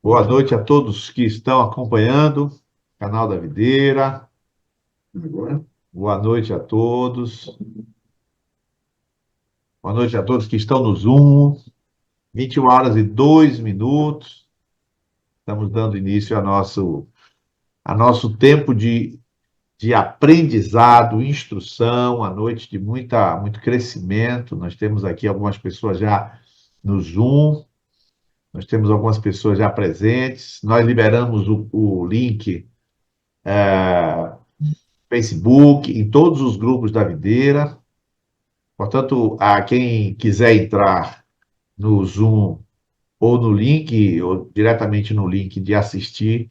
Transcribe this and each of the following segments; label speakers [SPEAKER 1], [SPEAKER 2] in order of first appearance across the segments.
[SPEAKER 1] Boa noite a todos que estão acompanhando o canal da Videira. Boa noite a todos. Boa noite a todos que estão no Zoom. 21 horas e 2 minutos. Estamos dando início a nosso tempo de aprendizado, instrução, a noite de muito crescimento. Nós temos aqui algumas pessoas já no Zoom. Nós temos algumas pessoas já presentes. Nós liberamos o link Facebook, em todos os grupos da Videira. Portanto, a quem quiser entrar no Zoom ou no link, ou diretamente no link de assistir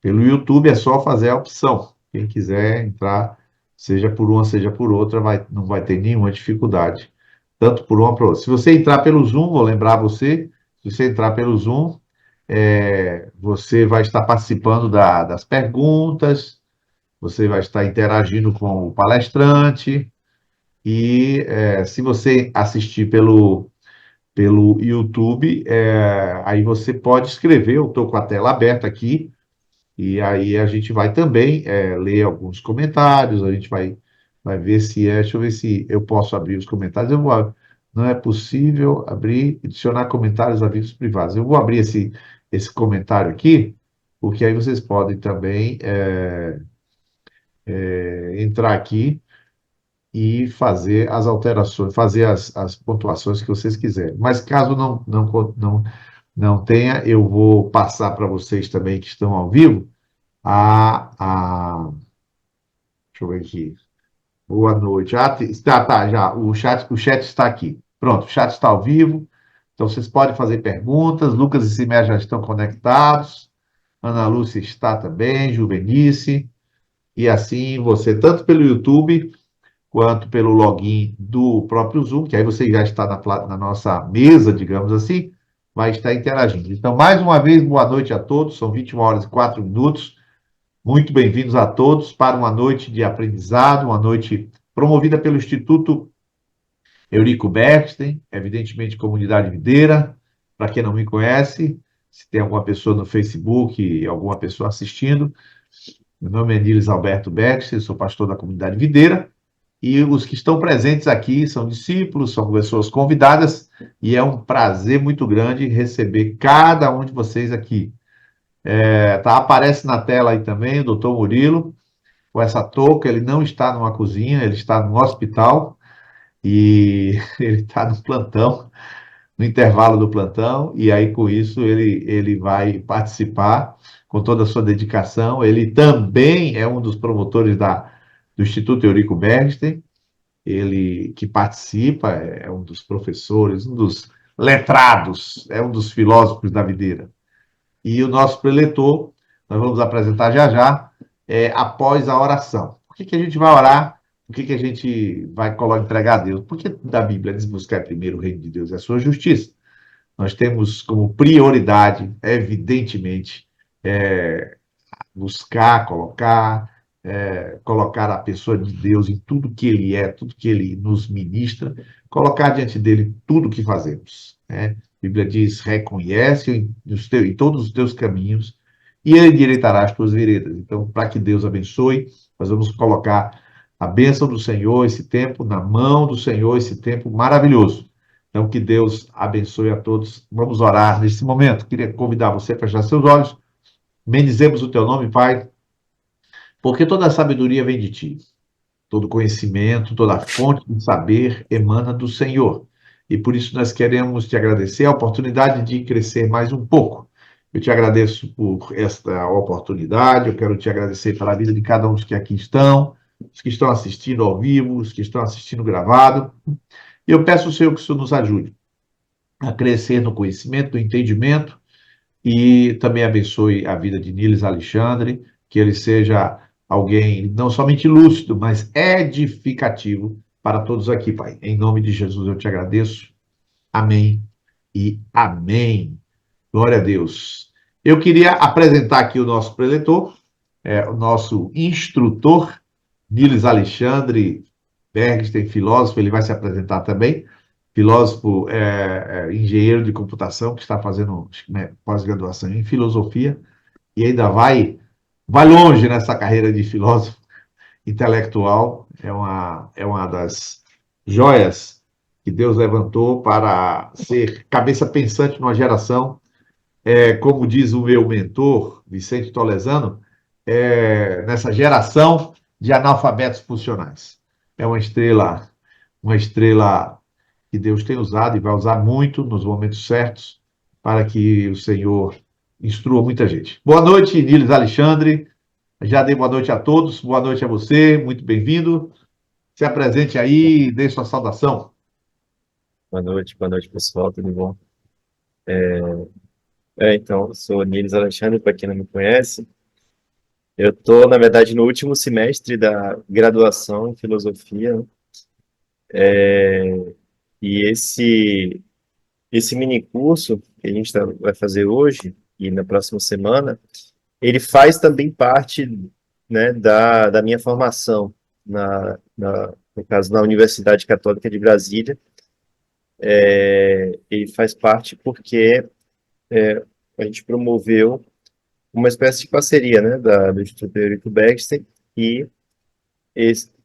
[SPEAKER 1] pelo YouTube, é só fazer a opção. Quem quiser entrar, seja por uma, seja por outra, não vai ter nenhuma dificuldade, tanto por uma para outra. Se você entrar pelo Zoom, vou lembrar você, se você entrar pelo Zoom, você vai estar participando das perguntas, você vai estar interagindo com o palestrante, e se você assistir pelo YouTube, aí você pode escrever, eu estou com a tela aberta aqui, e aí a gente vai também ler alguns comentários, a gente vai ver se deixa eu ver se eu posso abrir os comentários, não é possível abrir, adicionar comentários a vídeos privados. Eu vou abrir esse comentário aqui, porque aí vocês podem também entrar aqui e fazer as alterações, fazer as pontuações que vocês quiserem. Mas caso não tenha, eu vou passar para vocês também que estão ao vivo deixa eu ver aqui. Boa noite. Já. O chat está aqui. Pronto, o chat está ao vivo. Então vocês podem fazer perguntas. Lucas e Simé já estão conectados. Ana Lúcia está também, Juvenice. E assim você, tanto pelo YouTube quanto pelo login do próprio Zoom, que aí você já está na nossa mesa, digamos assim, vai estar interagindo. Então, mais uma vez, boa noite a todos, são 21 horas e 4 minutos. Muito bem-vindos a todos para uma noite de aprendizado, uma noite promovida pelo Instituto Eurico Bechstein, evidentemente Comunidade Videira. Para quem não me conhece, se tem alguma pessoa no Facebook, alguma pessoa assistindo, meu nome é Niles Alberto Bechstein, sou pastor da Comunidade Videira. E os que estão presentes aqui são discípulos, são pessoas convidadas, e é um prazer muito grande receber cada um de vocês aqui. Aparece na tela aí também o doutor Murilo, com essa touca, ele não está numa cozinha, ele está no hospital, e ele está no plantão, no intervalo do plantão, e aí com isso ele vai participar com toda a sua dedicação. Ele também é um dos promotores do Instituto Eurico Bernstein, ele que participa, é um dos professores, um dos letrados, é um dos filósofos da videira. E o nosso preletor, nós vamos apresentar já já, após a oração. Por que a gente vai orar? Por que a gente vai entregar a Deus? Porque da Bíblia diz buscar primeiro o reino de Deus e a sua justiça. Nós temos como prioridade, evidentemente, é, buscar, colocar a pessoa de Deus em tudo que ele é, tudo que ele nos ministra, colocar diante dele tudo o que fazemos, né? A Bíblia diz: reconhece em todos os teus caminhos e ele endireitará as tuas veredas. Então, para que Deus abençoe, nós vamos colocar a bênção do Senhor, esse tempo, na mão do Senhor, esse tempo maravilhoso. Então, que Deus abençoe a todos. Vamos orar nesse momento. Queria convidar você a fechar seus olhos. Bendizemos o teu nome, Pai, porque toda a sabedoria vem de ti, todo conhecimento, toda fonte de saber emana do Senhor. E por isso nós queremos te agradecer a oportunidade de crescer mais um pouco. Eu te agradeço por esta oportunidade, eu quero te agradecer pela vida de cada um dos que aqui estão, os que estão assistindo ao vivo, os que estão assistindo gravado. E eu peço ao Senhor que o Senhor nos ajude a crescer no conhecimento, no entendimento, e também abençoe a vida de Niles Alexandre, que ele seja alguém não somente lúcido, mas edificativo para todos aqui, Pai. Em nome de Jesus eu te agradeço. Amém e amém. Glória a Deus. Eu queria apresentar aqui o nosso preletor, o nosso instrutor, Niles Alexandre Bergstein, filósofo, ele vai se apresentar também. filósofo, engenheiro de computação, que está fazendo pós-graduação em filosofia, e ainda vai longe nessa carreira de filósofo intelectual. É uma das joias que Deus levantou para ser cabeça pensante numa geração, como diz o meu mentor, Vicente Tolesano, nessa geração de analfabetos funcionais. É uma estrela que Deus tem usado e vai usar muito nos momentos certos para que o Senhor instrua muita gente. Boa noite, Niles Alexandre. Já dei boa noite a todos. Boa noite a você. Muito bem-vindo. Se apresente aí, dê sua saudação.
[SPEAKER 2] Boa noite, pessoal, tudo bom? Então, eu sou Niles Alexandre, para quem não me conhece. Eu estou, na verdade, no último semestre da graduação em filosofia, né? E esse mini curso que a gente vai fazer hoje e na próxima semana, ele faz também parte, né, da minha formação, no caso, na Universidade Católica de Brasília. Ele faz parte porque a gente promoveu uma espécie de parceria, né, do Instituto Eurico Bechstein e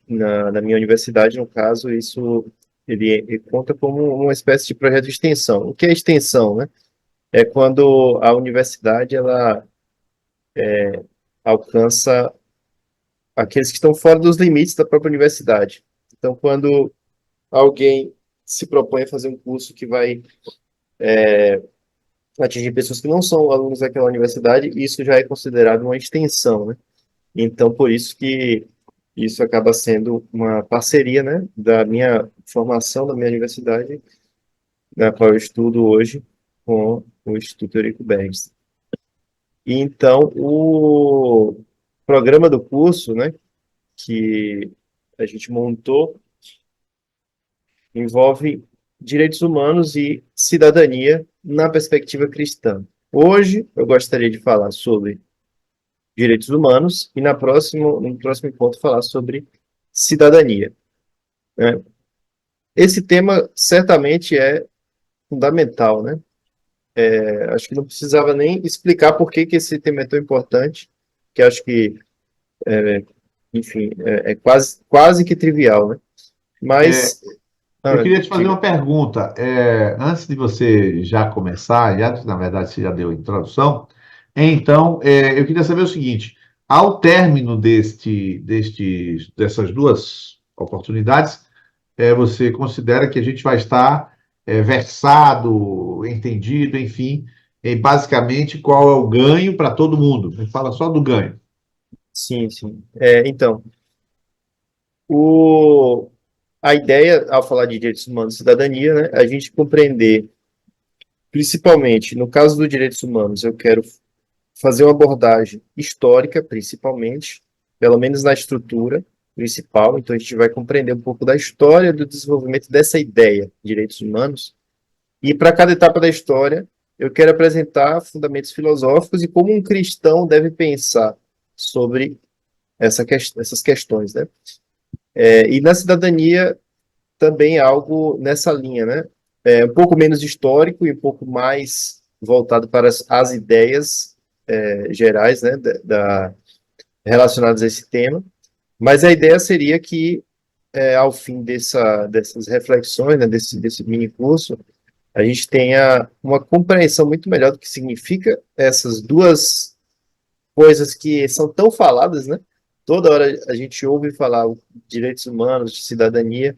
[SPEAKER 2] na minha universidade, no caso, ele conta como uma espécie de projeto de extensão. O que é extensão, né? É quando a universidade ela alcança aqueles que estão fora dos limites da própria universidade. Então, quando alguém se propõe a fazer um curso que vai atingir pessoas que não são alunos daquela universidade, isso já é considerado uma extensão, né? Então, por isso que isso acaba sendo uma parceria, né, da minha formação, da minha universidade, na qual eu estudo hoje, com o Instituto Eurico Bergs. E então, o programa do curso, né, que a gente montou, envolve direitos humanos e cidadania na perspectiva cristã. Hoje, eu gostaria de falar sobre direitos humanos e no próximo encontro falar sobre cidadania, né? Esse tema certamente é fundamental, né? Acho que não precisava nem explicar por que esse tema é tão importante, que acho que, enfim, é quase que trivial, né?
[SPEAKER 1] É,
[SPEAKER 2] Mas,
[SPEAKER 1] eu queria te fazer
[SPEAKER 2] diga.
[SPEAKER 1] uma pergunta. Antes de você já começar, na verdade você já deu a introdução, então eu queria saber o seguinte: ao término dessas duas oportunidades, você considera que a gente vai estar versado, entendido, enfim, em basicamente qual é o ganho para todo mundo? Me fala só do ganho.
[SPEAKER 2] Sim, sim. Então, o, a ideia, ao falar de direitos humanos e cidadania, né, a gente compreender, principalmente, no caso dos direitos humanos, eu quero fazer uma abordagem histórica, principalmente, pelo menos na estrutura principal. Então, a gente vai compreender um pouco da história do desenvolvimento dessa ideia de direitos humanos. E para cada etapa da história, eu quero apresentar fundamentos filosóficos e como um cristão deve pensar sobre essas questões, né? E na cidadania também é algo nessa linha, né? Um pouco menos histórico e um pouco mais voltado para as ideias gerais, né, relacionadas a esse tema. Mas a ideia seria que, ao fim dessas reflexões, né, desse mini curso, a gente tenha uma compreensão muito melhor do que significa essas duas coisas que são tão faladas, né? Toda hora a gente ouve falar direitos humanos, de cidadania,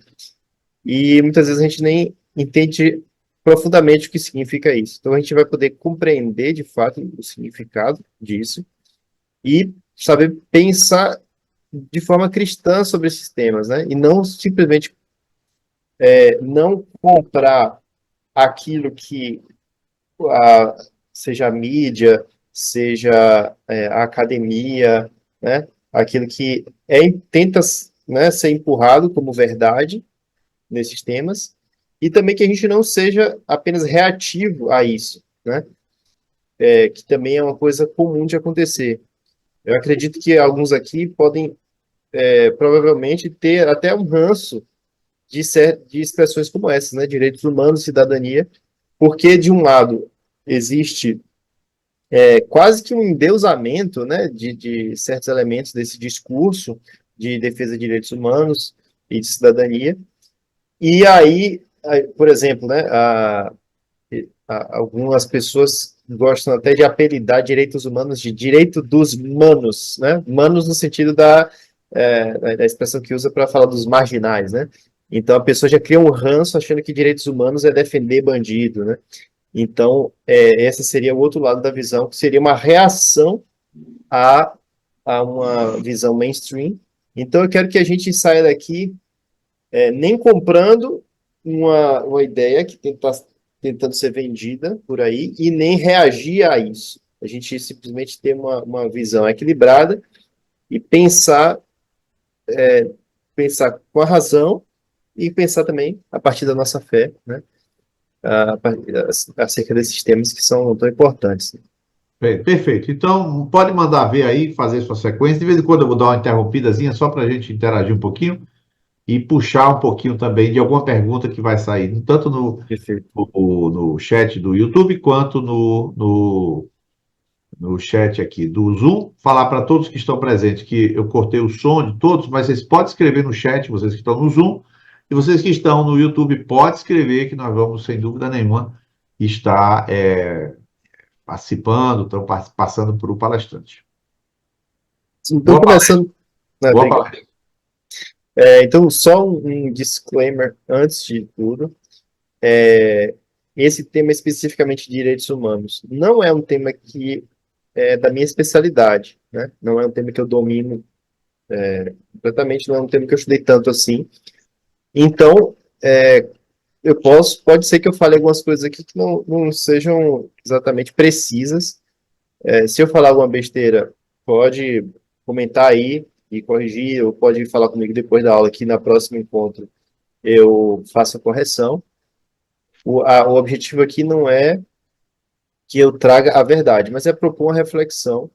[SPEAKER 2] e muitas vezes a gente nem entende profundamente o que significa isso. Então a gente vai poder compreender de fato o significado disso e saber pensar de forma cristã sobre esses temas, né? E não simplesmente não comprar aquilo que a, seja a mídia, seja a academia, né? Aquilo que tenta, né, ser empurrado como verdade nesses temas, e também que a gente não seja apenas reativo a isso, né? Que também é uma coisa comum de acontecer. Eu acredito que alguns aqui podem provavelmente ter até um ranço de expressões como essas, né? Direitos humanos, cidadania, porque, de um lado, existe quase que um endeusamento, né, de certos elementos desse discurso de defesa de direitos humanos e de cidadania, e aí, por exemplo, né, algumas pessoas gostam até de apelidar direitos humanos de direito dos manos, né? Manos no sentido da expressão que usa para falar dos marginais, né? Então a pessoa já cria um ranço achando que direitos humanos é defender bandido, né? Então, esse seria o outro lado da visão, que seria uma reação a, a uma visão mainstream. Então, eu quero que a gente saia daqui nem comprando uma ideia que está tentando ser vendida por aí e nem reagir a isso. A gente simplesmente ter uma visão equilibrada e pensar com a razão e pensar também a partir da nossa fé, né, acerca desses temas que são tão importantes.
[SPEAKER 1] Perfeito. Então, pode mandar ver aí, fazer sua sequência. De vez em quando eu vou dar uma interrompidazinha só para a gente interagir um pouquinho e puxar um pouquinho também de alguma pergunta que vai sair, tanto
[SPEAKER 2] Perfeito.
[SPEAKER 1] no chat do YouTube quanto no chat aqui do Zoom. Falar para todos que estão presentes que eu cortei o som de todos, mas vocês podem escrever no chat, vocês que estão no Zoom, e vocês que estão no YouTube, podem escrever que nós vamos, sem dúvida nenhuma, estar participando, estão passando por um palestrante.
[SPEAKER 2] Então,
[SPEAKER 1] Boa palestra.
[SPEAKER 2] começando.
[SPEAKER 1] Boa palestra.
[SPEAKER 2] Então, só um disclaimer antes de tudo. Esse tema especificamente de direitos humanos não é um tema que é da minha especialidade, né? Não é um tema que eu domino completamente, não é um tema que eu estudei tanto assim. Então, pode ser que eu fale algumas coisas aqui que não sejam exatamente precisas. Se eu falar alguma besteira, pode comentar aí e corrigir, ou pode falar comigo depois da aula, que na próximo encontro eu faço a correção. O objetivo aqui não é que eu traga a verdade, mas é propor uma reflexão,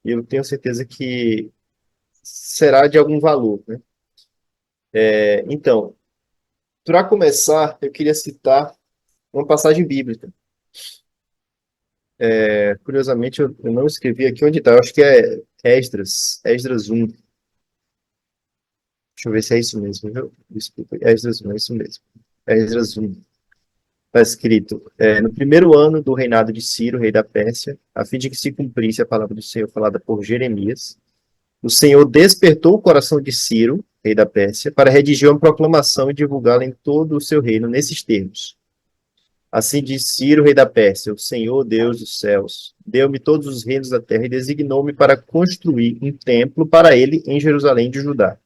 [SPEAKER 2] e eu tenho certeza que será de algum valor, né? Então, para começar, eu queria citar uma passagem bíblica. Curiosamente, eu não escrevi aqui onde está, eu acho que é Esdras 1. Deixa eu ver se é isso mesmo, viu? Desculpa, Esdras 1, é isso mesmo. Esdras 1. Está escrito, no primeiro ano do reinado de Ciro, rei da Pérsia, a fim de que se cumprisse a palavra do Senhor falada por Jeremias, o Senhor despertou o coração de Ciro, rei da Pérsia, para redigir uma proclamação e divulgá-la em todo o seu reino nesses termos. Assim diz Ciro, rei da Pérsia, o Senhor, Deus dos céus, deu-me todos os reinos da terra e designou-me para construir um templo para ele em Jerusalém de Judá.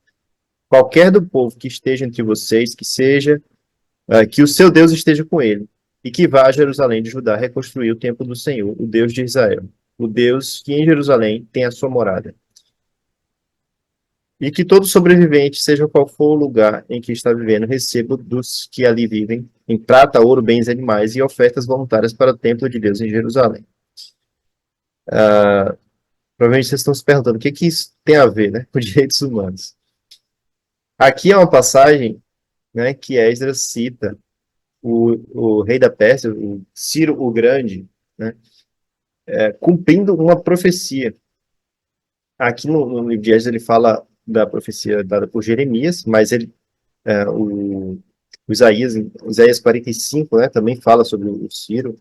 [SPEAKER 2] Qualquer do povo que esteja entre vocês, que o seu Deus esteja com ele, e que vá a Jerusalém de Judá reconstruir o templo do Senhor, o Deus de Israel, o Deus que em Jerusalém tem a sua morada. E que todo sobrevivente, seja qual for o lugar em que está vivendo, receba dos que ali vivem, em prata, ouro, bens, animais e ofertas voluntárias para o templo de Deus em Jerusalém. Provavelmente vocês estão se perguntando o que isso tem a ver, né, com direitos humanos. Aqui é uma passagem, né, que Esdras cita o rei da Pérsia, o Ciro o Grande, né, cumprindo uma profecia. Aqui no livro de Esdras ele fala da profecia dada por Jeremias, mas o Isaías 45, né, também fala sobre o Ciro.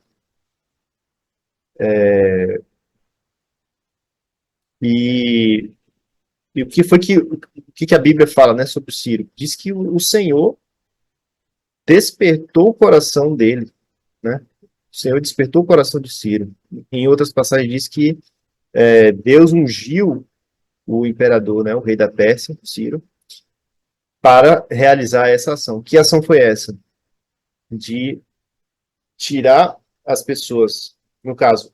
[SPEAKER 2] E, e o que a Bíblia fala, né, sobre o Ciro? Diz que o Senhor despertou o coração dele, né? O Senhor despertou o coração de Ciro. Em outras passagens diz que Deus ungiu o imperador, né, o rei da Pérsia, Ciro, para realizar essa ação. Que ação foi essa? De tirar as pessoas, no caso,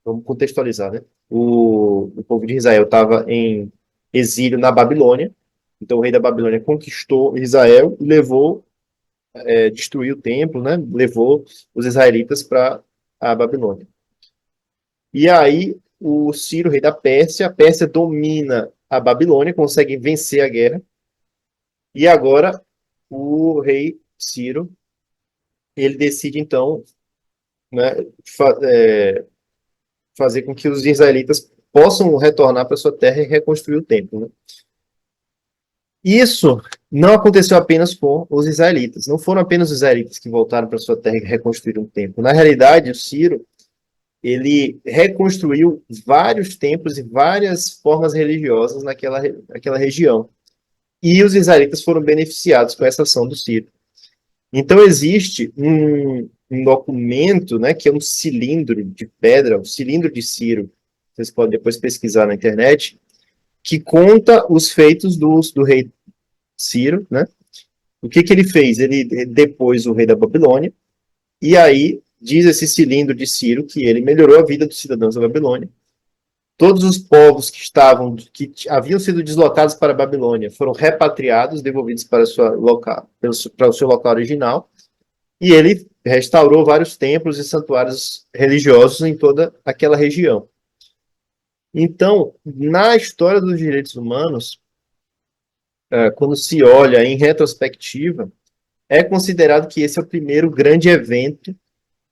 [SPEAKER 2] vamos contextualizar, né? O povo de Israel estava em exílio na Babilônia, então o rei da Babilônia conquistou Israel e destruiu o templo, né? Levou os israelitas para a Babilônia. E aí o Ciro, rei da Pérsia, a Pérsia domina a Babilônia, consegue vencer a guerra, e agora o rei Ciro, ele decide, então, né, fazer com que os israelitas possam retornar para sua terra e reconstruir o templo, né? Isso não aconteceu apenas com os israelitas. Não foram apenas os israelitas que voltaram para sua terra e reconstruíram o templo. Na realidade, o Ciro, ele reconstruiu vários templos e várias formas religiosas naquela região. E os israelitas foram beneficiados com essa ação do Ciro. Então, existe um documento, né, que é um cilindro de pedra, um cilindro de Ciro, vocês podem depois pesquisar na internet, que conta os feitos do rei Ciro, né? O que ele fez? Ele depôs o rei da Babilônia, e aí diz esse cilindro de Ciro que ele melhorou a vida dos cidadãos da Babilônia. Todos os povos que haviam sido deslocados para a Babilônia foram repatriados, devolvidos para o seu local original, e ele restaurou vários templos e santuários religiosos em toda aquela região. Então, na história dos direitos humanos, quando se olha em retrospectiva, é considerado que esse é o primeiro grande evento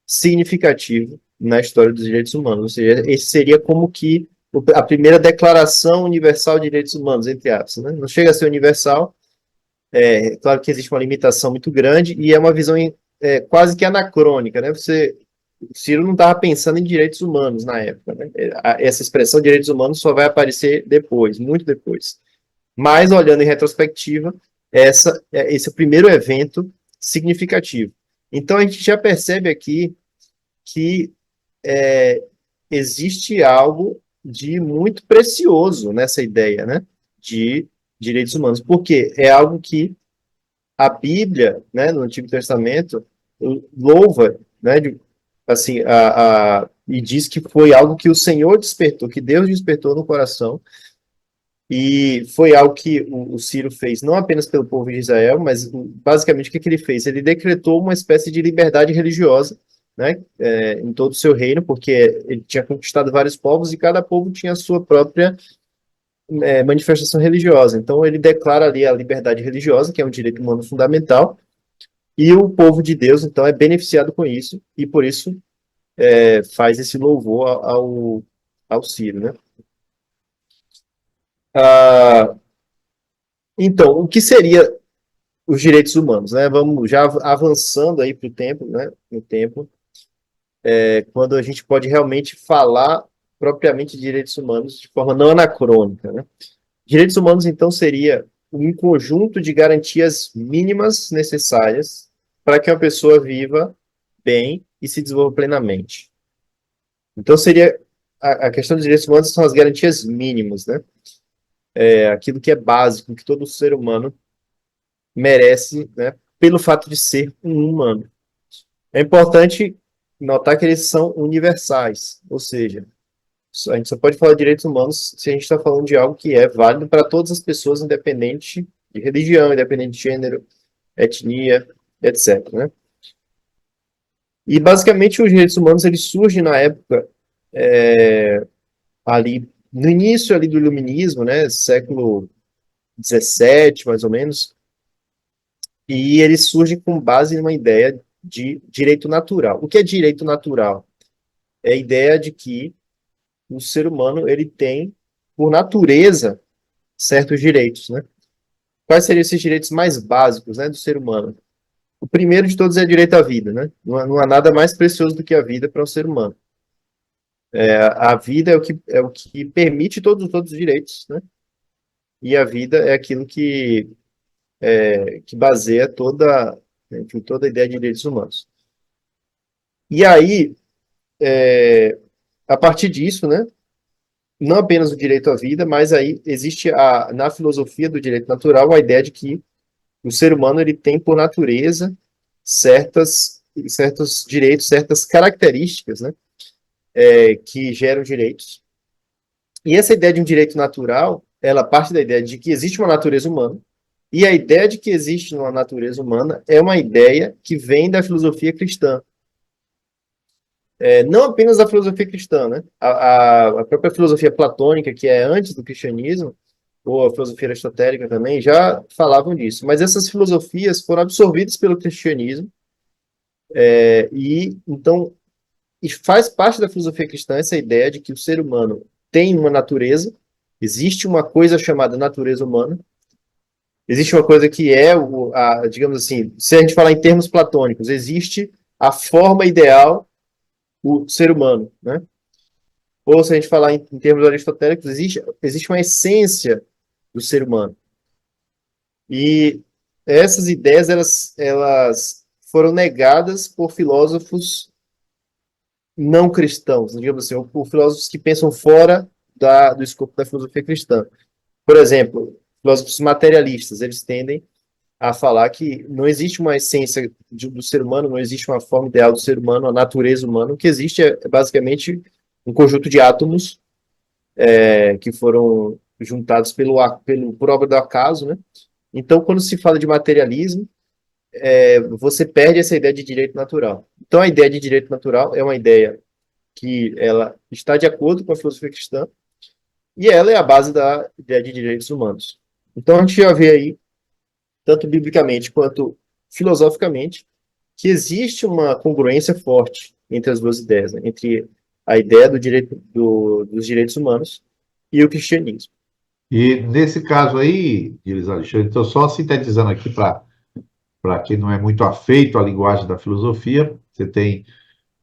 [SPEAKER 2] significativo na história dos direitos humanos. Ou seja, esse seria como que a primeira declaração universal de direitos humanos, entre aspas, né? Não chega a ser universal, claro que existe uma limitação muito grande, e é uma visão quase que anacrônica, né? O Ciro não estava pensando em direitos humanos na época, né? Essa expressão direitos humanos só vai aparecer depois, muito depois. Mas, olhando em retrospectiva, esse é o primeiro evento significativo. Então, a gente já percebe aqui que existe algo de muito precioso nessa ideia, né, de direitos humanos, porque é algo que a Bíblia, né, no Antigo Testamento, louva, né, assim, e diz que foi algo que o Senhor despertou, que Deus despertou no coração, e foi algo que o Ciro fez, não apenas pelo povo de Israel, mas basicamente o que ele fez? Ele decretou uma espécie de liberdade religiosa, né, em todo o seu reino, porque ele tinha conquistado vários povos e cada povo tinha a sua própria manifestação religiosa. Então ele declara ali a liberdade religiosa, que é um direito humano fundamental, e o povo de Deus, então, é beneficiado com isso, e por isso faz esse louvor ao Ciro, né? Ah, então, o que seria os direitos humanos, né? Vamos já avançando aí para o tempo, né? No tempo, quando a gente pode realmente falar propriamente de direitos humanos de forma não anacrônica, né? Direitos humanos, então, seria um conjunto de garantias mínimas necessárias para que uma pessoa viva bem e se desenvolva plenamente. Então, seria a questão dos direitos humanos são as garantias mínimas, né? Aquilo que é básico, que todo ser humano merece, né? Pelo fato de ser um humano. É importante notar que eles são universais, ou seja, a gente só pode falar de direitos humanos se a gente está falando de algo que é válido para todas as pessoas, independente de religião, independente de gênero, etnia, etc., né? E, basicamente, os direitos humanos eles surgem na época ali, no início ali do iluminismo, né, século XVII, mais ou menos, e eles surgem com base numa ideia de direito natural. O que é direito natural? É a ideia de que o ser humano ele tem, por natureza, certos direitos, né? Quais seriam esses direitos mais básicos, né, do ser humano? O primeiro de todos é o direito à vida, né? Não há nada mais precioso do que a vida para um ser humano. A vida é o que permite todos os direitos, né? E a vida é aquilo que baseia toda a ideia de direitos humanos. E aí, a partir disso, né? Não apenas o direito à vida, mas aí existe na filosofia do direito natural a ideia de que o ser humano ele tem por natureza certos direitos, certas características, né, que geram direitos. E essa ideia de um direito natural, ela parte da ideia de que existe uma natureza humana, e a ideia de que existe uma natureza humana é uma ideia que vem da filosofia cristã. Não apenas da filosofia cristã, né? A própria filosofia platônica, que é antes do cristianismo, ou a filosofia aristotélica também, já falavam disso. Mas essas filosofias foram absorvidas pelo cristianismo, e então e faz parte da filosofia cristã essa ideia de que o ser humano tem uma natureza, existe uma coisa chamada natureza humana, existe uma coisa que é, digamos assim, se a gente falar em termos platônicos, existe a forma ideal, o ser humano, né? Ou se a gente falar em termos aristotélicos, existe uma essência do ser humano. E essas ideias, elas foram negadas por filósofos não cristãos, digamos assim, ou por filósofos que pensam fora do escopo da filosofia cristã. Por exemplo, filósofos materialistas, eles tendem a falar que não existe uma essência do ser humano, não existe uma forma ideal do ser humano, a natureza humana. O que existe é basicamente um conjunto de átomos que foram juntados por obra do acaso, né? Então, quando se fala de materialismo, você perde essa ideia de direito natural. Então, a ideia de direito natural é uma ideia que ela está de acordo com a filosofia cristã e ela é a base da ideia de direitos humanos. Então, a gente já vê aí, tanto biblicamente quanto filosoficamente, que existe uma congruência forte entre as duas ideias, né? Entre a ideia dos direitos humanos e o cristianismo.
[SPEAKER 1] E nesse caso aí, Iris Alexandre, estou só sintetizando aqui para quem não é muito afeito à linguagem da filosofia, você tem,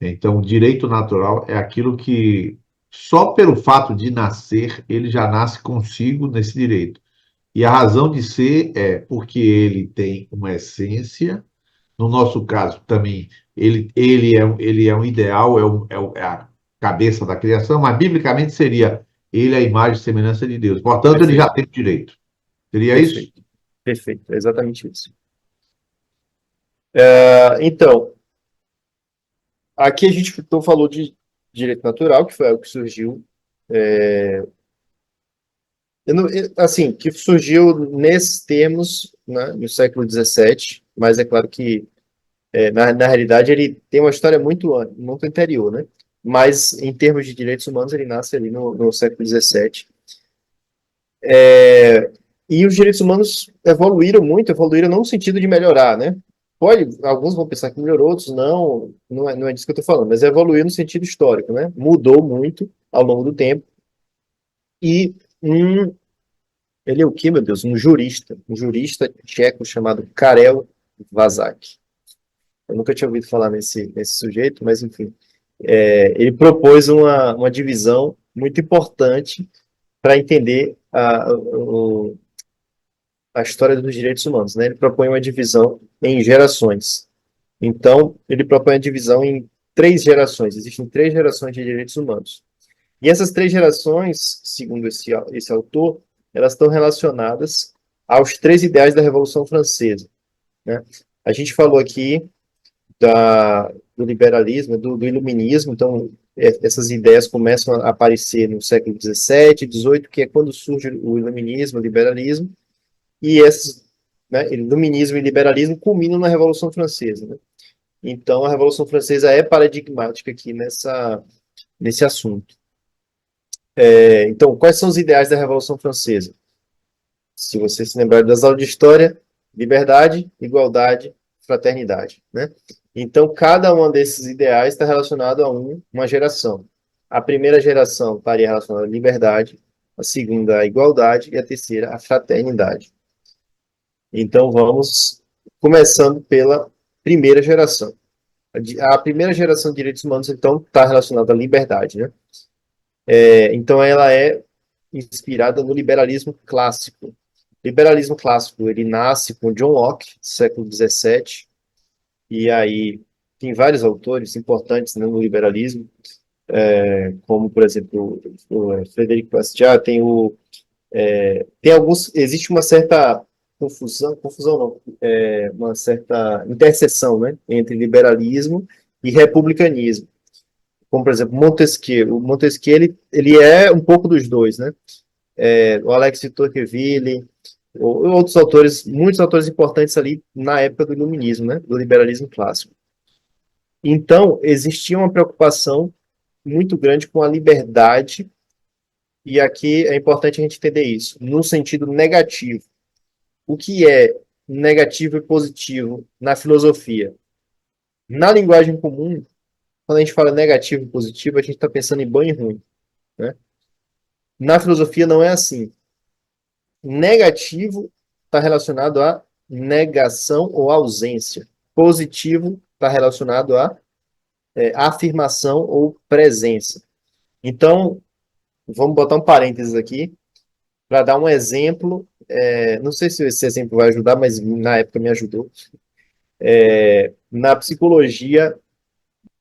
[SPEAKER 1] então, o direito natural é aquilo que, só pelo fato de nascer, ele já nasce consigo nesse direito. E a razão de ser é porque ele tem uma essência, no nosso caso também, ele é um ideal, é a cabeça da criação, mas biblicamente seria ele é a imagem e semelhança de Deus. Portanto, ele já
[SPEAKER 2] Perfeito,
[SPEAKER 1] tem o direito. Seria isso?
[SPEAKER 2] perfeito, perfeito, é exatamente isso. Então, aqui a gente então falou de direito natural, que foi algo que surgiu, assim, que surgiu nesses termos, né, no século XVII, mas é claro que, na realidade, ele tem uma história muito anterior, né? Mas, em termos de direitos humanos, ele nasce ali no século XVII. E os direitos humanos evoluíram não no sentido de melhorar, né? Alguns vão pensar que melhorou, outros não é disso que eu estou falando, mas evoluiu no sentido histórico, né? Mudou muito ao longo do tempo. E ele é o quê, meu Deus? Um jurista tcheco chamado Karel Vazak. Eu nunca tinha ouvido falar nesse sujeito, mas enfim. Ele propôs uma divisão muito importante para entender a história dos direitos humanos, né? Ele propõe uma divisão em gerações. Então, ele propõe a divisão em 3 gerações. Existem 3 gerações de direitos humanos. E essas 3 gerações, segundo esse autor, elas estão relacionadas aos 3 ideais da Revolução Francesa, né? A gente falou aqui do liberalismo, do iluminismo, então essas ideias começam a aparecer no século XVII, XVIII, que é quando surge o iluminismo, o liberalismo, e esses, né, iluminismo e liberalismo culminam na Revolução Francesa, né? Então, a Revolução Francesa é paradigmática aqui nesse assunto. Então, quais são os ideais da Revolução Francesa? Se você se lembrar das aulas de história, liberdade, igualdade, fraternidade, né? Então, cada um desses ideais está relacionado a uma geração. A primeira geração estaria relacionada à liberdade, a segunda à igualdade e a terceira à fraternidade. Então, vamos começando pela primeira geração. A primeira geração de direitos humanos, então, está relacionada à liberdade, né? Então, ela é inspirada no liberalismo clássico. Liberalismo clássico, ele nasce com John Locke, século XVII, e aí tem vários autores importantes, né, no liberalismo, como, por exemplo, o Frederic Bastiat, tem alguns, existe uma certa confusão não, uma certa interseção, né, entre liberalismo e republicanismo. Como, por exemplo, Montesquieu. O Montesquieu, ele é um pouco dos dois, né? O Alex de Tocqueville, outros autores, muitos autores importantes ali na época do iluminismo, né? Do liberalismo clássico. Então, existia uma preocupação muito grande com a liberdade e aqui é importante a gente entender isso, no sentido negativo. O que é negativo e positivo na filosofia? Na linguagem comum, quando a gente fala negativo e positivo, a gente está pensando em bom e ruim, né? Na filosofia não é assim. Negativo está relacionado a negação ou ausência. Positivo está relacionado a afirmação ou presença. Então, vamos botar um parênteses aqui para dar um exemplo. Não sei se esse exemplo vai ajudar, mas na época me ajudou. Na psicologia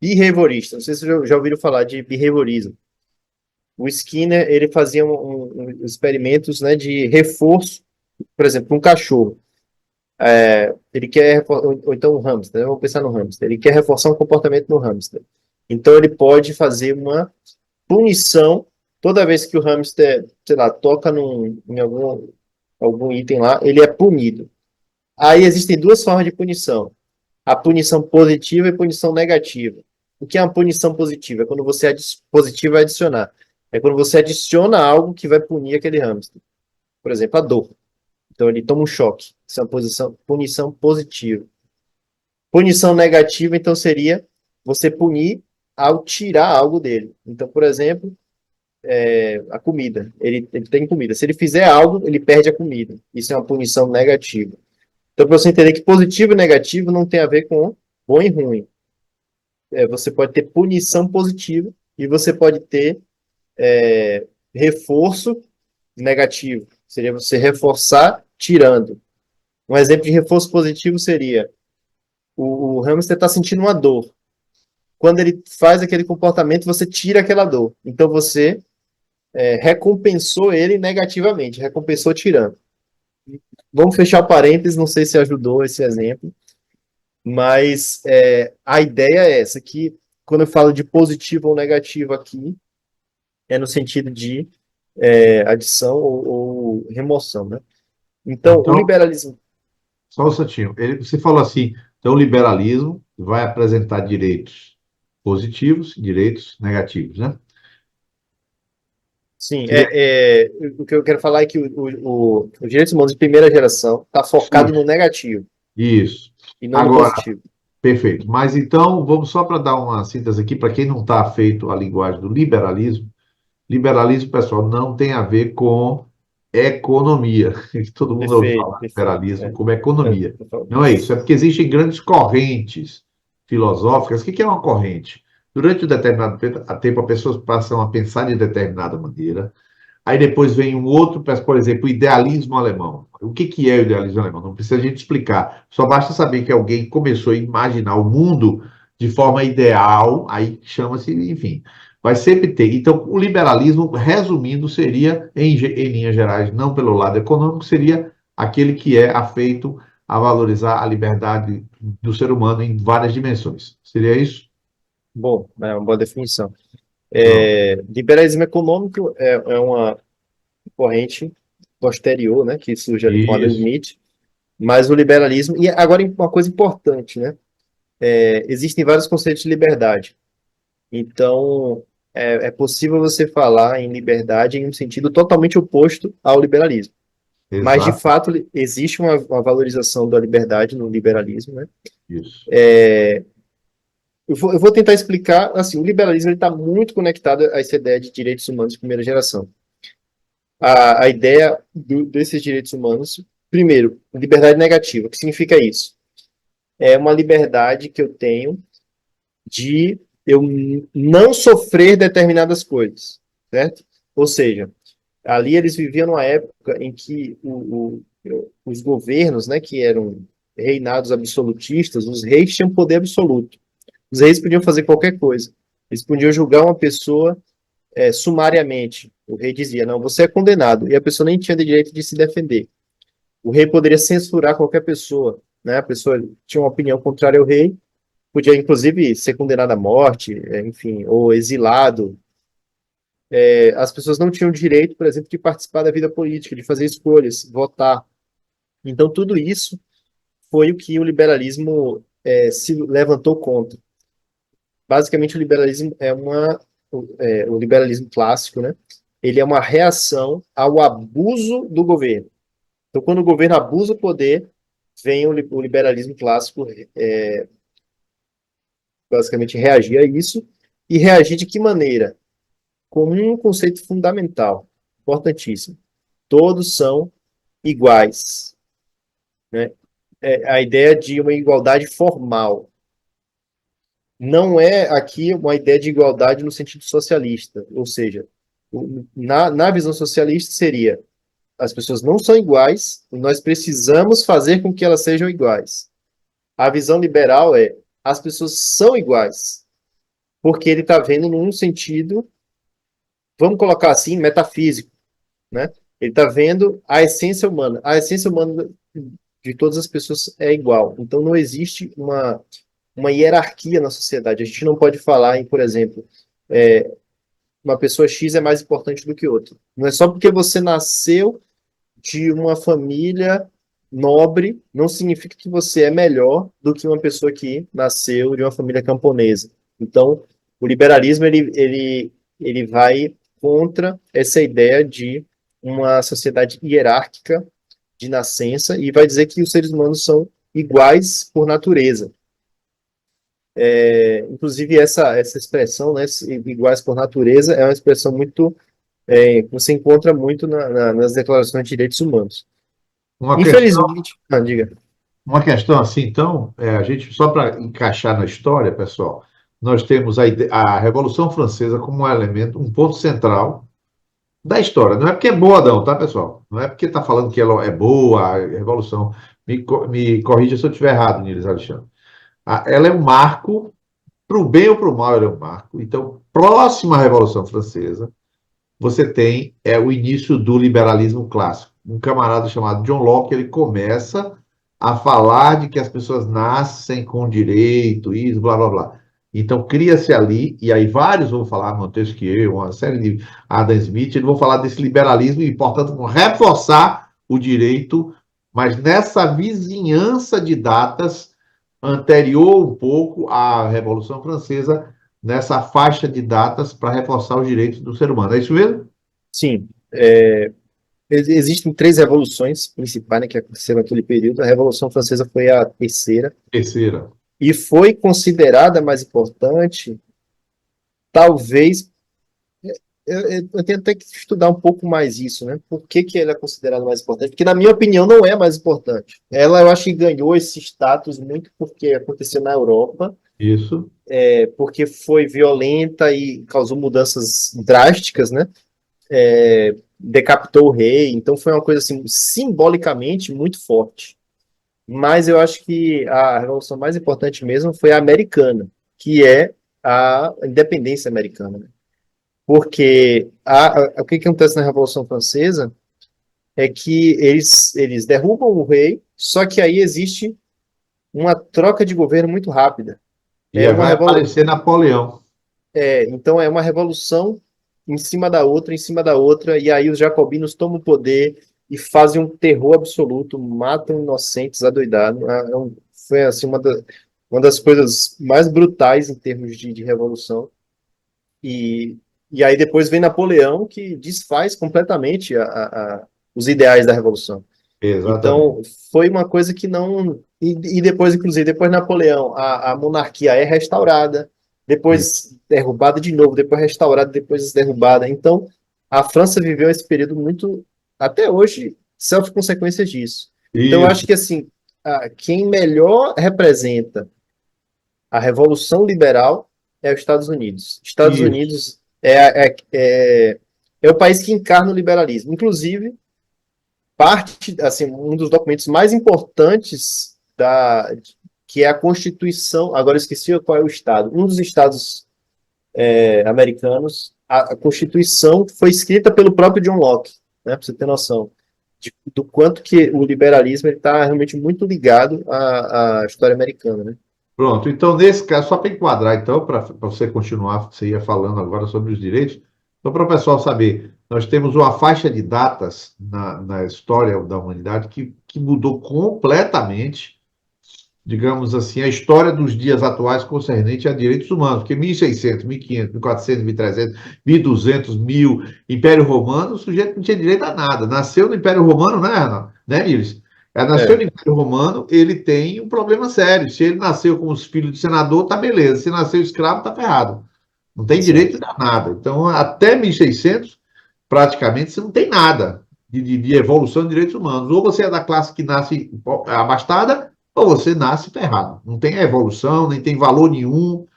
[SPEAKER 2] behaviorista, não sei se vocês já ouviram falar de behaviorismo. O Skinner, ele fazia experimentos, né, de reforço, por exemplo, um cachorro. Ele quer, ou então um hamster, né? Vamos pensar no hamster. Ele quer reforçar um comportamento no hamster. Então, ele pode fazer uma punição toda vez que o hamster, sei lá, toca em algum item lá, ele é punido. Aí existem duas formas de punição. A punição positiva e punição negativa. O que é uma punição positiva? É quando você positiva é adicionar. É quando você adiciona algo que vai punir aquele hamster. Por exemplo, a dor. Então ele toma um choque. Isso é uma punição positiva. Punição negativa, então, seria você punir ao tirar algo dele. Então, por exemplo, a comida. Ele tem comida. Se ele fizer algo, ele perde a comida. Isso é uma punição negativa. Então, para você entender que positivo e negativo não tem a ver com bom e ruim. Você pode ter punição positiva e você pode ter reforço negativo. Seria você reforçar tirando. Um exemplo de reforço positivo seria o hamster está sentindo uma dor. Quando ele faz aquele comportamento, você tira aquela dor. Então, você recompensou ele negativamente, recompensou tirando. Vamos fechar o parênteses, não sei se ajudou esse exemplo, mas a ideia é essa, que quando eu falo de positivo ou negativo aqui, é no sentido de adição ou remoção, né? Então, o
[SPEAKER 1] Então,
[SPEAKER 2] liberalismo...
[SPEAKER 1] só um instantinho. Você falou assim, então o liberalismo vai apresentar direitos positivos e direitos negativos, né?
[SPEAKER 2] Sim,
[SPEAKER 1] Seria
[SPEAKER 2] o que eu quero falar é que os direitos humanos de primeira geração está focado no negativo
[SPEAKER 1] isso.
[SPEAKER 2] e não no
[SPEAKER 1] Agora,
[SPEAKER 2] positivo.
[SPEAKER 1] perfeito. Mas então, vamos só para dar uma síntese aqui, para quem não está afeito à linguagem do liberalismo. Liberalismo, pessoal, não tem a ver com economia. Todo mundo ouve
[SPEAKER 2] Perfeito,
[SPEAKER 1] falar
[SPEAKER 2] perfeito.
[SPEAKER 1] liberalismo como economia.
[SPEAKER 2] Eu falo
[SPEAKER 1] Não é isso. É porque existem grandes correntes filosóficas. O que é uma corrente? Durante um determinado tempo, a pessoa passa a pensar de determinada maneira. Aí depois vem um outro, por exemplo, o idealismo alemão. O que é o idealismo alemão? Não precisa a gente explicar. Só basta saber que alguém começou a imaginar o mundo de forma ideal, aí chama-se, enfim, vai sempre ter. Então, o liberalismo, resumindo, seria, em linhas gerais, não pelo lado econômico, seria aquele que é afeito a valorizar a liberdade do ser humano em várias dimensões. Seria isso?
[SPEAKER 2] bom, é uma boa definição.
[SPEAKER 1] Pronto.
[SPEAKER 2] Liberalismo econômico é uma corrente posterior, né, que surge ali com Adam
[SPEAKER 1] Isso.
[SPEAKER 2] Smith, mas o liberalismo, e agora uma coisa importante, né, existem vários conceitos de liberdade, então é possível você falar em liberdade em um sentido totalmente oposto ao liberalismo, mas de
[SPEAKER 1] Exato.
[SPEAKER 2] fato existe uma valorização da liberdade no liberalismo, né.
[SPEAKER 1] Isso.
[SPEAKER 2] Eu vou tentar explicar, assim, o liberalismo está muito conectado a essa ideia de direitos humanos de primeira geração. A ideia desses direitos humanos, primeiro, liberdade negativa. O que significa isso? É uma liberdade que eu tenho de eu não sofrer determinadas coisas, certo? Ou seja, ali eles viviam numa época em que os governos, né, que eram reinados absolutistas, os reis tinham poder absoluto. Os reis podiam fazer qualquer coisa. Eles podiam julgar uma pessoa sumariamente. O rei dizia, não, você é condenado. E a pessoa nem tinha direito de se defender. O rei poderia censurar qualquer pessoa. Né? A pessoa tinha uma opinião contrária ao rei, podia inclusive ser condenado à morte, enfim, ou exilado. As pessoas não tinham direito, por exemplo, de participar da vida política, de fazer escolhas, votar. Então, tudo isso foi o que o liberalismo se levantou contra. Basicamente, o liberalismo o liberalismo clássico, né? ele é uma reação ao abuso do governo. Então, quando o governo abusa o poder, vem o liberalismo clássico basicamente reagir a isso, e reagir de que maneira? Com um conceito fundamental, importantíssimo. Todos são iguais, né? A ideia de uma igualdade formal. Não é aqui uma ideia de igualdade no sentido socialista, ou seja, na visão socialista seria as pessoas não são iguais e nós precisamos fazer com que elas sejam iguais. A visão liberal é as pessoas são iguais, porque ele está vendo num sentido, vamos colocar assim, metafísico, né? Ele está vendo a essência humana. A essência humana de todas as pessoas é igual. Então não existe uma hierarquia na sociedade. A gente não pode falar em, por exemplo, uma pessoa X é mais importante do que outra. Não é só porque você nasceu de uma família nobre, não significa que você é melhor do que uma pessoa que nasceu de uma família camponesa. Então, o liberalismo ele vai contra essa ideia de uma sociedade hierárquica de nascença e vai dizer que os seres humanos são iguais por natureza. Inclusive, essa expressão, né, iguais por natureza, é uma expressão muito que você encontra muito nas declarações de direitos humanos.
[SPEAKER 1] Uma questão,
[SPEAKER 2] Infelizmente, diga.
[SPEAKER 1] uma questão assim, então, a gente, só para encaixar na história, pessoal, nós temos a Revolução Francesa como um elemento, um ponto central da história. Não é porque é boa, não, tá, pessoal? Não é porque está falando que ela é boa, a Revolução. Me corrija se eu estiver errado, Nils Alexandre. Ela é um marco, para o bem ou para o mal, ela é um marco. Então, próxima à Revolução Francesa, você tem o início do liberalismo clássico. Um camarada chamado John Locke, ele começa a falar de que as pessoas nascem com direito, isso, blá, blá, blá. Então, cria-se ali, e aí vários vão falar, Montesquieu, uma série de Adam Smith, eles vão falar desse liberalismo e, portanto, vão reforçar o direito, mas nessa vizinhança de datas anterior um pouco à Revolução Francesa, nessa faixa de datas para reforçar os direitos do ser humano. É isso mesmo?
[SPEAKER 2] Sim, existem três revoluções principais, né, que aconteceram naquele período. A Revolução Francesa foi a terceira
[SPEAKER 1] Terceira.
[SPEAKER 2] e foi considerada mais importante, talvez. Eu tenho até que estudar um pouco mais isso, né? Por que ela é considerada mais importante? Porque, na minha opinião, não é mais importante. Ela, eu acho que ganhou esse status muito porque aconteceu na Europa,
[SPEAKER 1] Isso.
[SPEAKER 2] porque foi violenta e causou mudanças drásticas, né? Decapitou o rei, então foi uma coisa assim, simbolicamente muito forte. Mas eu acho que a revolução mais importante mesmo foi a americana, que é a independência americana, né? Porque o que acontece na Revolução Francesa é que eles derrubam o rei, só que aí existe uma troca de governo muito rápida.
[SPEAKER 1] E
[SPEAKER 2] É
[SPEAKER 1] aí
[SPEAKER 2] uma
[SPEAKER 1] vai
[SPEAKER 2] revolu
[SPEAKER 1] aparecer Napoleão.
[SPEAKER 2] então é uma revolução em cima da outra, e aí os jacobinos tomam o poder e fazem um terror absoluto, matam inocentes adoidados. Foi assim, uma das coisas mais brutais em termos de revolução. E, e aí depois vem Napoleão, que desfaz completamente os ideais da Revolução.
[SPEAKER 1] Exatamente.
[SPEAKER 2] Então, foi uma coisa que não. E depois, inclusive, depois de Napoleão, a monarquia é restaurada, depois derrubada de novo, depois restaurada, depois derrubada. Então, a França viveu esse período muito, até hoje, sofre consequências disso. Então, eu acho
[SPEAKER 1] Isso,
[SPEAKER 2] que, assim, quem melhor representa a Revolução Liberal é os Estados Unidos. Estados
[SPEAKER 1] isso.
[SPEAKER 2] Unidos é o país que encarna o liberalismo. Inclusive, assim, um dos documentos mais importantes que é a Constituição, agora eu esqueci qual é o estado, um dos estados americanos, a Constituição foi escrita pelo próprio John Locke, né, para você ter noção do quanto que o liberalismo está realmente muito ligado à história americana, né?
[SPEAKER 1] Pronto. Então, nesse caso, só para enquadrar, então, para você continuar, você ia falando agora sobre os direitos. Então, para o pessoal saber, nós temos uma faixa de datas na história da humanidade que mudou completamente digamos assim, a história dos dias atuais concernente a direitos humanos, porque 1600, 1500, 1400, 1300, 1200, 1000, Império Romano, o sujeito não tinha direito a nada. Nasceu no Império Romano, né, Renan? Né, Iris? Nasceu
[SPEAKER 2] É,
[SPEAKER 1] no Império Romano, ele tem um problema sério. Se ele nasceu com os filhos de senador, tá beleza. Se nasceu escravo, tá ferrado. Não tem direito
[SPEAKER 2] exato.
[SPEAKER 1] a nada. Então, até 1600, praticamente, você não tem nada de evolução de direitos humanos. Ou você é da classe que nasce abastada, ou você nasce ferrado. Não tem evolução, nem tem valor nenhum.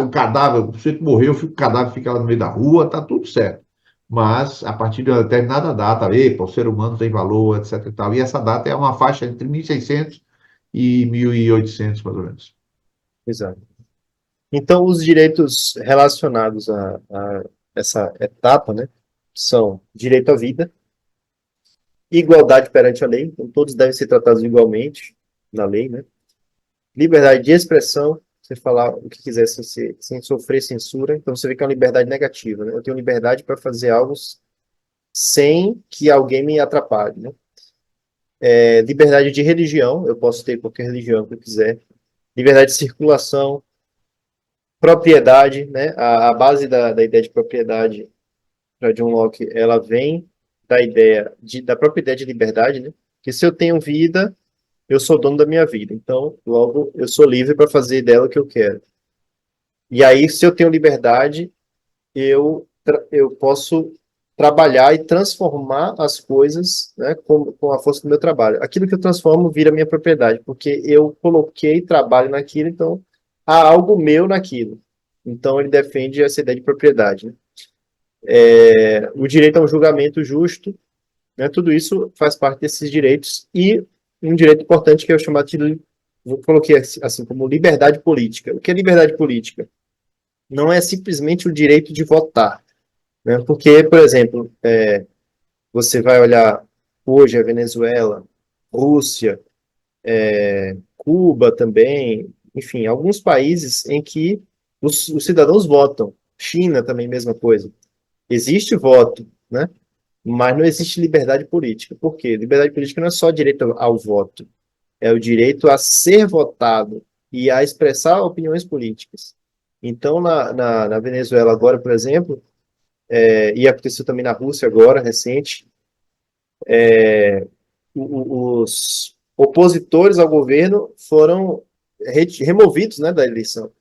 [SPEAKER 1] O cadáver, o sujeito morreu, o cadáver fica lá no meio da rua, tá tudo certo. Mas, a partir de uma determinada data, epa, o ser humano tem valor, etc. E tal. E essa data é uma faixa entre 1600 e 1800, mais ou menos.
[SPEAKER 2] Exato. Então, os direitos relacionados a essa etapa, né, são direito à vida, igualdade perante a lei, então todos devem ser tratados igualmente na lei, né? Liberdade de expressão, você falar o que quiser sem sofrer censura, então você vê que é uma liberdade negativa, né? Eu tenho liberdade para fazer algo sem que alguém me atrapalhe, né? Liberdade de religião, eu posso ter qualquer religião que eu quiser. Liberdade de circulação, propriedade, né? A base da ideia de propriedade para John Locke, ela vem da própria ideia de liberdade, né? Que se eu tenho vida, eu sou dono da minha vida. Então, logo, eu sou livre para fazer dela o que eu quero. E aí, se eu tenho liberdade, eu posso trabalhar e transformar as coisas, né, com a força do meu trabalho. Aquilo que eu transformo vira minha propriedade, porque eu coloquei trabalho naquilo, então há algo meu naquilo. Então, ele defende essa ideia de propriedade, né? O direito a um julgamento justo, né, tudo isso faz parte desses direitos, e um direito importante que eu chamo de, eu coloquei assim como liberdade política. O que é liberdade política? Não é simplesmente o direito de votar, né? Porque, por exemplo, você vai olhar hoje a Venezuela, Rússia, Cuba também, enfim, alguns países em que os cidadãos votam. China também, mesma coisa. Existe voto, né? Mas não existe liberdade política. Por quê? Liberdade política não é só direito ao voto, é o direito a ser votado e a expressar opiniões políticas. Então, na Venezuela agora, por exemplo, e aconteceu também na Rússia agora, recente, os opositores ao governo foram removidos, né, da eleição.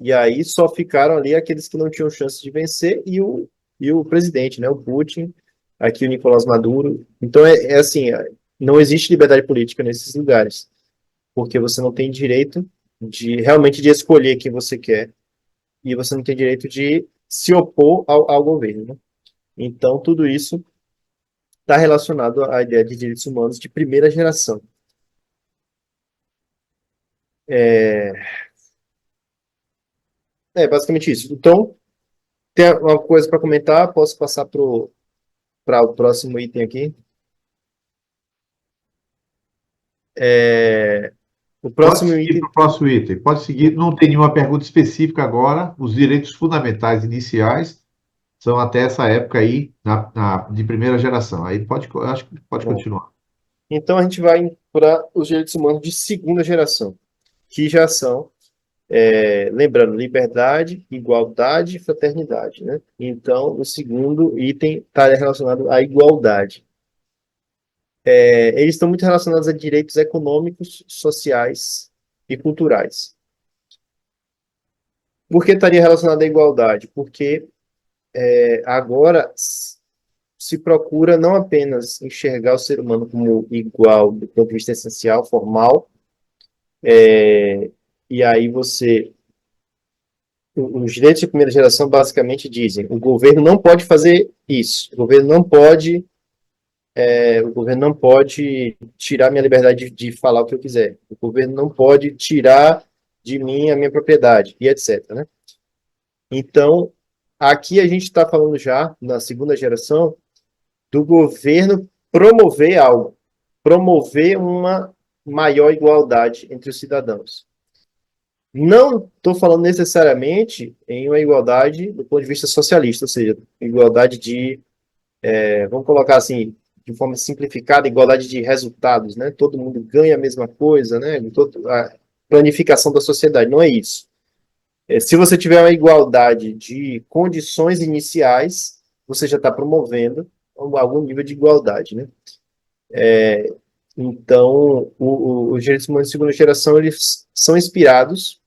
[SPEAKER 2] E aí só ficaram ali aqueles que não tinham chance de vencer e o presidente, né, o Putin, aqui o Nicolás Maduro. Então é assim, não existe liberdade política nesses lugares, porque você não tem direito de realmente de escolher quem você quer e você não tem direito de se opor ao governo, né? Então tudo isso está relacionado à ideia de direitos humanos de primeira geração. É, basicamente isso. Então, tem uma coisa para comentar? Posso passar para o próximo item aqui? O
[SPEAKER 1] Pode
[SPEAKER 2] próximo
[SPEAKER 1] seguir para
[SPEAKER 2] item,
[SPEAKER 1] o próximo item. Pode seguir. Não tem nenhuma pergunta específica agora. Os direitos fundamentais iniciais são até essa época aí, de primeira geração. Aí pode, eu acho que pode
[SPEAKER 2] bom,
[SPEAKER 1] continuar.
[SPEAKER 2] então a gente vai para os direitos humanos de segunda geração, que já são, lembrando, liberdade, igualdade e fraternidade, né? Então, o segundo item está relacionado à igualdade. Eles estão muito relacionados a direitos econômicos, sociais e culturais. Por que estaria relacionado à igualdade? Porque agora se procura não apenas enxergar o ser humano como igual do ponto de vista essencial, formal, e aí os direitos de primeira geração basicamente dizem, o governo não pode fazer isso, o governo não pode tirar minha liberdade de falar o que eu quiser, o governo não pode tirar de mim a minha propriedade, e etc, né? Então, aqui a gente está falando já, na segunda geração, do governo promover algo, promover uma maior igualdade entre os cidadãos. Não estou falando necessariamente em uma igualdade do ponto de vista socialista, ou seja, igualdade de, vamos colocar assim, de forma simplificada, igualdade de resultados, né? Todo mundo ganha a mesma coisa, né? A planificação da sociedade, não é isso. Se você tiver uma igualdade de condições iniciais, você já está promovendo algum nível de igualdade, né? Então, os direitos humanos de segunda geração, eles são inspirados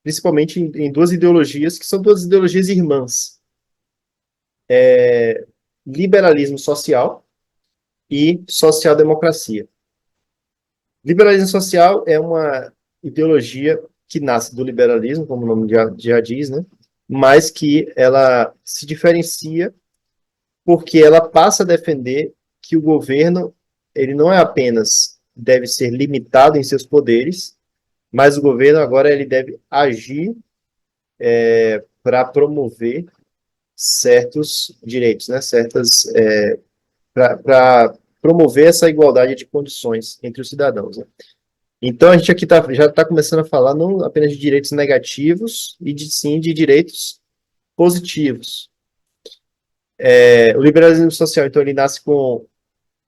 [SPEAKER 2] principalmente em duas ideologias, que são duas ideologias irmãs. Liberalismo social e social-democracia. Liberalismo social é uma ideologia que nasce do liberalismo, como o nome já diz, né? Mas que ela se diferencia porque ela passa a defender que o governo ele não é apenas deve ser limitado em seus poderes, mas o governo agora ele deve agir para promover certos direitos, né? Para promover essa igualdade de condições entre os cidadãos. Né? Então a gente aqui já está começando a falar não apenas de direitos negativos e sim de direitos positivos. O liberalismo social, então, ele nasce com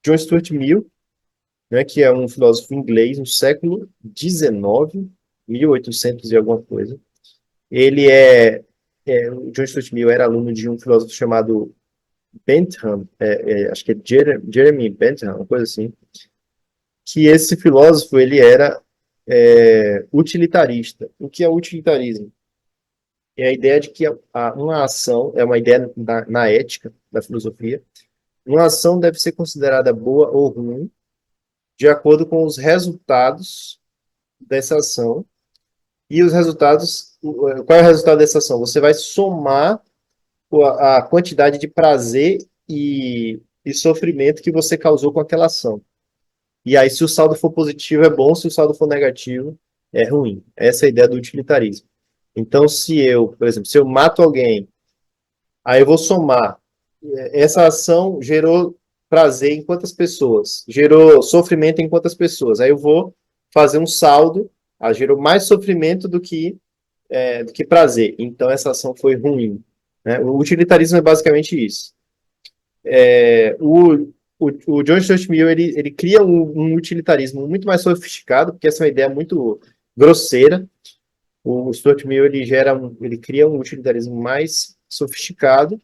[SPEAKER 2] John Stuart Mill, né, que é um filósofo inglês no século XIX, 1800 e alguma coisa. Ele o John Stuart Mill era aluno de um filósofo chamado Bentham, acho que é Jeremy Bentham, uma coisa assim, que esse filósofo ele era utilitarista. O que é utilitarismo? É a ideia de que uma ação, é uma ideia na ética da filosofia, uma ação deve ser considerada boa ou ruim de acordo com os resultados dessa ação. E os resultados, qual é o resultado dessa ação? Você vai somar a quantidade de prazer e sofrimento que você causou com aquela ação. E aí, se o saldo for positivo, é bom, se o saldo for negativo, é ruim. Essa é a ideia do utilitarismo. Então, por exemplo, se eu mato alguém, aí eu vou somar. Essa ação gerou prazer em quantas pessoas? Gerou sofrimento em quantas pessoas? Aí eu vou fazer um saldo, gerou mais sofrimento do que prazer. Então, essa ação foi ruim. Né? O utilitarismo é basicamente isso. O John Stuart Mill ele cria um utilitarismo muito mais sofisticado, porque essa é uma ideia muito grosseira. O Stuart Mill ele cria um utilitarismo mais sofisticado,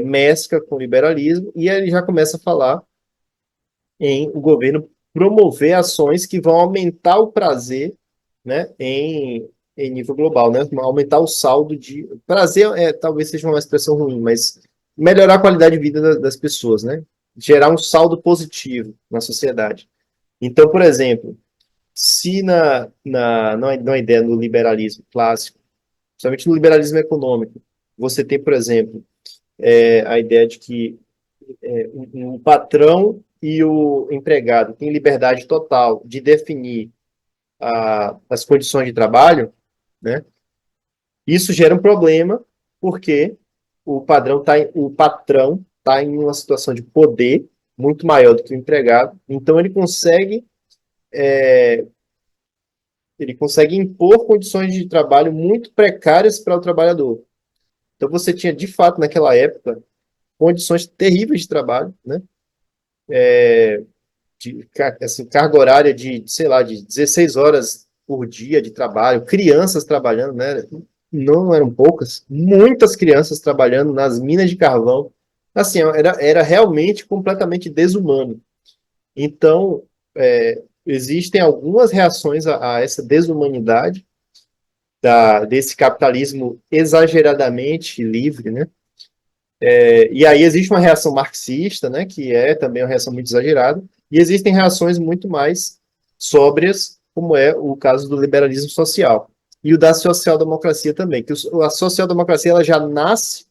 [SPEAKER 2] mescla com liberalismo, e aí ele já começa a falar em o governo promover ações que vão aumentar o prazer, né, em nível global, né, aumentar o saldo de prazer talvez seja uma expressão ruim, mas melhorar a qualidade de vida das pessoas, né, gerar um saldo positivo na sociedade. Então, por exemplo, se na ideia do liberalismo clássico, principalmente no liberalismo econômico, você tem, por exemplo, a ideia de que o patrão e o empregado têm liberdade total de definir as condições de trabalho, né? Isso gera um problema porque o patrão está em uma situação de poder muito maior do que o empregado, então ele consegue impor condições de trabalho muito precárias para o trabalhador. Então você tinha, de fato, naquela época, condições terríveis de trabalho, né? Assim, carga horária sei lá, de 16 horas por dia de trabalho, crianças trabalhando, né? Não eram poucas, muitas crianças trabalhando nas minas de carvão. Assim, era realmente completamente desumano. Então, existem algumas reações a essa desumanidade desse capitalismo exageradamente livre, né? E aí existe uma reação marxista, né, que é também uma reação muito exagerada, e existem reações muito mais sóbrias, como é o caso do liberalismo social. E o da social-democracia também, que a social-democracia ela já nasce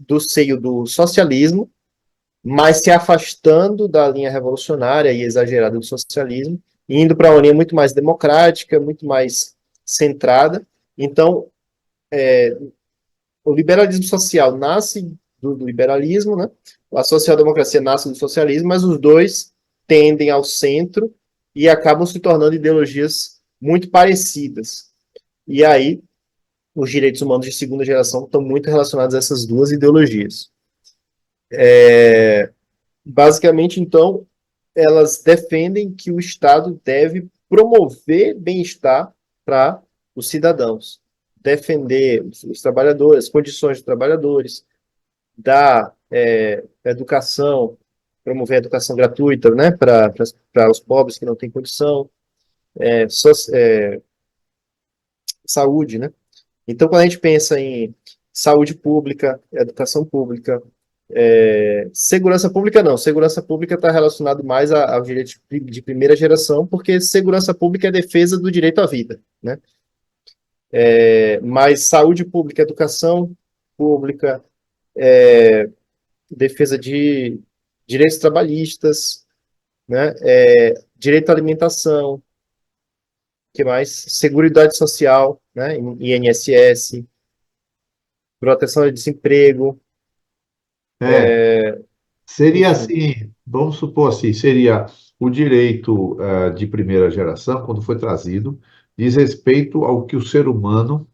[SPEAKER 2] do seio do socialismo, mas se afastando da linha revolucionária e exagerada do socialismo, e indo para uma linha muito mais democrática, muito mais centrada. Então, o liberalismo social nasce do liberalismo, né? A social-democracia nasce do socialismo, mas os dois tendem ao centro e acabam se tornando ideologias muito parecidas. E aí, os direitos humanos de segunda geração estão muito relacionados a essas duas ideologias. basicamente, então, elas defendem que o Estado deve promover bem-estar para os cidadãos, defender os trabalhadores, as condições dos trabalhadores, dar educação, promover a educação gratuita, né, para os pobres que não têm condição, so, saúde, né? Então, quando a gente pensa em saúde pública, educação pública, segurança pública não, segurança pública está relacionado mais ao direito de primeira geração, porque segurança pública é defesa do direito à vida, né? Mas saúde pública, educação pública, defesa de direitos trabalhistas, né? Direito à alimentação, que mais? Seguridade social, né? INSS, proteção de desemprego,
[SPEAKER 1] É, seria
[SPEAKER 2] enfim.
[SPEAKER 1] assim, vamos supor assim, seria o direito de primeira geração, quando foi trazido, diz respeito ao que o ser humano,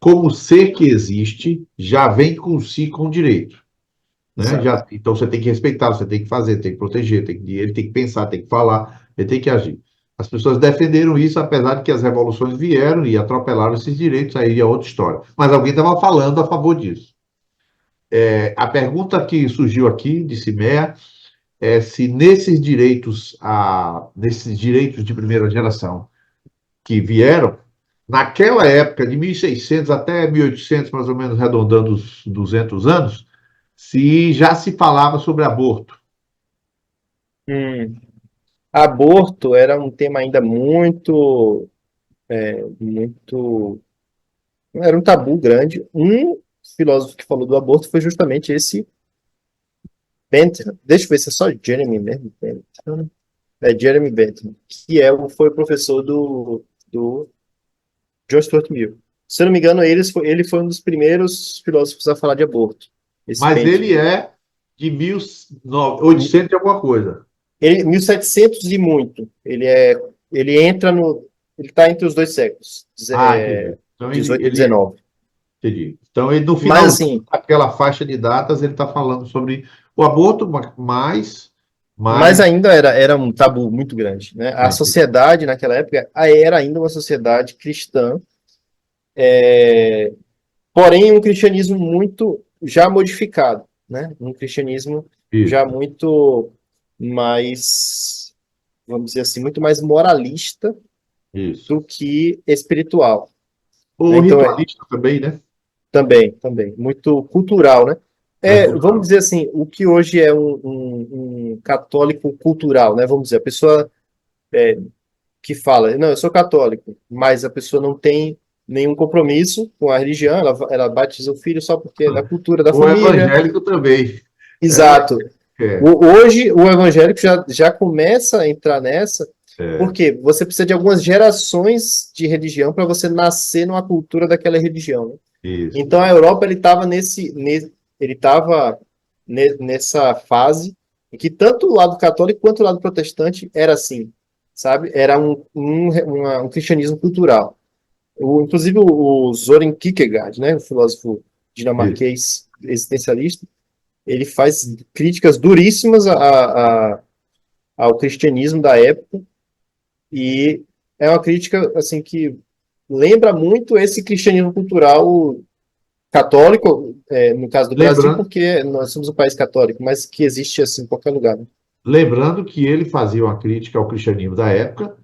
[SPEAKER 1] como ser que existe, já vem consigo com direito. Né?
[SPEAKER 2] Exato.
[SPEAKER 1] Então você tem que respeitar, você tem que fazer, tem que proteger, ele tem que pensar, tem que falar, ele tem que agir. As pessoas defenderam isso, apesar de que as revoluções vieram e atropelaram esses direitos, aí é outra história. Mas alguém estava falando a favor disso. A pergunta que surgiu aqui, de Cimeia, é se nesses direitos de primeira geração que vieram, naquela época, de 1600 até 1800, mais ou menos, arredondando os 200 anos, se já se falava sobre aborto.
[SPEAKER 2] Hum. Aborto era um tema ainda muito, era um tabu grande. Um filósofo que falou do aborto foi justamente esse Bentham. Deixa eu ver se é só Jeremy mesmo. Bentham. É Jeremy Bentham, que foi professor do John Stuart Mill. Se eu não me engano, ele foi um dos primeiros filósofos a falar de aborto. Esse
[SPEAKER 1] Mas
[SPEAKER 2] Bentham.
[SPEAKER 1] ele é de 1800 e alguma coisa.
[SPEAKER 2] Ele, 1700 e muito. Ele entra no, ele está entre os dois séculos,
[SPEAKER 1] Entendi. Então
[SPEAKER 2] 18 e 19.
[SPEAKER 1] entendi. Então ele no
[SPEAKER 2] Mas
[SPEAKER 1] final
[SPEAKER 2] assim,
[SPEAKER 1] daquela faixa de datas ele está falando sobre o aborto,
[SPEAKER 2] mas
[SPEAKER 1] mas
[SPEAKER 2] ainda era um tabu muito grande, né? A
[SPEAKER 1] entendi.
[SPEAKER 2] sociedade naquela época era ainda uma sociedade cristã, porém um cristianismo muito já modificado, né? Um cristianismo já
[SPEAKER 1] Isso,
[SPEAKER 2] muito mais, vamos dizer assim, muito mais moralista
[SPEAKER 1] isso.
[SPEAKER 2] do que espiritual, né?
[SPEAKER 1] O
[SPEAKER 2] Então,
[SPEAKER 1] ritualista também, né?
[SPEAKER 2] também, muito cultural, né? Vamos
[SPEAKER 1] Cultural.
[SPEAKER 2] dizer assim, o que hoje é um católico cultural, né? Vamos dizer, a pessoa que fala, não, eu sou católico, mas a pessoa não tem nenhum compromisso com a religião, ela batiza o filho só porque é da cultura da
[SPEAKER 1] O
[SPEAKER 2] família.
[SPEAKER 1] evangélico também.
[SPEAKER 2] Exato.
[SPEAKER 1] É,
[SPEAKER 2] Hoje, o evangélico já começa a entrar nessa,
[SPEAKER 1] é,
[SPEAKER 2] porque você precisa de algumas gerações de religião para você nascer numa cultura daquela religião, né?
[SPEAKER 1] isso,
[SPEAKER 2] Então a
[SPEAKER 1] isso.
[SPEAKER 2] Europa ele estava ele estava nessa fase em que tanto o lado católico quanto o lado protestante era assim, sabe? Era um cristianismo cultural. Inclusive o Soren Kierkegaard, né, o filósofo
[SPEAKER 1] Isso.
[SPEAKER 2] dinamarquês existencialista, ele faz críticas duríssimas ao cristianismo da época e é uma crítica assim que lembra muito esse cristianismo cultural católico, no caso do Brasil,
[SPEAKER 1] Lembrando,
[SPEAKER 2] porque nós somos um país católico, mas que existe assim em qualquer lugar, né?
[SPEAKER 1] lembrando que ele fazia uma crítica ao cristianismo da época.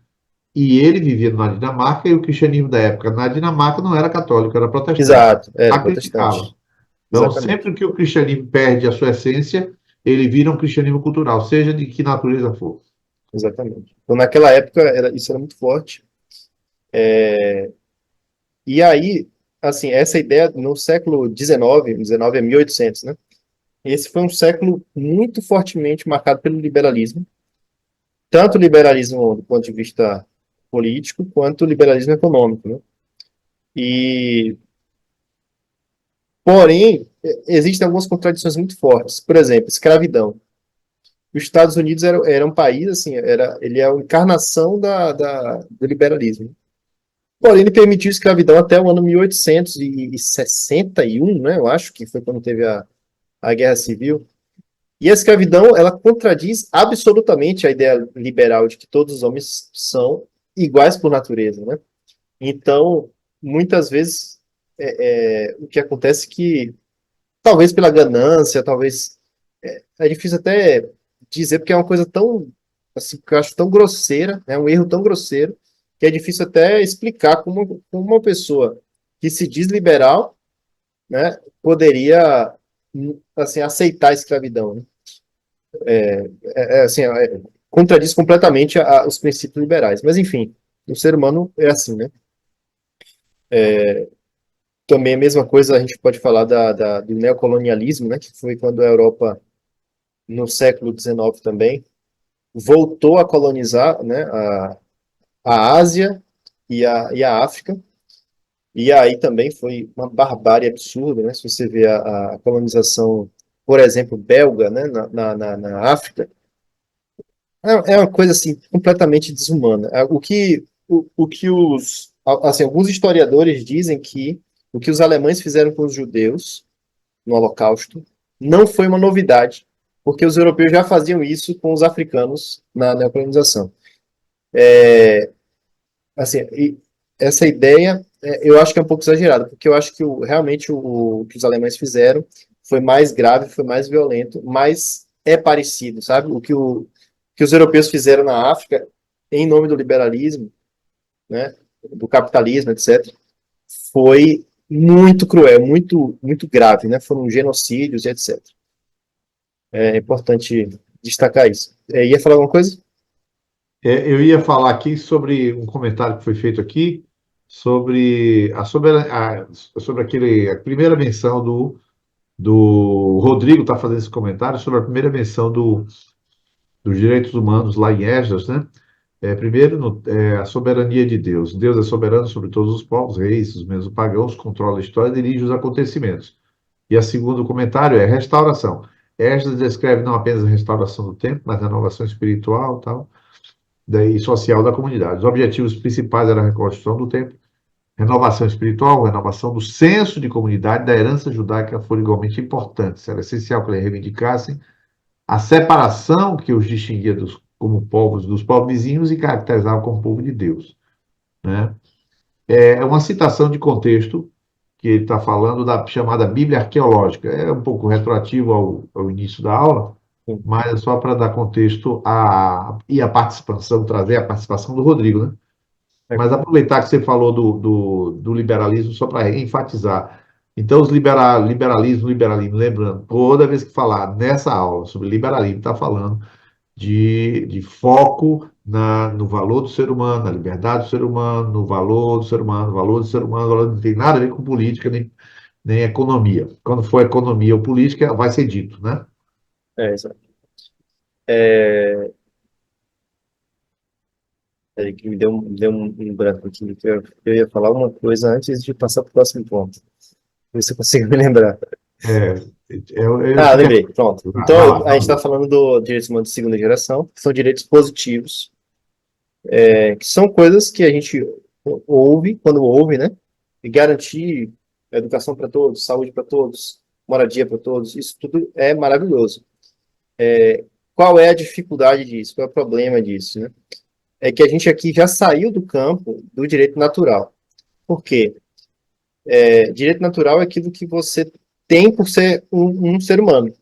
[SPEAKER 1] E ele vivia na Dinamarca, e o cristianismo da época na Dinamarca não era católico, era protestante.
[SPEAKER 2] Exato, era
[SPEAKER 1] A criticava.
[SPEAKER 2] protestante.
[SPEAKER 1] Então,
[SPEAKER 2] Exatamente,
[SPEAKER 1] sempre que o cristianismo perde a sua essência, ele vira um cristianismo cultural, seja de que natureza for.
[SPEAKER 2] exatamente. Então, naquela época, isso era muito forte. E aí, assim, essa ideia no século XIX, 19 é 1800, né? Esse foi um século muito fortemente marcado pelo liberalismo, tanto o liberalismo do ponto de vista político, quanto o liberalismo econômico, né? E, porém, existem algumas contradições muito fortes. Por exemplo, escravidão. Os Estados Unidos era um país, assim, ele é a encarnação do liberalismo. Porém, ele permitiu escravidão até o ano 1861, né? Eu acho que foi quando teve a Guerra Civil. E a escravidão, ela contradiz absolutamente a ideia liberal de que todos os homens são iguais por natureza, né? Então, muitas vezes, o que acontece é que, talvez pela ganância, talvez, é difícil até dizer, porque é uma coisa tão, assim, que eu acho tão grosseira, é um erro tão grosseiro, que é difícil até explicar como uma pessoa que se diz liberal, né, poderia, assim, aceitar a escravidão, né? Assim, contradiz completamente os princípios liberais. Mas, enfim, o ser humano é assim, né? Também a mesma coisa a gente pode falar do neocolonialismo, né? Que foi quando a Europa, no século XIX também, voltou a colonizar, né? A Ásia e a África. E aí também foi uma barbárie absurda, né? Se você vê a colonização, por exemplo, belga, né? Na África, é uma coisa assim completamente desumana. O que assim, alguns historiadores dizem que o que os alemães fizeram com os judeus no Holocausto não foi uma novidade, porque os europeus já faziam isso com os africanos na neocolonização. Assim, e essa ideia eu acho que é um pouco exagerada, porque eu acho que realmente o que os alemães fizeram foi mais grave, foi mais violento, mas é parecido, sabe? O que os europeus fizeram na África, em nome do liberalismo, né, do capitalismo, etc., foi muito cruel, muito, muito grave, né? Foram genocídios e etc. É importante destacar isso. Ia falar alguma coisa?
[SPEAKER 1] Eu ia falar aqui sobre um comentário que foi feito aqui sobre a primeira menção do Rodrigo está fazendo esse comentário sobre a primeira menção dos direitos humanos lá em Esdras, né? Primeiro, a soberania de Deus. Deus é soberano sobre todos os povos, reis, os mesmos pagãos, controla a história e dirige os acontecimentos. E a segundo comentário é restauração. Esdras descreve não apenas a restauração do templo, mas a renovação espiritual, tal, e social da comunidade. Os objetivos principais eram a reconstrução do templo, renovação espiritual, renovação do senso de comunidade, da herança judaica foram igualmente importantes. Era essencial que eles reivindicassem a separação que os distinguia como povos dos povos vizinhos e caracterizava como povo de Deus, né? É uma citação de contexto que ele está falando da chamada Bíblia arqueológica. É um pouco retroativo ao início da aula, mas é só para dar contexto e a participação, trazer a participação do Rodrigo, né? Mas aproveitar que você falou do liberalismo, só para enfatizar. Então, os liberalismo, lembrando, toda vez que falar nessa aula sobre liberalismo, está falando de foco no valor do ser humano, na liberdade do ser humano, no valor do ser humano, no valor do ser humano, não tem nada a ver com política nem economia. Quando for economia ou política, vai ser dito, né?
[SPEAKER 2] Exato. É, que me deu um branco aqui, que eu ia falar uma coisa antes de passar para o próximo ponto. Ver se eu consigo me lembrar.
[SPEAKER 1] É,
[SPEAKER 2] Ah,
[SPEAKER 1] você quer...
[SPEAKER 2] lembrei, pronto.
[SPEAKER 1] Vai
[SPEAKER 2] Então,
[SPEAKER 1] lá,
[SPEAKER 2] a gente
[SPEAKER 1] vamos
[SPEAKER 2] está
[SPEAKER 1] lá.
[SPEAKER 2] falando do direitos humanos de segunda geração, que são direitos positivos, que são coisas que a gente ouve, quando ouve, né? E garantir educação para todos, saúde para todos, moradia para todos, isso tudo é maravilhoso. Qual é a dificuldade disso? Qual é o problema disso, né? É que a gente aqui já saiu do campo do direito natural. Por quê? Direito natural é aquilo que você tem por ser um ser humano.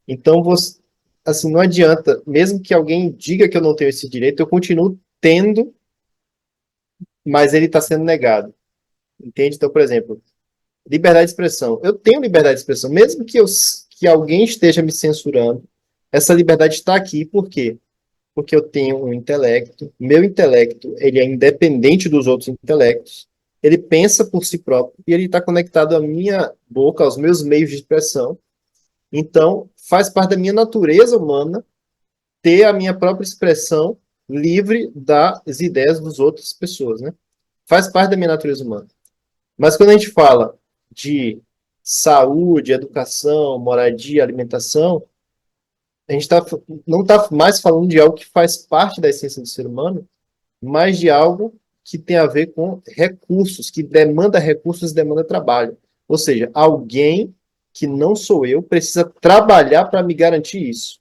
[SPEAKER 2] Então, você, assim, não adianta, mesmo que alguém diga que eu não tenho esse direito, eu continuo tendo, mas ele está sendo negado. Entende? Então, por exemplo, liberdade de expressão. Eu tenho liberdade de expressão, mesmo que alguém esteja me censurando, essa liberdade está aqui. Por quê? Porque eu tenho um intelecto, meu intelecto, ele é independente dos outros intelectos, ele pensa por si próprio e ele está conectado à minha boca, aos meus meios de expressão. Então, faz parte da minha natureza humana ter a minha própria expressão livre das ideias das outras pessoas, né? Faz parte da minha natureza humana. Mas quando a gente fala de saúde, educação, moradia, alimentação, a gente não está mais falando de algo que faz parte da essência do ser humano, mas de algo que tem a ver com recursos, que demanda recursos, demanda trabalho. Ou seja, alguém que não sou eu, precisa trabalhar para me garantir isso.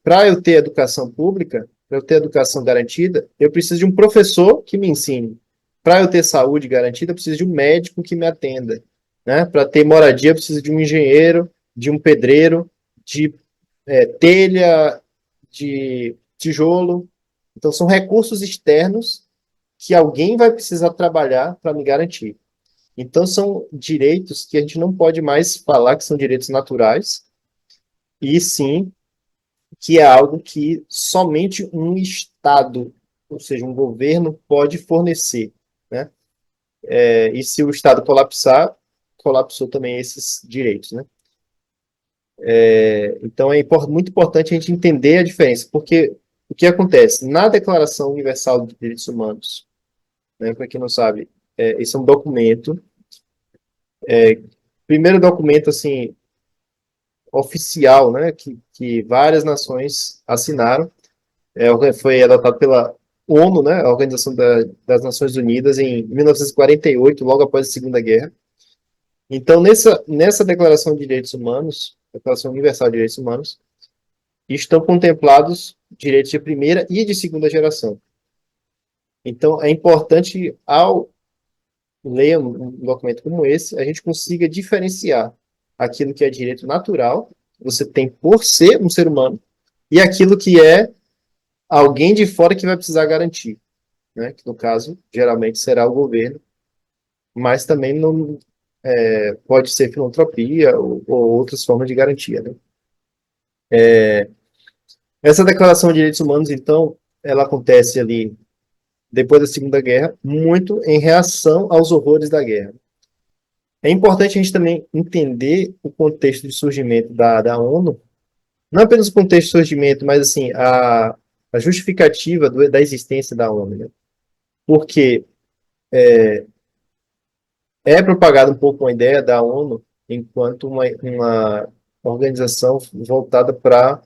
[SPEAKER 2] Para eu ter educação pública, para eu ter educação garantida, eu preciso de um professor que me ensine. Para eu ter saúde garantida, eu preciso de um médico que me atenda. Né? Para ter moradia, eu preciso de um engenheiro, de um pedreiro, de telha, de tijolo. Então, são recursos externos que alguém vai precisar trabalhar para me garantir. Então, são direitos que a gente não pode mais falar que são direitos naturais, e sim que é algo que somente um Estado, ou seja, um governo, pode fornecer. Né? E se o Estado colapsar, colapsou também esses direitos. Né? Então, é muito importante a gente entender a diferença, porque o que acontece? Na Declaração Universal de Direitos Humanos, né, para quem não sabe, esse é um documento, primeiro documento assim, oficial, né, que várias nações assinaram, foi adotado pela ONU, né, a Organização das Nações Unidas, em 1948, logo após a Segunda Guerra. Então, nessa Declaração de Direitos Humanos, Declaração Universal de Direitos Humanos, estão contemplados direitos de primeira e de segunda geração. Então, é importante, ao ler um documento como esse, a gente consiga diferenciar aquilo que é direito natural, você tem por ser um ser humano, e aquilo que é alguém de fora que vai precisar garantir, né? Que no caso, geralmente será o governo, mas também não pode ser filantropia ou outras formas de garantia, né? Essa Declaração de Direitos Humanos, então, ela acontece ali depois da Segunda Guerra, muito em reação aos horrores da guerra. É importante a gente também entender o contexto de surgimento da ONU, não apenas o contexto de surgimento, mas assim, a justificativa da existência da ONU, né? Porque é propagada um pouco a ideia da ONU enquanto uma organização voltada para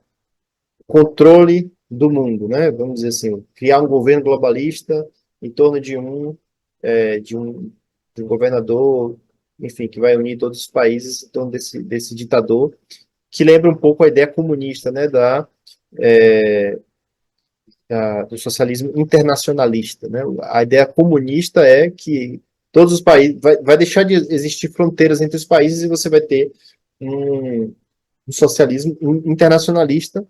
[SPEAKER 2] controle do mundo, né? Vamos dizer assim, criar um governo globalista em torno de um, de um governador, enfim, que vai unir todos os países em torno desse ditador, que lembra um pouco a ideia comunista, né? Do socialismo internacionalista, né? A ideia comunista é que todos os países vai deixar de existir fronteiras entre os países e você vai ter um socialismo internacionalista,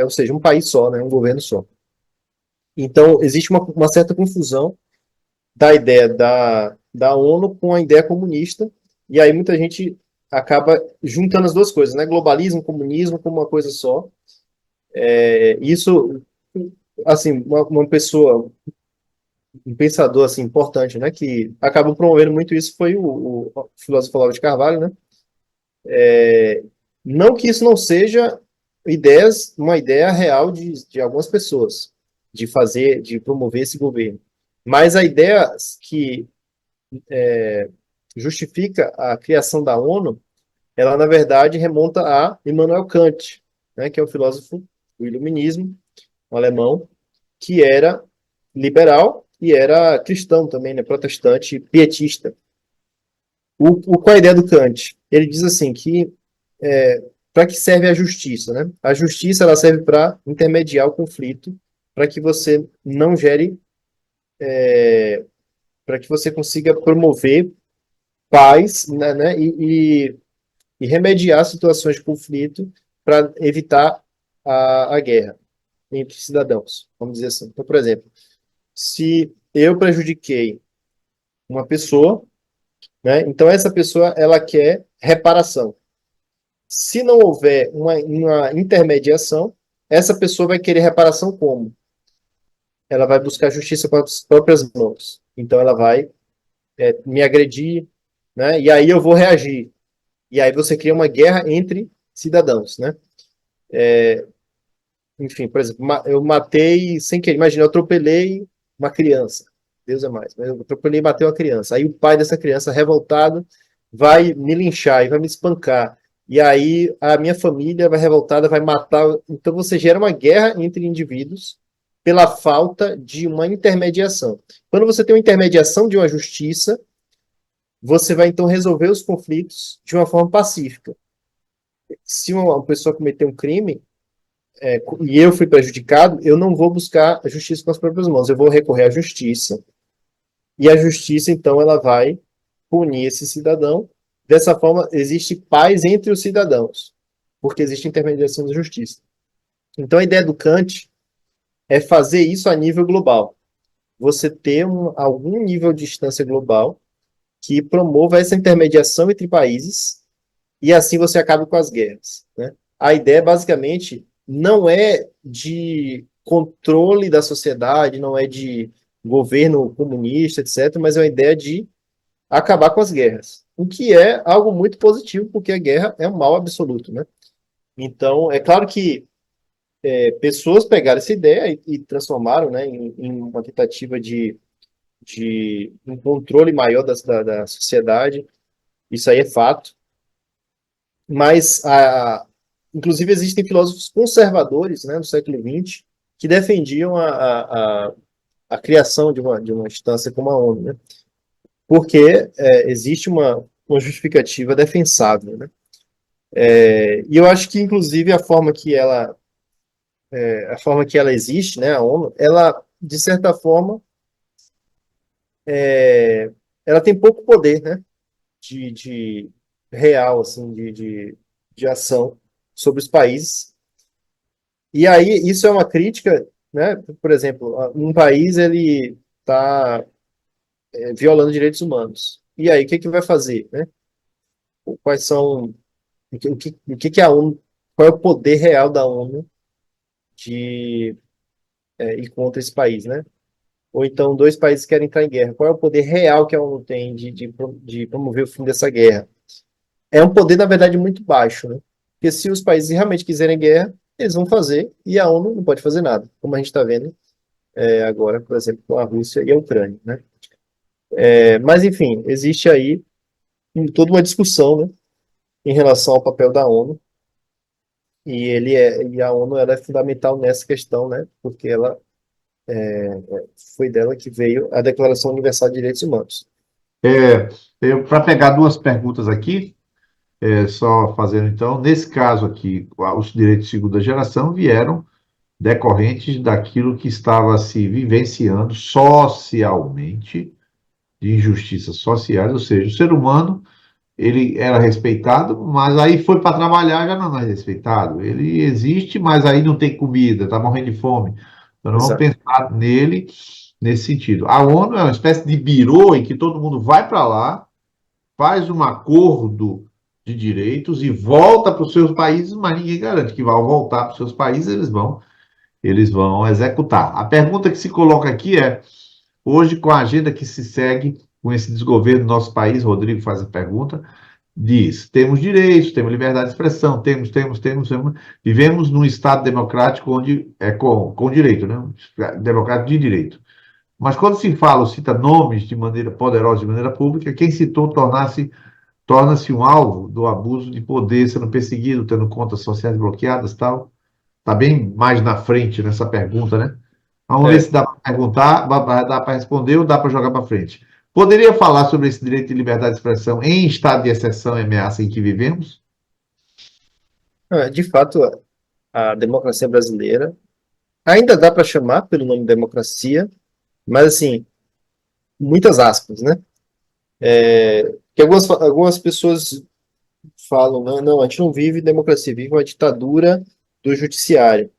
[SPEAKER 2] ou seja, um país só, né? Um governo só. Então, existe uma certa confusão da ideia da ONU com a ideia comunista, e aí muita gente acaba juntando as duas coisas, né? Globalismo, comunismo como uma coisa só. Isso, assim, uma pessoa, um pensador assim, importante, né, que acabou promovendo muito isso foi o filósofo Olavo de Carvalho, né? Não que isso não seja uma ideia real de algumas pessoas, de promover esse governo. Mas a ideia que justifica a criação da ONU, ela, na verdade, remonta a Immanuel Kant, né, que é um filósofo do iluminismo, um alemão, que era liberal e era cristão também, né, protestante, pietista. Qual é a ideia do Kant? Ele diz assim que para que serve a justiça, né? A justiça ela serve para intermediar o conflito, para que você não gere, para que você consiga promover paz, né, e remediar situações de conflito para evitar a guerra entre cidadãos, vamos dizer assim. Então, por exemplo, se eu prejudiquei uma pessoa, né, então essa pessoa ela quer reparação. Se não houver uma intermediação, essa pessoa vai querer reparação como? Ela vai buscar justiça com as próprias mãos. Então ela vai me agredir, né, e aí eu vou reagir. E aí você cria uma guerra entre cidadãos, né? Enfim, por exemplo, eu matei sem querer, imagina, eu atropelei uma criança. Deus é mais, mas eu atropelei e matei uma criança. Aí o pai dessa criança, revoltado, vai me linchar e vai me espancar. E aí a minha família vai revoltada, vai matar. Então você gera uma guerra entre indivíduos pela falta de uma intermediação. Quando você tem uma intermediação de uma justiça, você vai então resolver os conflitos de uma forma pacífica. Se uma pessoa cometer um crime, e eu fui prejudicado, eu não vou buscar a justiça com as próprias mãos, eu vou recorrer à justiça, e a justiça, então, ela vai punir esse cidadão. Dessa forma, existe paz entre os cidadãos, porque existe intermediação da justiça. Então, a ideia do Kant é fazer isso a nível global. Você ter algum nível de instância global que promova essa intermediação entre países e assim você acaba com as guerras, né? A ideia, basicamente, não é de controle da sociedade, não é de governo comunista, etc., mas é uma ideia de acabar com as guerras, o que é algo muito positivo, porque a guerra é um mal absoluto, né? Então, é claro que pessoas pegaram essa ideia e transformaram, né, em uma tentativa de um controle maior da sociedade, isso aí é fato, mas, inclusive, existem filósofos conservadores, né, do século XX que defendiam a criação de uma instância como a ONU, né, porque existe uma justificativa defensável, né? E eu acho que, inclusive, a forma que ela existe, né, a ONU, ela, de certa forma, ela tem pouco poder, né, de real, assim, de ação sobre os países. E aí, isso é uma crítica, né, por exemplo, um país, ele está violando direitos humanos. E aí, o que que vai fazer, né? Quais são, o que que a ONU, qual é o poder real da ONU de ir contra esse país, né? Ou então, dois países querem entrar em guerra. Qual é o poder real que a ONU tem de promover o fim dessa guerra? É um poder, na verdade, muito baixo, né? Porque se os países realmente quiserem guerra, eles vão fazer, e a ONU não pode fazer nada, como a gente está vendo agora, por exemplo, com a Rússia e a Ucrânia, né? Mas, enfim, existe aí toda uma discussão, né, em relação ao papel da ONU, e a ONU ela é fundamental nessa questão, né? Porque ela foi dela que veio a Declaração Universal de Direitos Humanos.
[SPEAKER 1] Para pegar duas perguntas aqui, só fazendo então, nesse caso aqui, os direitos de segunda geração vieram decorrentes daquilo que estava se vivenciando socialmente, de injustiças sociais, ou seja, o ser humano, ele era respeitado, mas aí foi para trabalhar, já não é mais respeitado. Ele existe, mas aí não tem comida, está morrendo de fome. Então, não vamos
[SPEAKER 2] Exato.
[SPEAKER 1] pensar nele nesse sentido. A ONU é uma espécie de birô em que todo mundo vai para lá, faz um acordo de direitos e volta para os seus países, mas ninguém garante que ao voltar para os seus países eles vão executar. A pergunta que se coloca aqui é: hoje, com a agenda que se segue, com esse desgoverno do nosso país, Rodrigo faz a pergunta, diz: temos direitos, temos liberdade de expressão, temos, vivemos num Estado democrático onde é com direito, né? Democrático de direito. Mas quando se fala ou cita nomes de maneira poderosa, de maneira pública, quem citou torna-se um alvo do abuso de poder, sendo perseguido, tendo contas sociais bloqueadas, tal. Está bem mais na frente nessa pergunta, né? Vamos ver
[SPEAKER 2] É,
[SPEAKER 1] se dá para perguntar, dá para responder ou dá para jogar para frente. Poderia falar sobre esse direito de liberdade de expressão em estado de exceção e ameaça em que vivemos?
[SPEAKER 2] de fato, a democracia brasileira ainda dá para chamar pelo nome democracia, mas, assim, muitas aspas, né? Que algumas pessoas falam, não, não, a gente não vive democracia, vive uma ditadura do judiciário.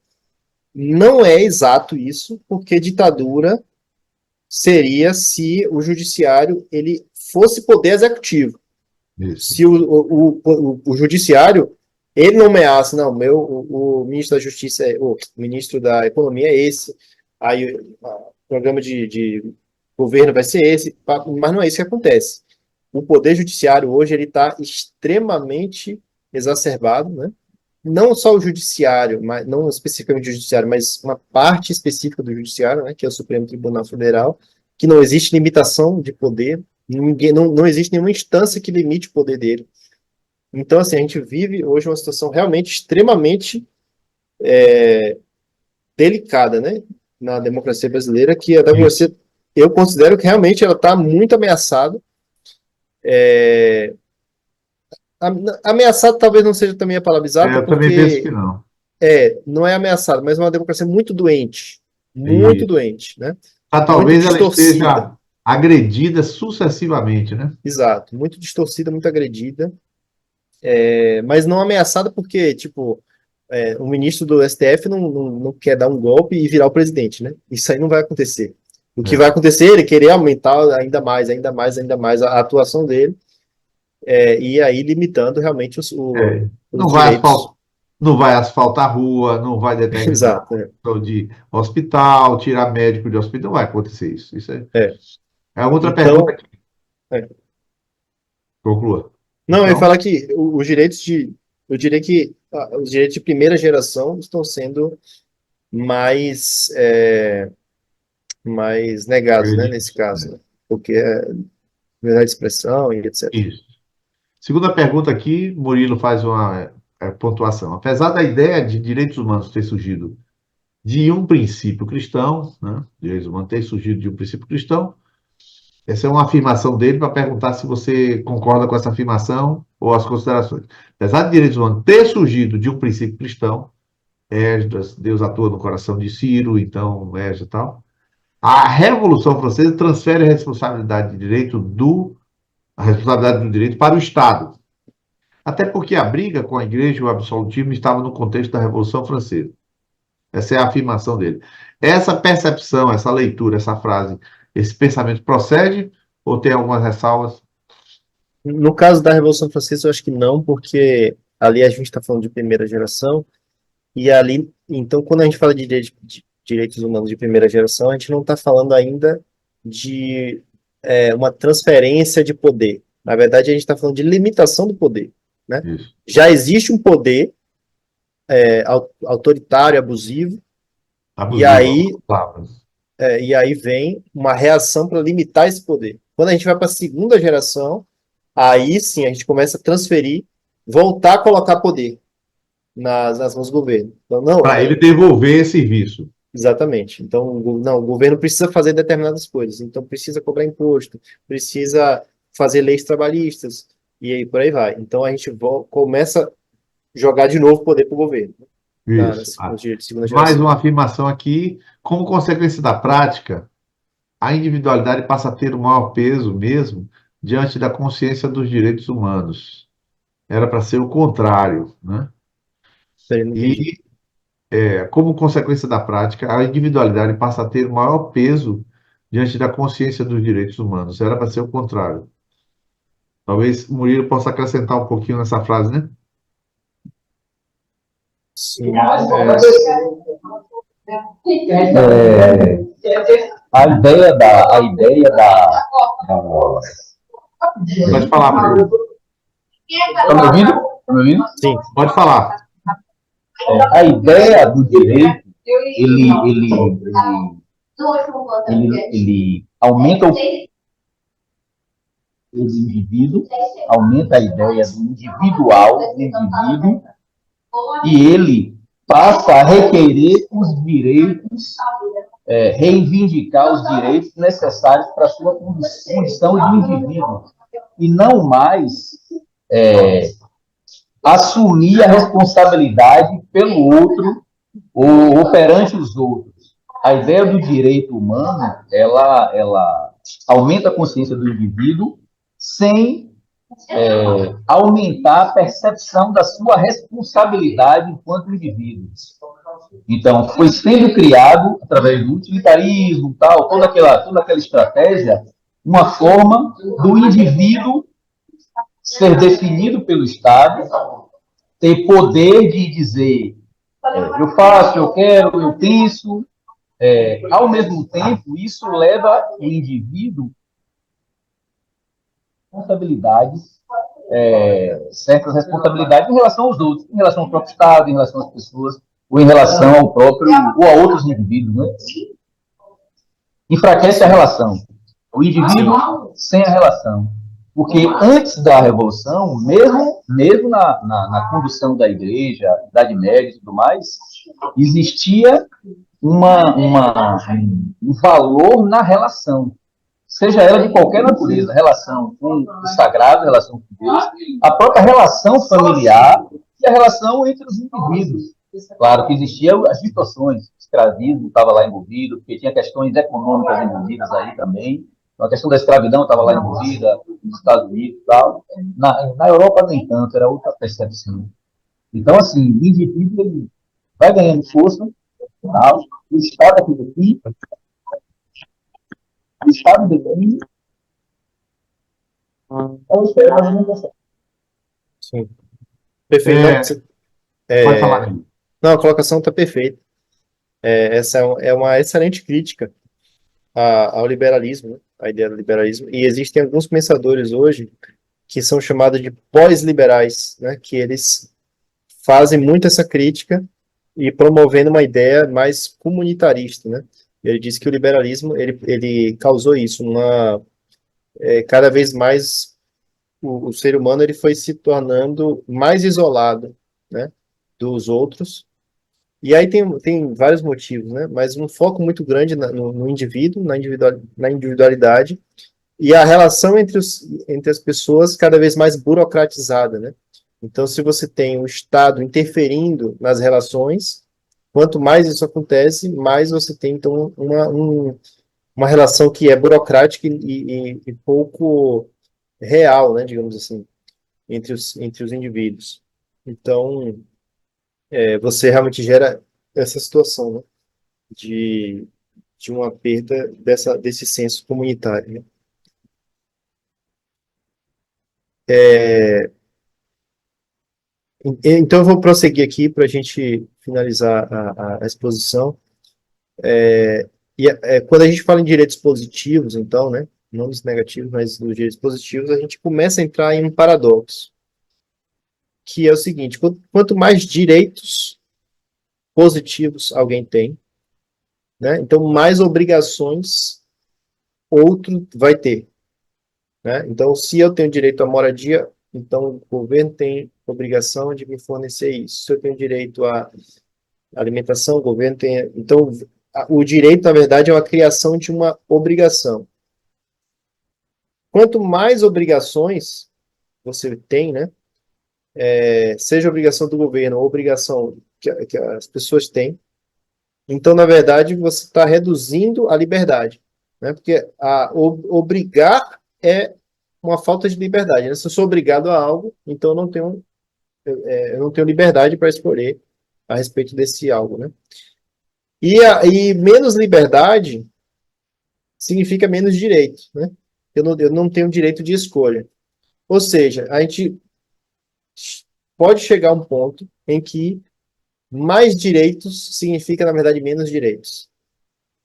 [SPEAKER 2] Não é exato isso, porque ditadura seria se o judiciário ele fosse poder executivo.
[SPEAKER 1] Isso.
[SPEAKER 2] Se o judiciário ele não ameaça, não, o ministro da Justiça, o ministro da Economia é esse, aí o programa de governo vai ser esse, mas não é isso que acontece. O poder judiciário hoje ele está extremamente exacerbado, né? Não só o judiciário, mas não especificamente o judiciário, mas uma parte específica do judiciário, né, que é o Supremo Tribunal Federal, que não existe limitação de poder, não existe nenhuma instância que limite o poder dele. Então, assim, a gente vive hoje uma situação realmente extremamente delicada, né, na democracia brasileira, que a
[SPEAKER 1] Isso.
[SPEAKER 2] democracia, eu considero que realmente ela está muito ameaçada, É, ameaçado talvez não seja também a palavra exata,
[SPEAKER 1] Eu também penso que
[SPEAKER 2] porque
[SPEAKER 1] não.
[SPEAKER 2] não é ameaçado, mas é uma democracia muito
[SPEAKER 1] Isso.
[SPEAKER 2] doente, né? Muito
[SPEAKER 1] Talvez ela
[SPEAKER 2] distorcida,
[SPEAKER 1] esteja agredida sucessivamente, né?
[SPEAKER 2] exato, muito distorcida, muito agredida, mas não ameaçada porque, tipo, o ministro do STF não quer dar um golpe e virar o presidente, né? Isso aí não vai acontecer. O que vai
[SPEAKER 1] É.
[SPEAKER 2] acontecer é ele querer aumentar ainda mais a atuação dele, e aí limitando realmente
[SPEAKER 1] É.
[SPEAKER 2] os direitos.
[SPEAKER 1] Não vai asfaltar a rua, não vai determinar a
[SPEAKER 2] Exato.
[SPEAKER 1] questão de hospital, tirar médico de hospital, não vai acontecer isso. Isso é,
[SPEAKER 2] É.
[SPEAKER 1] é outra pergunta
[SPEAKER 2] Então,
[SPEAKER 1] que
[SPEAKER 2] é.
[SPEAKER 1] conclua.
[SPEAKER 2] Não, eu ia
[SPEAKER 1] Então,
[SPEAKER 2] falar que os direitos eu diria que os direitos de primeira geração estão sendo mais, mais negados, né, nesse
[SPEAKER 1] agredidos.
[SPEAKER 2] caso, né? Porque é liberdade de expressão e etc.
[SPEAKER 1] Isso. Segunda pergunta aqui, Murilo faz uma pontuação. Apesar da ideia de direitos humanos ter surgido de um princípio cristão, né? Direitos humanos ter surgido de um princípio cristão, essa é uma afirmação dele para perguntar se você concorda com essa afirmação ou as considerações. Apesar de direitos humanos ter surgido de um princípio cristão, Esdras, Deus atua no coração de Ciro, então Esdras e tal, a Revolução Francesa transfere a responsabilidade do direito para o Estado. Até porque a briga com a igreja e o absolutismo estava no contexto da Revolução Francesa. Essa é a afirmação dele. Essa percepção, essa leitura, essa frase, esse pensamento procede ou tem algumas ressalvas?
[SPEAKER 2] No caso da Revolução Francesa, eu acho que não, porque ali a gente está falando de primeira geração, e ali, então, quando a gente fala de direitos humanos de primeira geração, a gente não está falando ainda de uma transferência de poder. Na verdade, a gente está falando de limitação do poder, né?
[SPEAKER 1] Isso.
[SPEAKER 2] Já existe um poder autoritário, abusivo, e
[SPEAKER 1] Abusiva,
[SPEAKER 2] aí,
[SPEAKER 1] palavras.
[SPEAKER 2] e aí vem uma reação para limitar esse poder. Quando a gente vai para a segunda geração, aí sim a gente começa a transferir, voltar a colocar poder nas mãos do governo. Então, não,
[SPEAKER 1] Para ele devolver serviço.
[SPEAKER 2] exatamente. Então, não, o governo precisa fazer determinadas coisas. Então, precisa cobrar imposto, precisa fazer leis trabalhistas, e aí por aí vai. Então, a gente começa a jogar de novo poder para o governo, na
[SPEAKER 1] Isso.
[SPEAKER 2] segunda
[SPEAKER 1] Mais
[SPEAKER 2] geração.
[SPEAKER 1] uma afirmação aqui. Como consequência da prática, a individualidade passa a ter o maior peso mesmo diante da consciência dos direitos humanos. Era para ser o contrário, né?
[SPEAKER 2] Peraí, não entendi.
[SPEAKER 1] E, como consequência da prática, a individualidade passa a ter o maior peso diante da consciência dos direitos humanos. Era para ser o contrário. Talvez Murilo possa acrescentar um pouquinho nessa frase, né?
[SPEAKER 2] Sim,
[SPEAKER 3] É, a ideia da
[SPEAKER 1] Pode falar, Murilo.
[SPEAKER 3] tá me ouvindo? Tá me ouvindo?
[SPEAKER 2] sim,
[SPEAKER 1] Pode falar.
[SPEAKER 3] A ideia do direito, ele aumenta o indivíduo, aumenta a ideia do individual, do indivíduo, e ele passa a requerer os direitos, reivindicar os direitos necessários para a sua condição de indivíduo, e não mais assumir a responsabilidade pelo outro ou perante os outros. A ideia do direito humano, ela aumenta a consciência do indivíduo sem aumentar a percepção da sua responsabilidade enquanto indivíduo. Então, foi sendo criado, através do utilitarismo, tal, toda aquela estratégia, uma forma do indivíduo ser definido pelo Estado, ter poder de dizer eu faço, eu quero, eu penso. Ao mesmo tempo, isso leva o indivíduo a responsabilidades, certas responsabilidades em relação aos outros, em relação ao próprio Estado, em relação às pessoas, ou em relação ao próprio, ou a outros indivíduos, né? Enfraquece a relação. O indivíduo sem a relação. Porque antes da Revolução, mesmo na condução da igreja, Idade Média e tudo mais, existia um valor na relação. seja ela de qualquer natureza, relação com o sagrado, relação com Deus, a própria relação familiar e a relação entre os indivíduos. Claro que existiam as distorções, o escravismo estava lá envolvido, porque tinha questões econômicas envolvidas aí também, então, a questão da escravidão estava lá envolvida, nos Estados Unidos e tal. Na Europa nem tanto, era outra percepção. Então, assim, o indivíduo ele vai ganhando força, tal, o Estado é tudo aqui, o Estado define, é o espelho da alimentação.
[SPEAKER 2] Sim. Perfeito.
[SPEAKER 1] Pode falar, Nil.
[SPEAKER 2] Não, a colocação está perfeita. Essa é uma excelente crítica ao liberalismo, né? A ideia do liberalismo. E existem alguns pensadores hoje que são chamados de pós-liberais, né? Que eles fazem muito essa crítica e promovendo uma ideia mais comunitarista, né? Ele diz que o liberalismo ele causou isso, cada vez mais o ser humano ele foi se tornando mais isolado, né, dos outros. E aí tem vários motivos, né? Mas um foco muito grande no indivíduo, na individualidade, e a relação entre as pessoas cada vez mais burocratizada, né? Então, se você tem o Estado interferindo nas relações, quanto mais isso acontece, mais você tem, então, uma relação que é burocrática e pouco real, né, digamos assim, entre os indivíduos. Então, você realmente gera essa situação, né, de, de uma perda desse senso comunitário, né? Então, eu vou prosseguir aqui para a gente finalizar a exposição. Quando a gente fala em direitos positivos, então, né, não dos negativos, mas dos direitos positivos, a gente começa a entrar em um paradoxo, que é o seguinte: quanto mais direitos positivos alguém tem, né, então mais obrigações outro vai ter, né? Então, se eu tenho direito à moradia, então o governo tem obrigação de me fornecer isso. Se eu tenho direito à alimentação, o governo tem. Então, o direito, na verdade, é uma criação de uma obrigação. Quanto mais obrigações você tem, né, seja obrigação do governo ou obrigação que as pessoas têm, então, na verdade, você está reduzindo a liberdade, né, porque obrigar é uma falta de liberdade, né? Se eu sou obrigado a algo, então eu não tenho liberdade para escolher a respeito desse algo, né? E menos liberdade significa menos direito, né? Eu não tenho direito de escolha. Ou seja, a gente pode chegar a um ponto em que mais direitos significa, na verdade, menos direitos.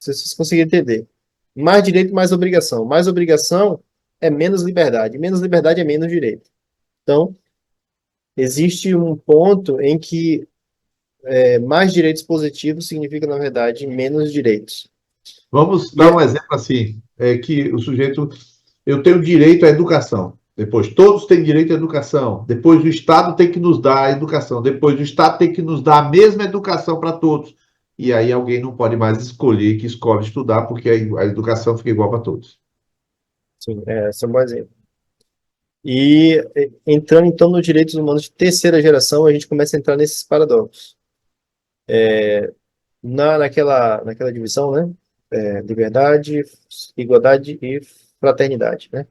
[SPEAKER 2] Se vocês conseguirem entender. Mais direito, mais obrigação. Mais obrigação é menos liberdade. Menos liberdade é menos direito. Então, existe um ponto em que mais direitos positivos significa, na verdade, menos direitos.
[SPEAKER 1] Vamos
[SPEAKER 2] E
[SPEAKER 1] dar um exemplo assim, que o sujeito, eu tenho direito à educação. Depois, todos têm direito à educação. Depois, o Estado tem que nos dar a educação. Depois, o Estado tem que nos dar a mesma educação para todos. E aí, alguém não pode mais escolher que escola estudar, porque a educação fica igual para todos.
[SPEAKER 2] sim, esse é um bom exemplo. E entrando, então, nos direitos humanos de terceira geração, a gente começa a entrar nesses paradoxos. Naquela divisão, né? Liberdade, igualdade e fraternidade, né?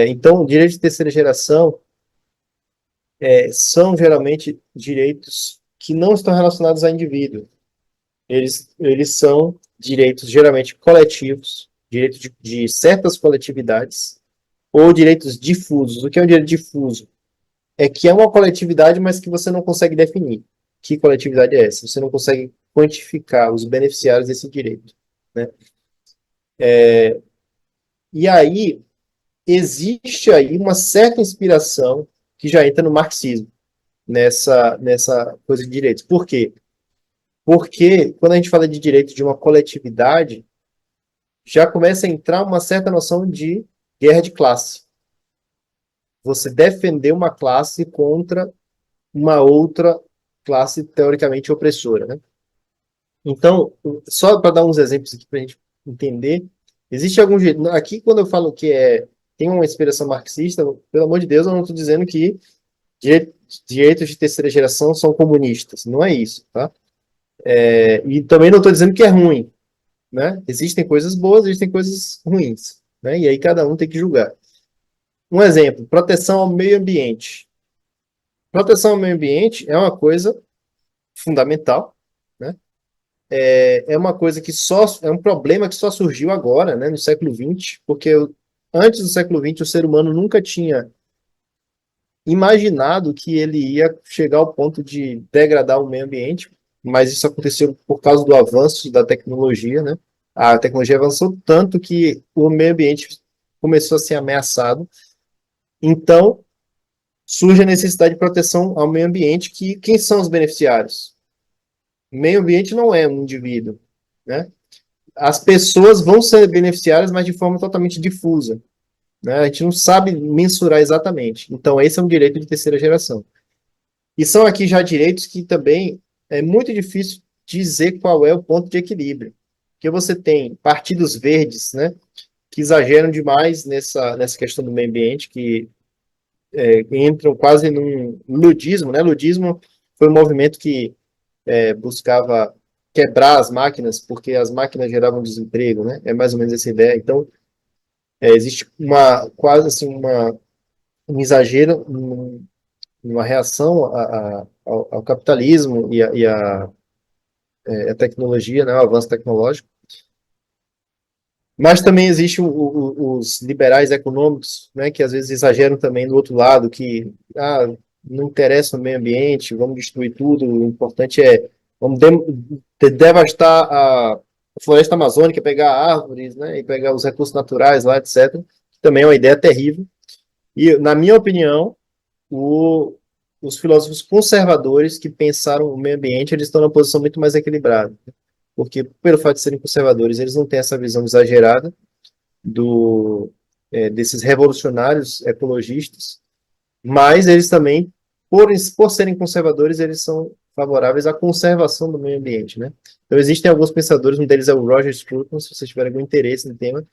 [SPEAKER 2] Então, direitos de terceira geração são geralmente direitos que não estão relacionados ao indivíduo. Eles são direitos geralmente coletivos, direitos de certas coletividades, ou direitos difusos. O que é um direito difuso? É que é uma coletividade, mas que você não consegue definir. Que coletividade é essa? Você não consegue quantificar os beneficiários desse direito, né? E aí, existe aí uma certa inspiração que já entra no marxismo, nessa coisa de direitos. Por quê? Porque quando a gente fala de direito de uma coletividade, já começa a entrar uma certa noção de guerra de classe. Você defender uma classe contra uma outra classe teoricamente opressora, né? Então, só para dar uns exemplos aqui para a gente entender, Existe algum jeito. Aqui, quando eu falo que tem uma inspiração marxista, pelo amor de Deus, eu não estou dizendo que direitos de terceira geração são comunistas. Não é isso, tá? E também não estou dizendo que é ruim, né? Existem coisas boas, existem coisas ruins, né? E aí cada um tem que julgar. Um exemplo, proteção ao meio ambiente. Proteção ao meio ambiente é uma coisa fundamental, né? É uma coisa que é um problema que só surgiu agora, né, no século XX, porque antes do século XX o ser humano nunca tinha imaginado que ele ia chegar ao ponto de degradar o meio ambiente, mas isso aconteceu por causa do avanço da tecnologia, né? A tecnologia avançou tanto que o meio ambiente começou a ser ameaçado. Então, surge a necessidade de proteção ao meio ambiente, que quem são os beneficiários? O meio ambiente não é um indivíduo, né? As pessoas vão ser beneficiárias, mas de forma totalmente difusa, né? A gente não sabe mensurar exatamente. Então, esse é um direito de terceira geração. E são aqui já direitos que também é muito difícil dizer qual é o ponto de equilíbrio. Porque você tem partidos verdes, né, que exageram demais nessa questão do meio ambiente, que entram quase num ludismo, né? Ludismo foi um movimento que buscava quebrar as máquinas, porque as máquinas geravam desemprego, né? É mais ou menos essa ideia. Então, existe quase assim, um exagero, uma reação ao capitalismo e a tecnologia, né? O avanço tecnológico. Mas também existem os liberais econômicos, né, que às vezes exageram também do outro lado, que não interessa o meio ambiente, vamos destruir tudo, o importante é vamos devastar a floresta amazônica, pegar árvores, né, e pegar os recursos naturais lá, etc. Que também é uma ideia terrível. E, na minha opinião, os filósofos conservadores que pensaram o meio ambiente, eles estão numa posição muito mais equilibrada, porque pelo fato de serem conservadores, eles não têm essa visão exagerada desses revolucionários ecologistas, mas eles também, por serem conservadores, eles são favoráveis à conservação do meio ambiente, né? Então existem alguns pensadores, um deles é o Roger Scruton, se vocês tiverem algum interesse no tema,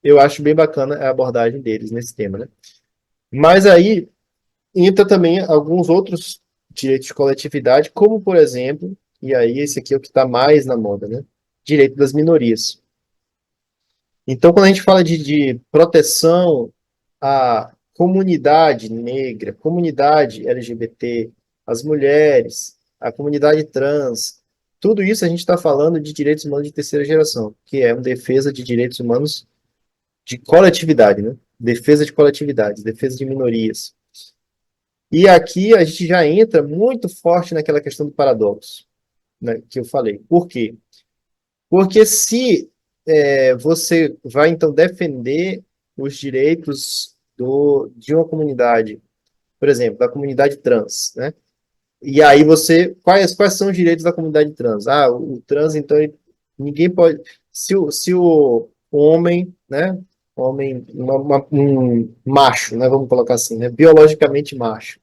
[SPEAKER 2] eu acho bem bacana a abordagem deles nesse tema, né? Mas aí entra também alguns outros direitos de coletividade, como, por exemplo, e aí esse aqui é o que está mais na moda, né? Direito das minorias. Então, quando a gente fala de proteção à comunidade negra, comunidade LGBT, as mulheres, a comunidade trans, tudo isso a gente está falando de direitos humanos de terceira geração, que é uma defesa de direitos humanos de coletividade, né? Defesa de coletividades, defesa de minorias. E aqui a gente já entra muito forte naquela questão do paradoxo, né, que eu falei. Por quê? Porque se você vai, então, defender os direitos de uma comunidade, por exemplo, da comunidade trans, né? E aí quais são os direitos da comunidade trans? O trans, então, ninguém pode, se o homem, né, homem, um macho, né, vamos colocar assim, né, biologicamente macho,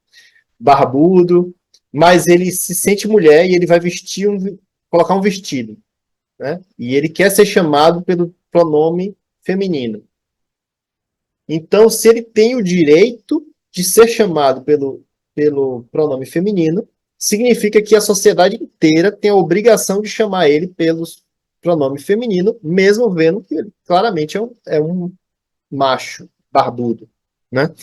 [SPEAKER 2] barbudo, mas ele se sente mulher e ele vai colocar um vestido, né? E ele quer ser chamado pelo pronome feminino. Então, se ele tem o direito de ser chamado pelo pronome feminino, significa que a sociedade inteira tem a obrigação de chamar ele pelo pronome feminino, mesmo vendo que ele claramente é um macho barbudo, né?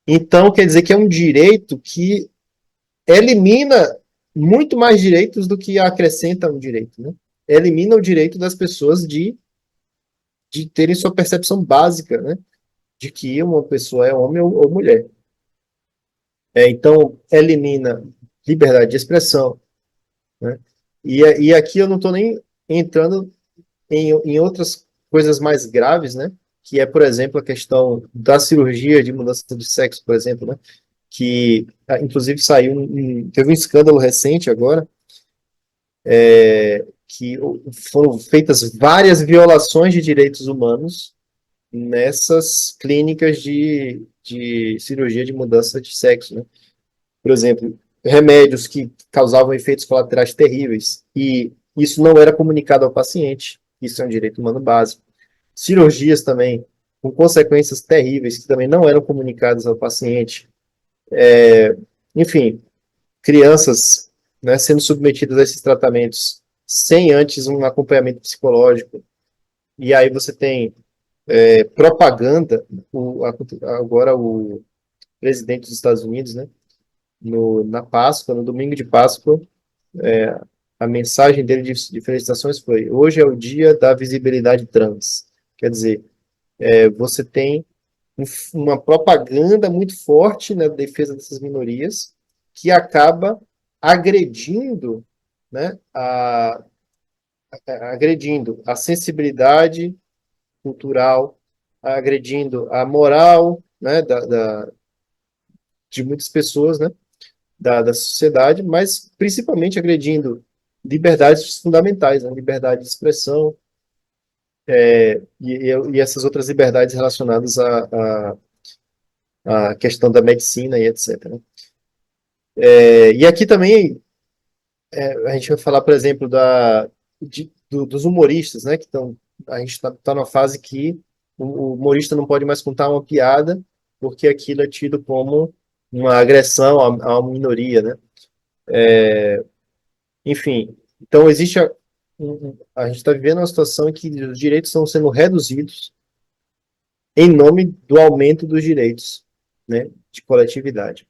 [SPEAKER 2] Então, quer dizer que é um direito que elimina muito mais direitos do que acrescenta um direito, né? Elimina o direito das pessoas de terem sua percepção básica, né? De que uma pessoa é homem ou mulher. Então, elimina liberdade de expressão, né? E aqui eu não estou nem entrando em outras coisas mais graves, né? Que é, por exemplo, a questão da cirurgia de mudança de sexo, por exemplo, né? Que, inclusive, teve um escândalo recente agora, que foram feitas várias violações de direitos humanos nessas clínicas de cirurgia de mudança de sexo, né? Por exemplo, remédios que causavam efeitos colaterais terríveis, e isso não era comunicado ao paciente, isso é um direito humano básico. cirurgias também com consequências terríveis que também não eram comunicadas ao paciente. Enfim, crianças, né, sendo submetidas a esses tratamentos sem antes um acompanhamento psicológico. E aí você tem propaganda, agora o presidente dos Estados Unidos, né, na Páscoa, no domingo de Páscoa, a mensagem dele de felicitações foi: hoje é o dia da visibilidade trans. Quer dizer, você tem uma propaganda muito forte na defesa dessas minorias que acaba agredindo, né, agredindo a sensibilidade cultural, agredindo a moral, né, de muitas pessoas, né, da sociedade, mas principalmente agredindo liberdades fundamentais, né, liberdade de expressão, e essas outras liberdades relacionadas à questão da medicina e etc. Né? E aqui também a gente vai falar, por exemplo, dos humoristas, né, que estão, a gente está numa fase que o humorista não pode mais contar uma piada porque aquilo é tido como uma agressão a uma minoria, né? Enfim, então existe a gente está vivendo uma situação em que os direitos estão sendo reduzidos em nome do aumento dos direitos, né, de coletividade.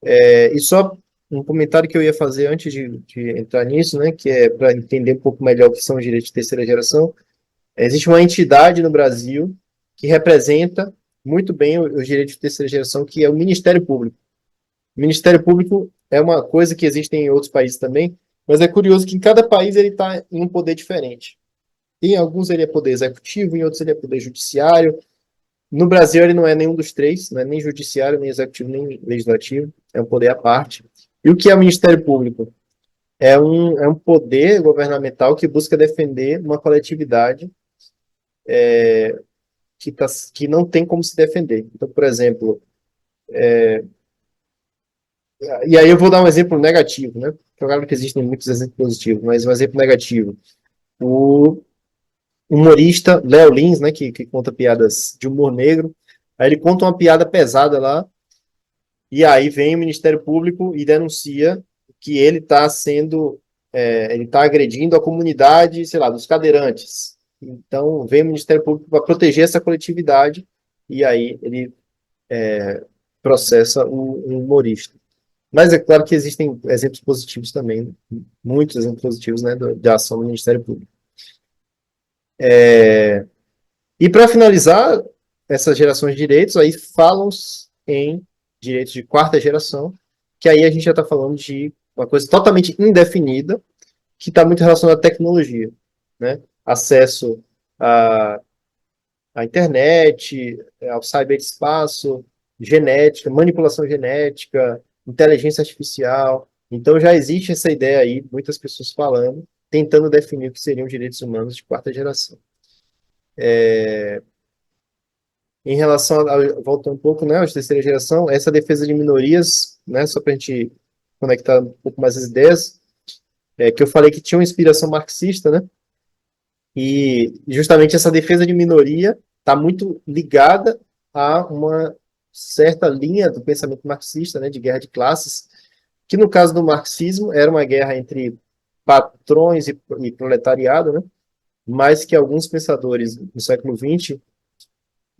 [SPEAKER 2] E só um comentário que eu ia fazer antes de entrar nisso, né, que é para entender um pouco melhor o que são os direitos de terceira geração. Existe uma entidade no Brasil que representa muito bem os direitos de terceira geração, que é o Ministério Público. O Ministério Público é uma coisa que existe em outros países também, mas é curioso que em cada país ele está em um poder diferente. Em alguns ele é poder executivo, em outros ele é poder judiciário. No Brasil ele não é nenhum dos três, não é nem judiciário, nem executivo, nem legislativo, é um poder à parte. E o que é o Ministério Público? É um poder governamental que busca defender uma coletividade que não tem como se defender. Então, por exemplo, e aí eu vou dar um exemplo negativo, né? Claro que existem muitos exemplos positivos, mas um exemplo negativo. O humorista Léo Lins, né, que conta piadas de humor negro, aí ele conta uma piada pesada lá, e aí vem o Ministério Público e denuncia que ele está ele está agredindo a comunidade, sei lá, dos cadeirantes. Então, vem o Ministério Público para proteger essa coletividade, e aí ele processa o humorista. Mas é claro que existem exemplos positivos também, muitos exemplos positivos, né, de ação do Ministério Público. E para finalizar, essas gerações de direitos, aí falam em direitos de quarta geração, que aí a gente já está falando de uma coisa totalmente indefinida, que está muito relacionada à tecnologia, né? Acesso à internet, ao cyberespaço, genética, manipulação genética, inteligência artificial. Então já existe essa ideia aí, muitas pessoas falando, tentando definir o que seriam direitos humanos de quarta geração. Em relação voltando um pouco, né, de terceira geração, essa defesa de minorias, né, só para a gente conectar um pouco mais as ideias, que eu falei que tinha uma inspiração marxista, né, e justamente essa defesa de minoria está muito ligada a uma certa linha do pensamento marxista, né, de guerra de classes, que no caso do marxismo era uma guerra entre patrões e proletariado, né, mas que alguns pensadores no século XX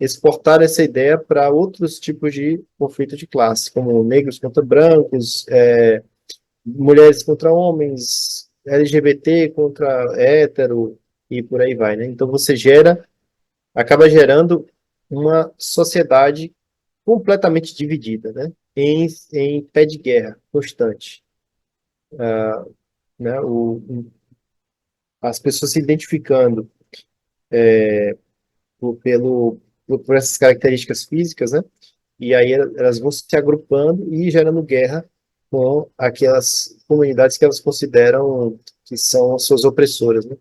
[SPEAKER 2] exportar essa ideia para outros tipos de conflito de classe, como negros contra brancos, mulheres contra homens, LGBT contra hétero e por aí vai, né? Então você acaba gerando uma sociedade completamente dividida, né? Em pé de guerra constante, né? As pessoas se identificando por essas características físicas, né? E aí elas vão se agrupando e gerando guerra com aquelas comunidades que elas consideram que são as suas opressoras, né?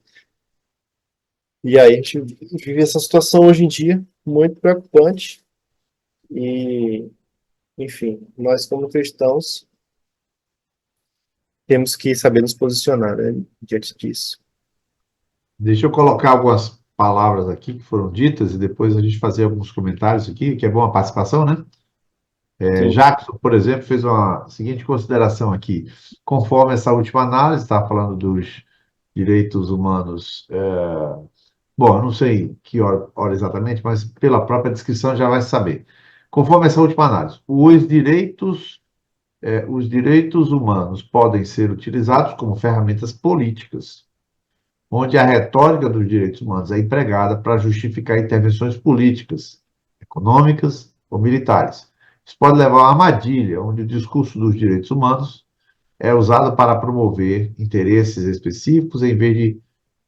[SPEAKER 2] E aí a gente vive essa situação hoje em dia muito preocupante e, enfim, nós como cristãos temos que saber nos posicionar, né, diante disso.
[SPEAKER 1] Deixa eu colocar algumas palavras aqui que foram ditas e depois a gente fazer alguns comentários aqui, que é bom a participação, né?
[SPEAKER 2] Sim,
[SPEAKER 1] Jackson, por exemplo, fez uma seguinte consideração aqui. Conforme essa última análise, está falando dos direitos humanos. Bom, eu não sei que hora exatamente, mas pela própria descrição já vai saber. Conforme essa última análise, os direitos humanos podem ser utilizados como ferramentas políticas, onde a retórica dos direitos humanos é empregada para justificar intervenções políticas, econômicas ou militares. Isso pode levar a uma armadilha, onde o discurso dos direitos humanos é usado para promover interesses específicos em vez de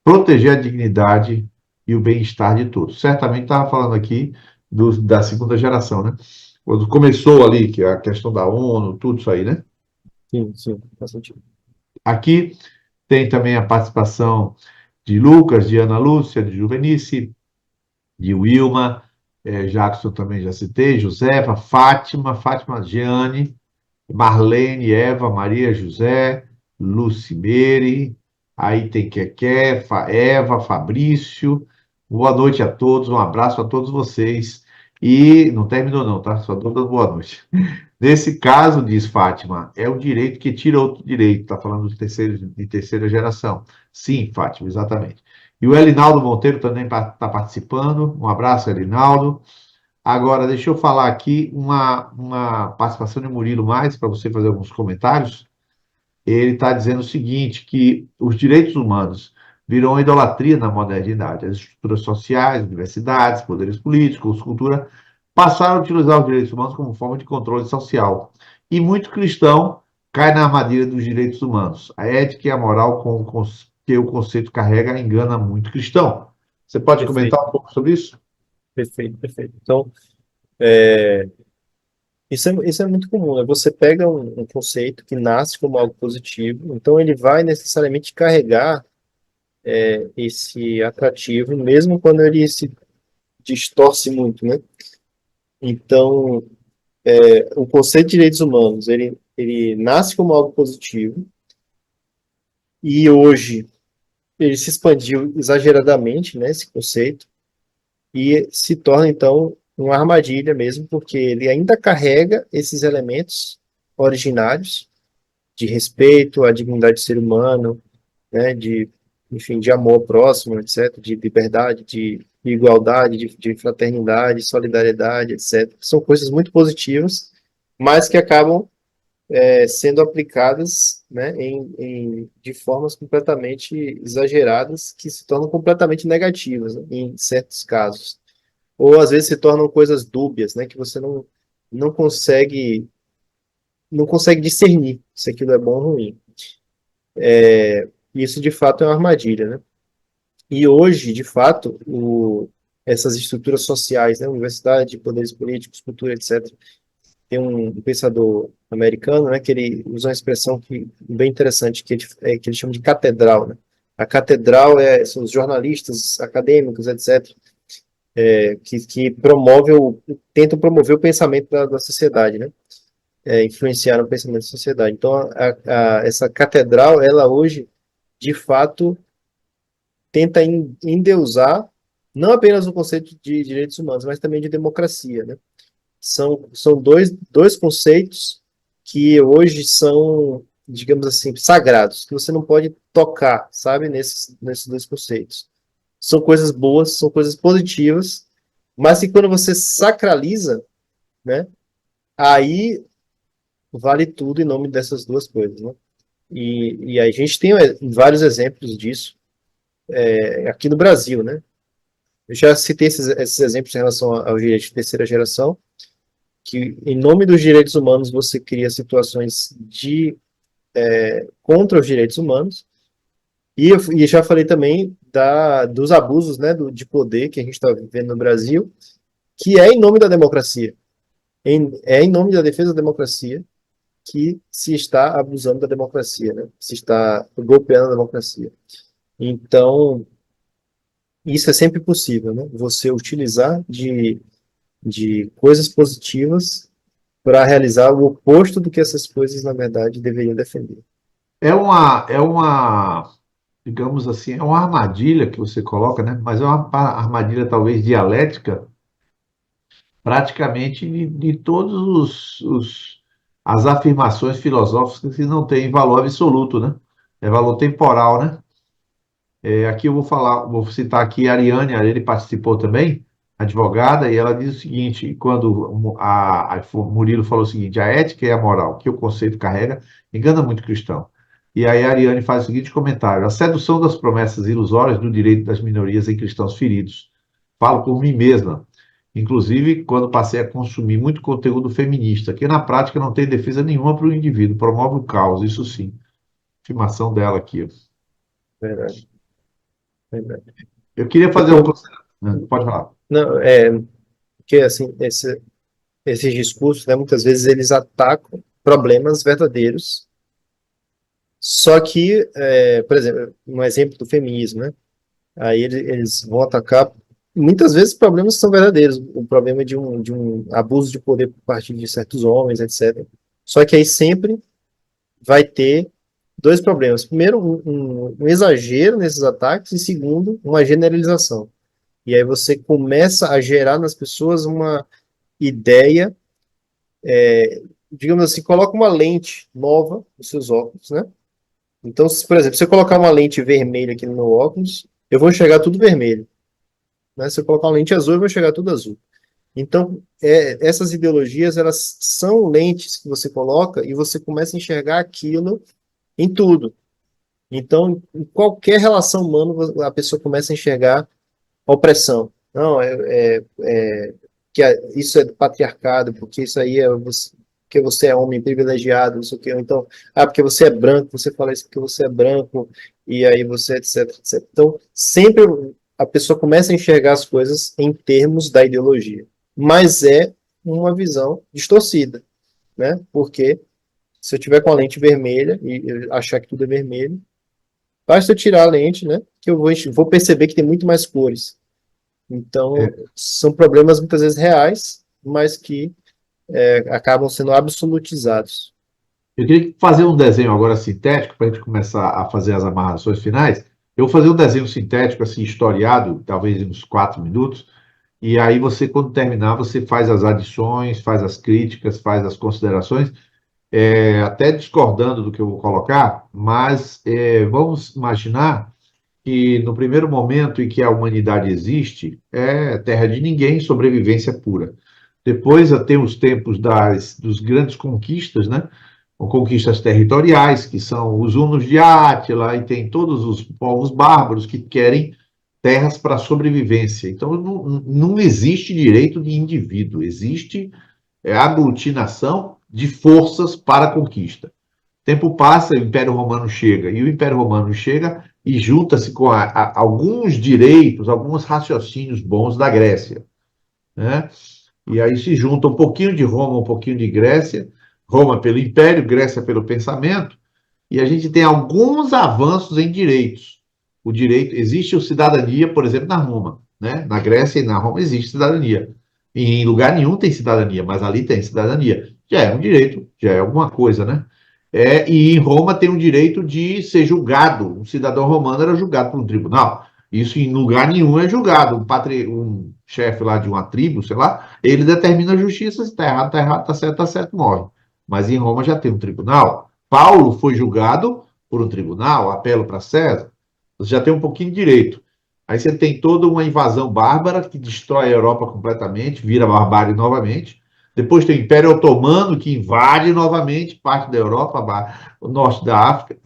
[SPEAKER 1] proteger a dignidade e o bem-estar de todos. Certamente estava falando aqui da segunda geração, né? Quando começou ali, que é a questão da ONU, tudo isso aí, né?
[SPEAKER 2] sim, faz sentido.
[SPEAKER 1] Aqui tem também a participação de Lucas, de Ana Lúcia, de Juvenice, de Wilma, Jackson também já citei, Josefa, Fátima, Jeane, Marlene, Eva, Maria José, Lucimere, aí tem Keké, Eva, Fabrício. Boa noite a todos, um abraço a todos vocês. E não terminou não, tá? Só estou dando boa noite. Nesse caso, diz Fátima, é um direito que tira outro direito. Está falando de terceira geração. Sim, Fátima, exatamente. E o Elinaldo Monteiro também está participando. Um abraço, Elinaldo. Agora, deixa eu falar aqui uma participação de Murilo Mais, para você fazer alguns comentários. Ele está dizendo o seguinte, que os direitos humanos viram idolatria na modernidade. As estruturas sociais, universidades, poderes políticos, cultura, passaram a utilizar os direitos humanos como forma de controle social. E muito cristão cai na armadilha dos direitos humanos. A ética e a moral que o conceito carrega engana muito cristão. Você pode
[SPEAKER 2] Perfeito,
[SPEAKER 1] comentar um pouco sobre isso?
[SPEAKER 2] perfeito. Então, isso é muito comum, né? Você pega um conceito que nasce como algo positivo, então ele vai necessariamente carregar esse atrativo, mesmo quando ele se distorce muito, né? Então, o conceito de direitos humanos, ele nasce como algo positivo e hoje ele se expandiu exageradamente, né, esse conceito, e se torna, então, uma armadilha mesmo, porque ele ainda carrega esses elementos originários de respeito à dignidade do ser humano, né, enfim, de amor ao próximo, etc., de liberdade, de igualdade, de fraternidade, solidariedade, etc. São coisas muito positivas, mas que acabam sendo aplicadas, né, de formas completamente exageradas, que se tornam completamente negativas, né, em certos casos. Ou às vezes se tornam coisas dúbias, né, que você não consegue não consegue discernir se aquilo é bom ou ruim. Isso de fato é uma armadilha, né? E hoje, de fato, essas estruturas sociais, né, universidade, poderes políticos, cultura, etc. Tem um pensador americano, né, que ele usa uma expressão bem interessante, que ele chama de catedral, né? A catedral são os jornalistas, acadêmicos, etc., que tentam promover o pensamento da sociedade, né? Influenciar o pensamento da sociedade. Então, essa catedral, ela hoje, de fato, tenta endeusar não apenas o conceito de direitos humanos, mas também de democracia, né? São dois conceitos que hoje são, digamos assim, sagrados, que você não pode tocar, sabe, nesses dois conceitos. São coisas boas, são coisas positivas, mas que quando você sacraliza, né, aí vale tudo em nome dessas duas coisas, né? E a gente tem vários exemplos disso aqui no Brasil, né? Eu já citei esses exemplos em relação ao direito de terceira geração, que em nome dos direitos humanos você cria situações contra os direitos humanos, e já falei também dos abusos, né, de poder que a gente está vivendo no Brasil, que é em nome da democracia, é em nome da defesa da democracia que se está abusando da democracia, né, se está golpeando a democracia. Então, isso é sempre possível, né, você utilizar de coisas positivas para realizar o oposto do que essas coisas, na verdade, deveriam defender.
[SPEAKER 1] É uma digamos assim, é uma armadilha que você coloca, né? Mas é uma armadilha talvez dialética, praticamente de todos as afirmações filosóficas que não têm valor absoluto, né? É valor temporal, né? Aqui eu vou falar, vou citar aqui a Ariane, ele participou também, advogada, e ela diz o seguinte, quando Murilo falou o seguinte, a ética e a moral que o conceito carrega engana muito o cristão. E aí a Ariane faz o seguinte comentário, a sedução das promessas ilusórias do direito das minorias em cristãos feridos. Falo por mim mesma, inclusive quando passei a consumir muito conteúdo feminista, que na prática não tem defesa nenhuma para o indivíduo, promove o caos, isso sim. Afirmação dela aqui.
[SPEAKER 2] Verdade, verdade.
[SPEAKER 1] Eu queria fazer um...
[SPEAKER 2] Então,
[SPEAKER 1] Pode falar.
[SPEAKER 2] não, porque assim, esses discursos, né, muitas vezes eles atacam problemas verdadeiros, só que, por exemplo, um exemplo do feminismo, né? Aí eles vão atacar, muitas vezes problemas são verdadeiros, o problema de um abuso de poder por parte de certos homens, etc. Só que aí sempre vai ter dois problemas. Primeiro, um exagero nesses ataques, e segundo, uma generalização. E aí você começa a gerar nas pessoas uma ideia, digamos assim, coloca uma lente nova nos seus óculos, né? Então, por exemplo, se eu colocar uma lente vermelha aqui no meu óculos, eu vou enxergar tudo vermelho, né? Se eu colocar uma lente azul, eu vou enxergar tudo azul. Então, essas ideologias, elas são lentes que você coloca e você começa a enxergar aquilo em tudo. Então, em qualquer relação humana, a pessoa começa a enxergar opressão. Não, isso é do patriarcado, porque isso aí porque você é homem privilegiado, não sei o quê. Então, porque você é branco, você fala isso porque você é branco, e aí você, etc, etc. Então, sempre a pessoa começa a enxergar as coisas em termos da ideologia. Mas é uma visão distorcida, né? Porque se eu tiver com a lente vermelha e eu achar que tudo é vermelho, basta eu tirar a lente, né? Que eu vou perceber que tem muito mais cores. Então, são problemas muitas vezes reais, mas que acabam sendo absolutizados.
[SPEAKER 1] Eu queria fazer um desenho agora sintético para a gente começar a fazer as amarrações finais. Eu vou fazer um desenho sintético, assim, historiado, talvez em uns 4 minutos, e aí você, quando terminar, você faz as adições, faz as críticas, faz as considerações, até discordando do que eu vou colocar, mas vamos imaginar que no primeiro momento em que a humanidade existe, é terra de ninguém, sobrevivência pura. Depois tem os tempos dos grandes conquistas, né? Conquistas territoriais, que são os hunos de Átila, e tem todos os povos bárbaros que querem terras para sobrevivência. Então, não existe direito de indivíduo, existe aglutinação de forças para a conquista. O tempo passa, o Império Romano chega, e o Império Romano chega e junta-se com alguns direitos, alguns raciocínios bons da Grécia, né? E aí se junta um pouquinho de Roma, um pouquinho de Grécia, Roma pelo Império, Grécia pelo pensamento, e a gente tem alguns avanços em direitos. O direito, existe a cidadania, por exemplo, na Roma, né? Na Grécia e na Roma existe cidadania. E em lugar nenhum tem cidadania, mas ali tem cidadania. Já é um direito, já é alguma coisa, né? E em Roma tem o direito de ser julgado. Um cidadão romano era julgado por um tribunal. Isso em lugar nenhum é julgado. Um chefe lá de uma tribo, sei lá, ele determina a justiça, se está errado, está certo, morre. Mas em Roma já tem um tribunal. Paulo foi julgado por um tribunal, apelo para César. Você já tem um pouquinho de direito. Aí você tem toda uma invasão bárbara que destrói a Europa completamente, vira barbárie novamente. Depois tem o Império Otomano, que invade novamente parte da Europa, o norte da África.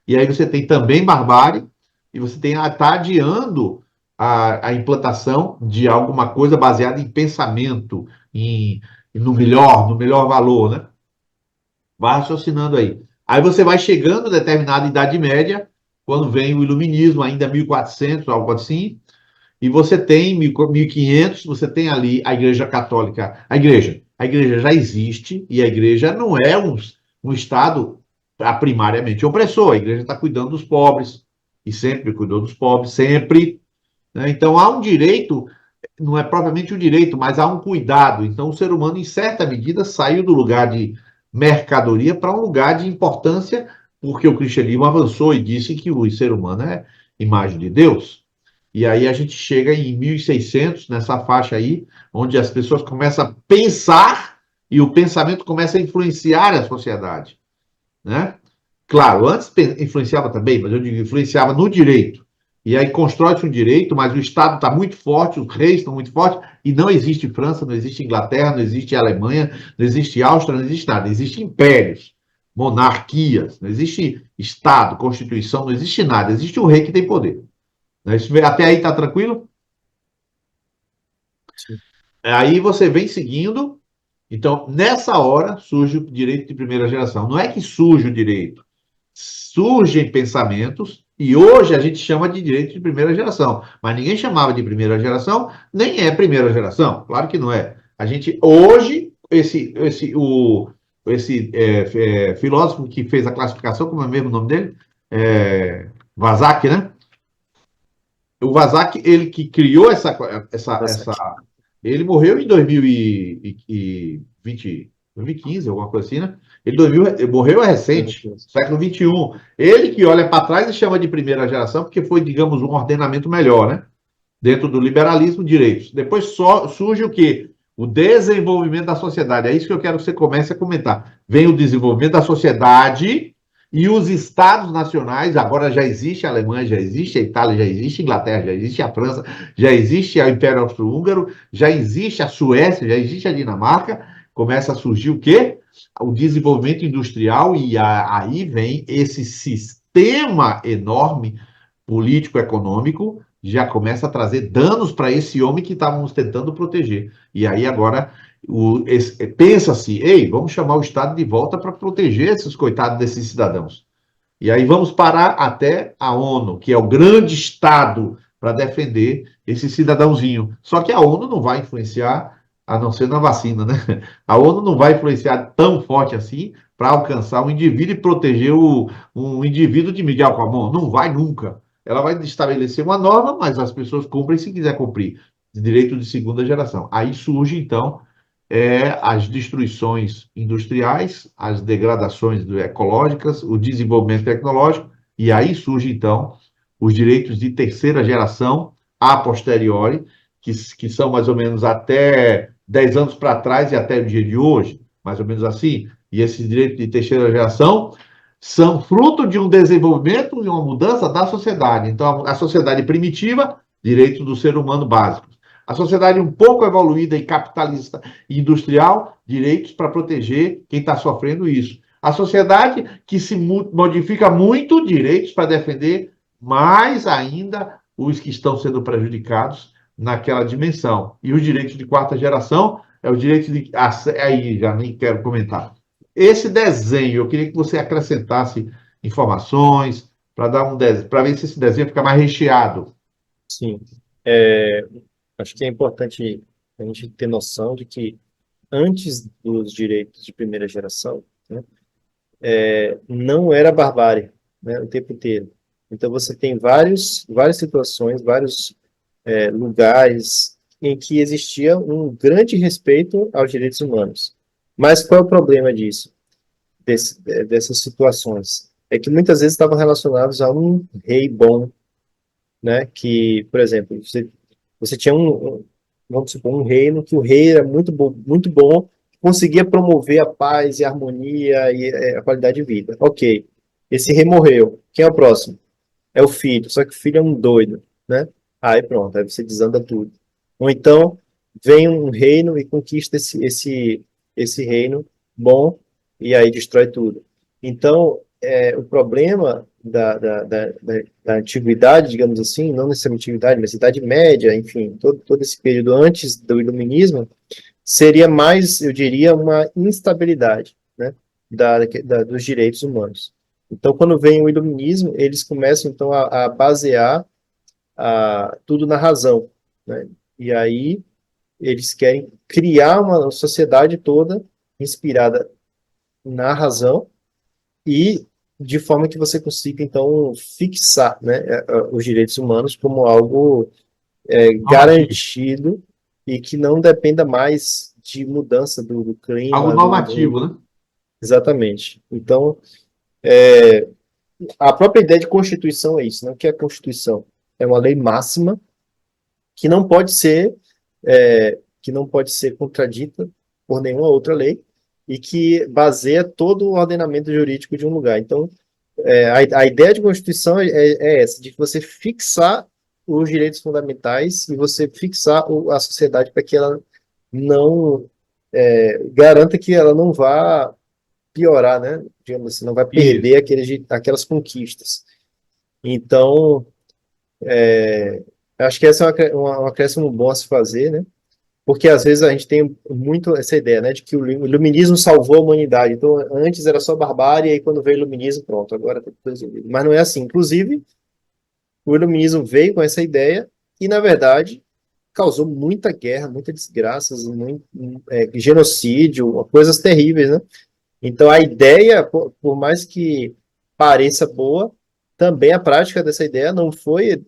[SPEAKER 1] E aí você tem também barbárie, e você está adiando a implantação de alguma coisa baseada em pensamento, no melhor valor, né? Vai raciocinando aí. Aí você vai chegando a determinada Idade Média, quando vem o Iluminismo, ainda 1400, algo assim, e você tem 1500, você tem ali a Igreja Católica. A igreja já existe, e a igreja não é um Estado primariamente opressor. A igreja está cuidando dos pobres, e sempre cuidou dos pobres, sempre, né? Então há um direito, não é propriamente um direito, mas há um cuidado. Então o ser humano, em certa medida, saiu do lugar de mercadoria para um lugar de importância porque o cristianismo avançou e disse que o ser humano é imagem de Deus. E aí a gente chega em 1600, nessa faixa aí, onde as pessoas começam a pensar e o pensamento começa a influenciar a sociedade, né? Claro, antes influenciava também, mas eu digo, influenciava no direito. E aí constrói-se um direito, mas o Estado está muito forte, os reis estão muito fortes, e não existe França, não existe Inglaterra, não existe Alemanha, não existe Áustria, não existe nada. Existem impérios, monarquias, não existe Estado, Constituição, não existe nada. Existe um rei que tem poder. Né? Até aí está tranquilo?
[SPEAKER 2] Sim.
[SPEAKER 1] Aí você vem seguindo. Então, nessa hora, surge o direito de primeira geração. Não é que surge o direito, surgem pensamentos, e hoje a gente chama de direito de primeira geração. Mas ninguém chamava de primeira geração, nem é primeira geração. Claro que não é. A gente, hoje, esse filósofo que fez a classificação, como é mesmo o nome dele? Vazac, né? O Vazac, ele que criou ele morreu em 2020, 2015, alguma coisa assim, né? Ele morreu recente, século XXI. Ele que olha para trás e chama de primeira geração, porque foi, digamos, um ordenamento melhor, né? Dentro do liberalismo, direitos. Depois só surge o quê? O desenvolvimento da sociedade. É isso que eu quero que você comece a comentar. Vem o desenvolvimento da sociedade e os estados nacionais. Agora já existe a Alemanha, já existe a Itália, já existe a Inglaterra, já existe a França, já existe o Império Austro-Húngaro, já existe a Suécia, já existe a Dinamarca. Começa a surgir o quê? O desenvolvimento industrial, e aí vem esse sistema enorme político-econômico, já começa a trazer danos para esse homem que estávamos tentando proteger. E aí agora pensa-se, ei, vamos chamar o Estado de volta para proteger esses coitados desses cidadãos. E aí vamos parar até a ONU, que é o grande Estado para defender esse cidadãozinho. Só que a ONU não vai influenciar, a não ser na vacina, né? A ONU não vai influenciar tão forte assim para alcançar um indivíduo e proteger um indivíduo de Miguel com a mão. Não vai nunca. Ela vai estabelecer uma norma, mas as pessoas cumprem se quiser cumprir. Direito de segunda geração. Aí surge, então, as destruições industriais, as degradações ecológicas, o desenvolvimento tecnológico, e aí surge, então, os direitos de terceira geração, a posteriori, que são mais ou menos até 10 anos para trás e até o dia de hoje, mais ou menos assim, e esses direitos de terceira geração são fruto de um desenvolvimento e uma mudança da sociedade. Então, a sociedade primitiva, direitos do ser humano básicos. A sociedade um pouco evoluída e capitalista e industrial, direitos para proteger quem está sofrendo isso. A sociedade que se modifica muito, direitos para defender mais ainda os que estão sendo prejudicados naquela dimensão. E os direitos de quarta geração é o direito de... Aí, já nem quero comentar. Esse desenho, eu queria que você acrescentasse informações para dar para ver se esse desenho fica mais recheado.
[SPEAKER 2] Sim. Acho que é importante a gente ter noção de que antes dos direitos de primeira geração, né, não era barbárie, né, o tempo inteiro. Então você tem várias situações, vários lugares em que existia um grande respeito aos direitos humanos. Mas qual é o problema disso? Dessas situações? É que muitas vezes estavam relacionados a um rei bom, né? Que, por exemplo, você tinha vamos supor, um reino que o rei era muito bom, conseguia promover a paz e a harmonia e a qualidade de vida. Ok, esse rei morreu. Quem é o próximo? É o filho, só que o filho é um doido, né? Aí pronto, aí você desanda tudo. Ou então, vem um reino e conquista esse reino bom e aí destrói tudo. Então, o problema da antiguidade, digamos assim, não necessariamente antiguidade, mas Idade Média, enfim, todo esse período antes do iluminismo, seria mais, eu diria, uma instabilidade, né, dos direitos humanos. Então, quando vem o iluminismo, eles começam, então, a basear tudo na razão, né? E aí eles querem criar uma sociedade toda inspirada na razão e de forma que você consiga, então, fixar, né, os direitos humanos como algo garantido e que não dependa mais de mudança do clima.
[SPEAKER 1] Algo normativo, né?
[SPEAKER 2] Exatamente. Então, A própria ideia de Constituição é isso, né? O que é a Constituição? É uma lei máxima que não pode ser contradita por nenhuma outra lei e que baseia todo o ordenamento jurídico de um lugar. Então, a ideia de Constituição é essa, de você fixar os direitos fundamentais e você fixar a sociedade para que ela não garanta que ela não vá piorar, né? Digamos assim, não vai perder aquelas conquistas. Então, acho que essa é um acréscimo bom a se fazer, né? Porque às vezes a gente tem muito essa ideia, né, de que o iluminismo salvou a humanidade. Então, antes era só barbárie, e aí quando veio o iluminismo, pronto, agora tá tudo resolvido. Mas não é assim. Inclusive, o iluminismo veio com essa ideia e, na verdade, causou muita guerra, muitas desgraças, muito, genocídio, coisas terríveis, né? Então, a ideia, por mais que pareça boa, também a prática dessa ideia não foi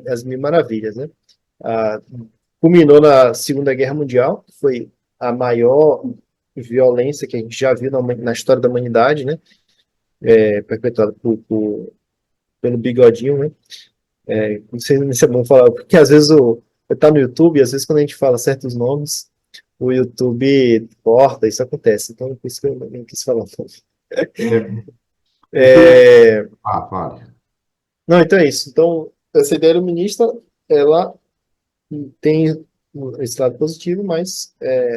[SPEAKER 2] as mil maravilhas, né? Ah, culminou na Segunda Guerra Mundial, que foi a maior violência que a gente já viu na história da humanidade, né? Perpetuada pelo Bigodinho, né? Não sei se é bom falar, porque às vezes tá no YouTube, e às vezes quando a gente fala certos nomes, o YouTube corta, isso acontece. Então, por isso que eu não quis falar.
[SPEAKER 1] Fale.
[SPEAKER 2] Não, então é isso. Então, essa ideia iluminista, ela tem esse lado positivo, mas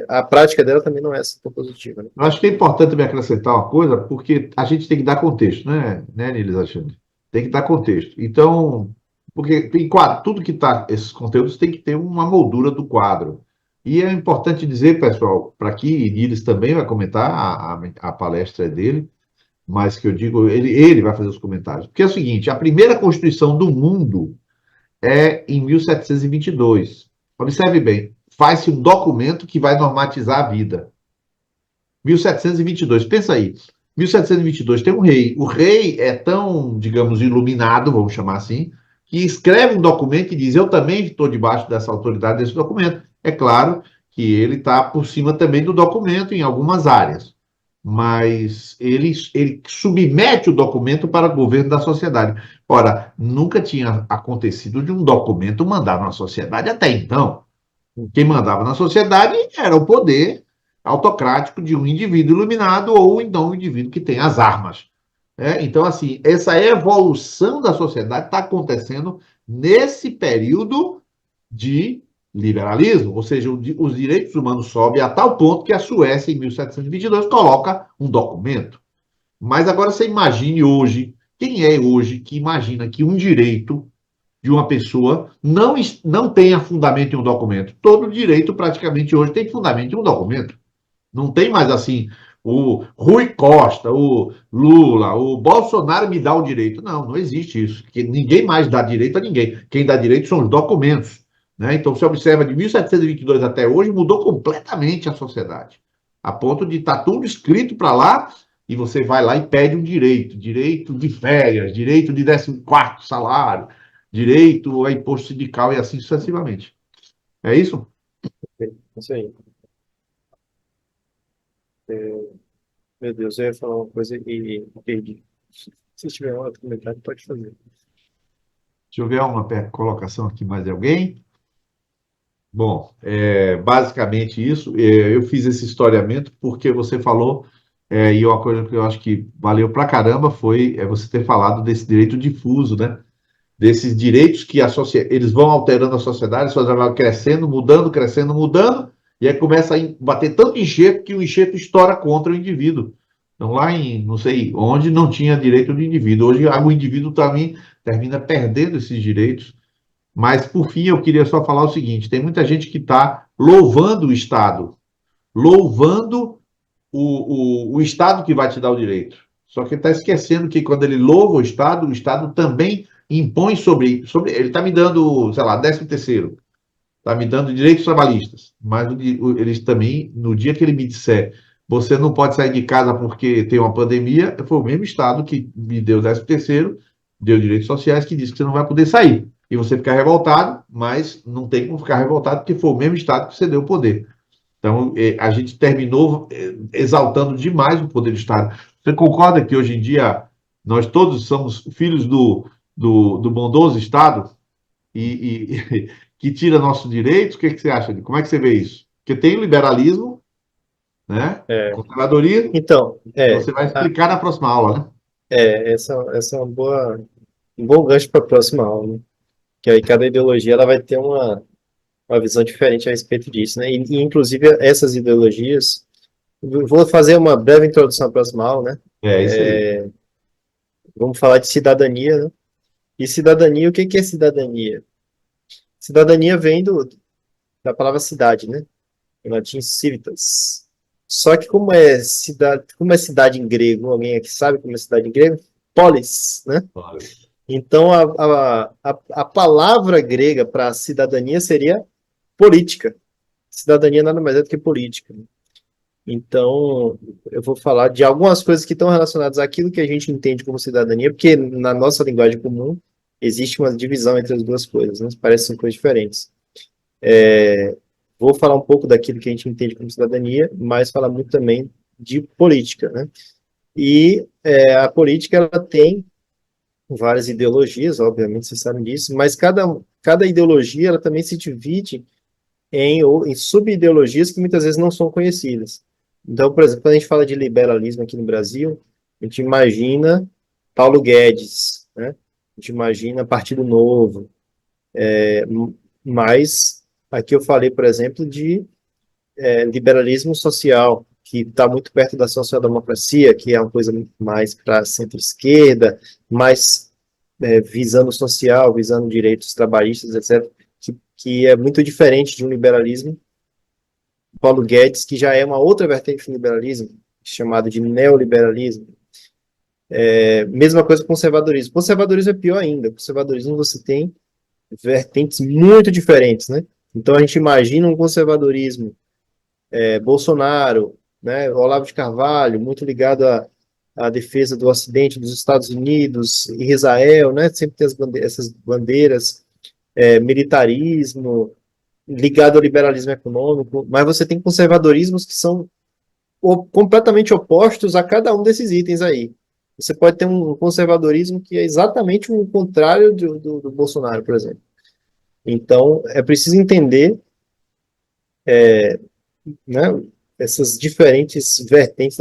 [SPEAKER 2] a prática dela também não é tão positiva, né?
[SPEAKER 1] Eu acho que é importante também acrescentar uma coisa, porque a gente tem que dar contexto, né, Nilis Alexandre? Tem que dar contexto. Então, porque tem quadro, tudo que está, esses conteúdos tem que ter uma moldura do quadro. E é importante dizer, pessoal, para que Nilis também vai comentar, a palestra é dele, mas que eu digo, ele vai fazer os comentários. Porque é o seguinte, a primeira Constituição do mundo é em 1722. Observe bem, faz-se um documento que vai normatizar a vida. 1722, pensa aí. 1722 tem um rei. O rei é tão, digamos, iluminado, vamos chamar assim, que escreve um documento e diz: eu também estou debaixo dessa autoridade desse documento. É claro que ele está por cima também do documento em algumas áreas, mas ele submete o documento para o governo da sociedade. Ora, nunca tinha acontecido de um documento mandar na sociedade até então. Quem mandava na sociedade era o poder autocrático de um indivíduo iluminado ou então um indivíduo que tem as armas. Então, assim, essa evolução da sociedade está acontecendo nesse período de liberalismo, ou seja, os direitos humanos sobem a tal ponto que a Suécia, em 1722, coloca um documento. Mas agora você imagine hoje, quem é hoje que imagina que um direito de uma pessoa não tenha fundamento em um documento? Todo direito praticamente hoje tem fundamento em um documento. Não tem mais assim, o Rui Costa, o Lula, o Bolsonaro me dá o direito. Não, não existe isso. Porque ninguém mais dá direito a ninguém. Quem dá direito são os documentos. Né? Então, você observa, de 1722 até hoje, mudou completamente a sociedade. A ponto de estar tudo escrito para lá, e você vai lá e pede um direito. Direito de férias, direito de 14º salário, direito a imposto sindical e assim sucessivamente. É isso?
[SPEAKER 2] Isso aí. Meu Deus, eu ia falar uma coisa e perdi. Se tiver outro comentário, pode fazer.
[SPEAKER 1] Se houver uma colocação aqui mais de alguém. Bom, basicamente isso. Eu fiz esse historiamento porque você falou, e uma coisa que eu acho que valeu pra caramba foi você ter falado desse direito difuso, né? Desses direitos que eles vão alterando a sociedade, a sociedade vai crescendo, mudando, crescendo, mudando, e aí começa a bater tanto enxerto que o enxerto estoura contra o indivíduo. Então, lá em não sei onde não tinha direito do indivíduo. Hoje, o indivíduo também termina perdendo esses direitos. Mas, por fim, eu queria só falar o seguinte: tem muita gente que está louvando o Estado, louvando o Estado que vai te dar o direito. Só que está esquecendo que quando ele louva o Estado também impõe sobre ele está me dando, sei lá, 13º, está me dando direitos trabalhistas, mas eles também, no dia que ele me disser, você não pode sair de casa porque tem uma pandemia, foi o mesmo Estado que me deu 13º, deu direitos sociais, que disse que você não vai poder sair. E você ficar revoltado, mas não tem como ficar revoltado porque foi o mesmo Estado que você deu o poder. Então, a gente terminou exaltando demais o poder do Estado. Você concorda que hoje em dia nós todos somos filhos do bondoso Estado e que tira nossos direitos? O que você acha? Como é que você vê isso? Porque tem o liberalismo, né?
[SPEAKER 2] É,
[SPEAKER 1] Conservadorismo,
[SPEAKER 2] então,
[SPEAKER 1] que você vai explicar na próxima aula, né?
[SPEAKER 2] essa é um bom gancho para a próxima aula, né? Que aí cada ideologia ela vai ter uma visão diferente a respeito disso, né? E, inclusive essas ideologias, eu vou fazer uma breve introdução à próxima aula, né?
[SPEAKER 1] É isso aí.
[SPEAKER 2] Vamos falar de cidadania, né? E cidadania, o que que é cidadania? Cidadania vem da palavra cidade, né? Em latim, civitas. Só que como é cidade em grego? Alguém aqui sabe como é cidade em grego? Polis, né? Então, a palavra grega para cidadania seria política. Cidadania nada mais é do que política. Então, eu vou falar de algumas coisas que estão relacionadas àquilo que a gente entende como cidadania, porque na nossa linguagem comum existe uma divisão entre as duas coisas, né? Parecem coisas diferentes. Vou falar um pouco daquilo que a gente entende como cidadania, mas falar muito também de política, né? E a política ela tem várias ideologias, obviamente vocês sabem disso, mas cada ideologia ela também se divide em sub-ideologias que muitas vezes não são conhecidas. Então, por exemplo, quando a gente fala de liberalismo aqui no Brasil, a gente imagina Paulo Guedes, né? A gente imagina Partido Novo, mas aqui eu falei, por exemplo, de liberalismo social, que está muito perto da social-democracia, que é uma coisa mais para centro-esquerda, mais visando o social, visando direitos trabalhistas, etc., que é muito diferente de um liberalismo. Paulo Guedes, que já é uma outra vertente do liberalismo, chamado de neoliberalismo. Mesma coisa com conservadorismo. Conservadorismo é pior ainda. Conservadorismo você tem vertentes muito diferentes, né? Então a gente imagina um conservadorismo Bolsonaro, né, Olavo de Carvalho, muito ligado à defesa do Ocidente, dos Estados Unidos, Israel, né? Sempre tem essas bandeiras, militarismo, ligado ao liberalismo econômico, mas você tem conservadorismos que são completamente opostos a cada um desses itens aí. Você pode ter um conservadorismo que é exatamente o contrário do Bolsonaro, por exemplo. Então, é preciso entender, né, essas diferentes vertentes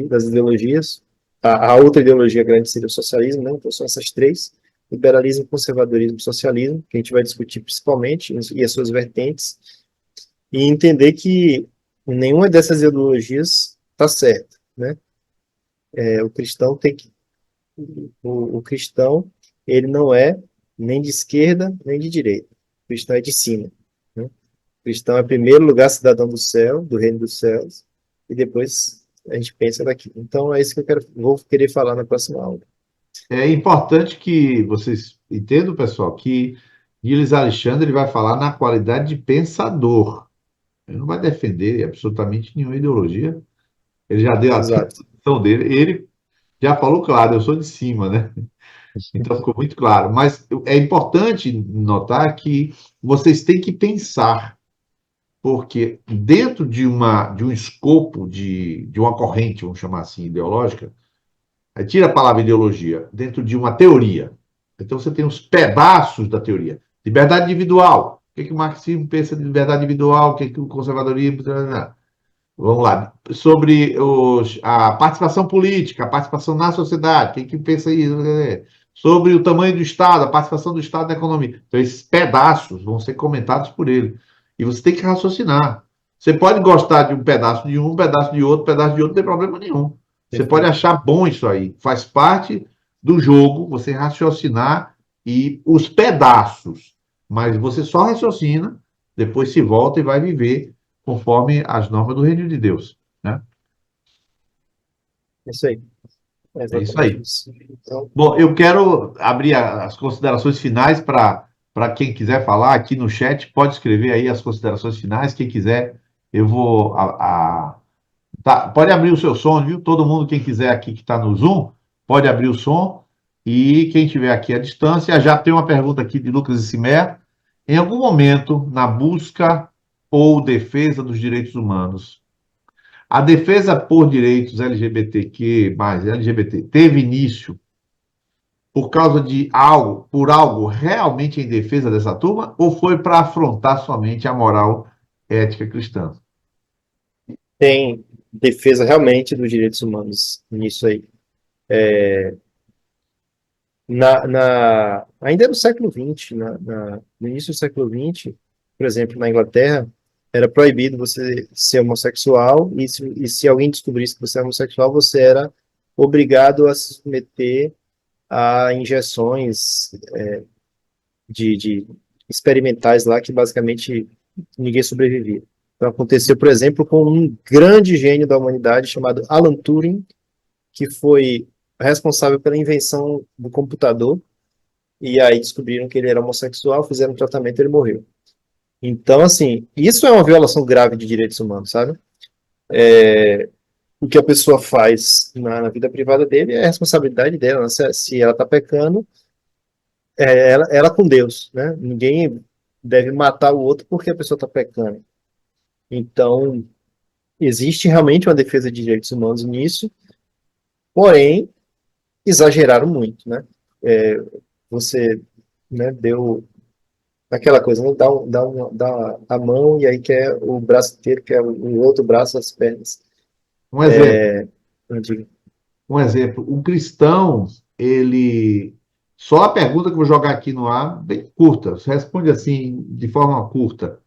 [SPEAKER 2] das ideologias. A outra ideologia grande seria o socialismo, né? Então, são essas três: liberalismo, conservadorismo e socialismo, que a gente vai discutir principalmente, e as suas vertentes, e entender que nenhuma dessas ideologias está certa, né? O cristão tem que o cristão ele não é nem de esquerda nem de direita. O cristão é de cima, né? O cristão é, em primeiro lugar, cidadão do céu, do reino dos céus, e depois a gente pensa daqui. Então é isso que vou querer falar na próxima aula.
[SPEAKER 1] É importante que vocês entendam, pessoal, que Gilles Alexandre ele vai falar na qualidade de pensador. Ele não vai defender absolutamente nenhuma ideologia. Ele já deu a
[SPEAKER 2] Exato.
[SPEAKER 1] posição dele. Ele já falou claro, eu sou de cima, né? Então ficou muito claro. Mas é importante notar que vocês têm que pensar, porque dentro de um escopo de uma corrente, vamos chamar assim, ideológica, aí tira a palavra ideologia, dentro de uma teoria. Então você tem os pedaços da teoria. Liberdade individual. O que o marxismo pensa de liberdade individual? O que o conservadorismo... Vamos lá. Sobre a participação política, a participação na sociedade. Quem que pensa isso? Sobre o tamanho do Estado, a participação do Estado na economia. Então, esses pedaços vão ser comentados por ele. E você tem que raciocinar. Você pode gostar de um pedaço de um pedaço de outro, não tem problema nenhum. Você pode achar bom isso aí. Faz parte do jogo você raciocinar e os pedaços. Mas você só raciocina, depois se volta e vai viver conforme as normas do reino de Deus, né?
[SPEAKER 2] É isso aí. É
[SPEAKER 1] É isso
[SPEAKER 2] exatamente
[SPEAKER 1] aí.
[SPEAKER 2] isso. Então,
[SPEAKER 1] Bom, eu quero abrir as considerações finais para quem quiser falar aqui no chat, pode escrever aí as considerações finais, quem quiser, eu vou tá, pode abrir o seu som, viu? Todo mundo, quem quiser aqui que está no Zoom, pode abrir o som. E quem estiver aqui à distância, já tem uma pergunta aqui de Lucas e Cimer. Em algum momento, na busca ou defesa dos direitos humanos, A defesa por direitos LGBTQ, mais LGBT, teve início por causa de algo, por algo realmente em defesa dessa turma, ou foi para afrontar somente a moral ética cristã?
[SPEAKER 2] Tem defesa realmente dos direitos humanos nisso aí. Ainda no século XX, no início do século XX, por exemplo, na Inglaterra, era proibido você ser homossexual, e se alguém descobrisse que você é homossexual, você era obrigado a se submeter a injeções de experimentais lá, que basicamente ninguém sobrevivia. Então, aconteceu, por exemplo, com um grande gênio da humanidade chamado Alan Turing, que foi responsável pela invenção do computador, e aí descobriram que ele era homossexual, fizeram um tratamento e ele morreu. Então, assim, isso é uma violação grave de direitos humanos, sabe? O que a pessoa faz na vida privada dele é a responsabilidade dela, né? Se ela está pecando, ela com Deus, né? Ninguém deve matar o outro porque a pessoa está pecando. Então, existe realmente uma defesa de direitos humanos nisso, porém, exageraram muito, né? É, você, né, deu aquela coisa, né? Dá a mão e aí quer o braço inteiro, quer o outro braço, as pernas.
[SPEAKER 1] Um exemplo,
[SPEAKER 2] Não digo.
[SPEAKER 1] um exemplo. O cristão, ele. Só a pergunta que eu vou jogar aqui no ar, bem curta. Você responde assim, de forma curta.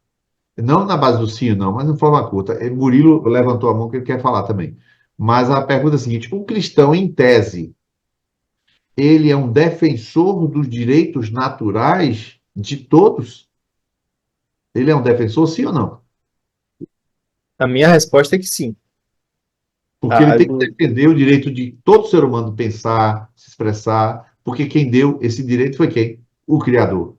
[SPEAKER 1] Não na base do sim, não, mas de forma curta. Murilo levantou a mão que ele quer falar também. Mas a pergunta é a seguinte: o cristão, em tese, ele é um defensor dos direitos naturais de todos? Ele é um defensor, sim ou não?
[SPEAKER 2] A minha resposta é que sim.
[SPEAKER 1] Porque ele
[SPEAKER 2] Ah,
[SPEAKER 1] tem que defender o direito de todo ser humano pensar, se expressar, porque quem deu esse direito foi quem? O Criador.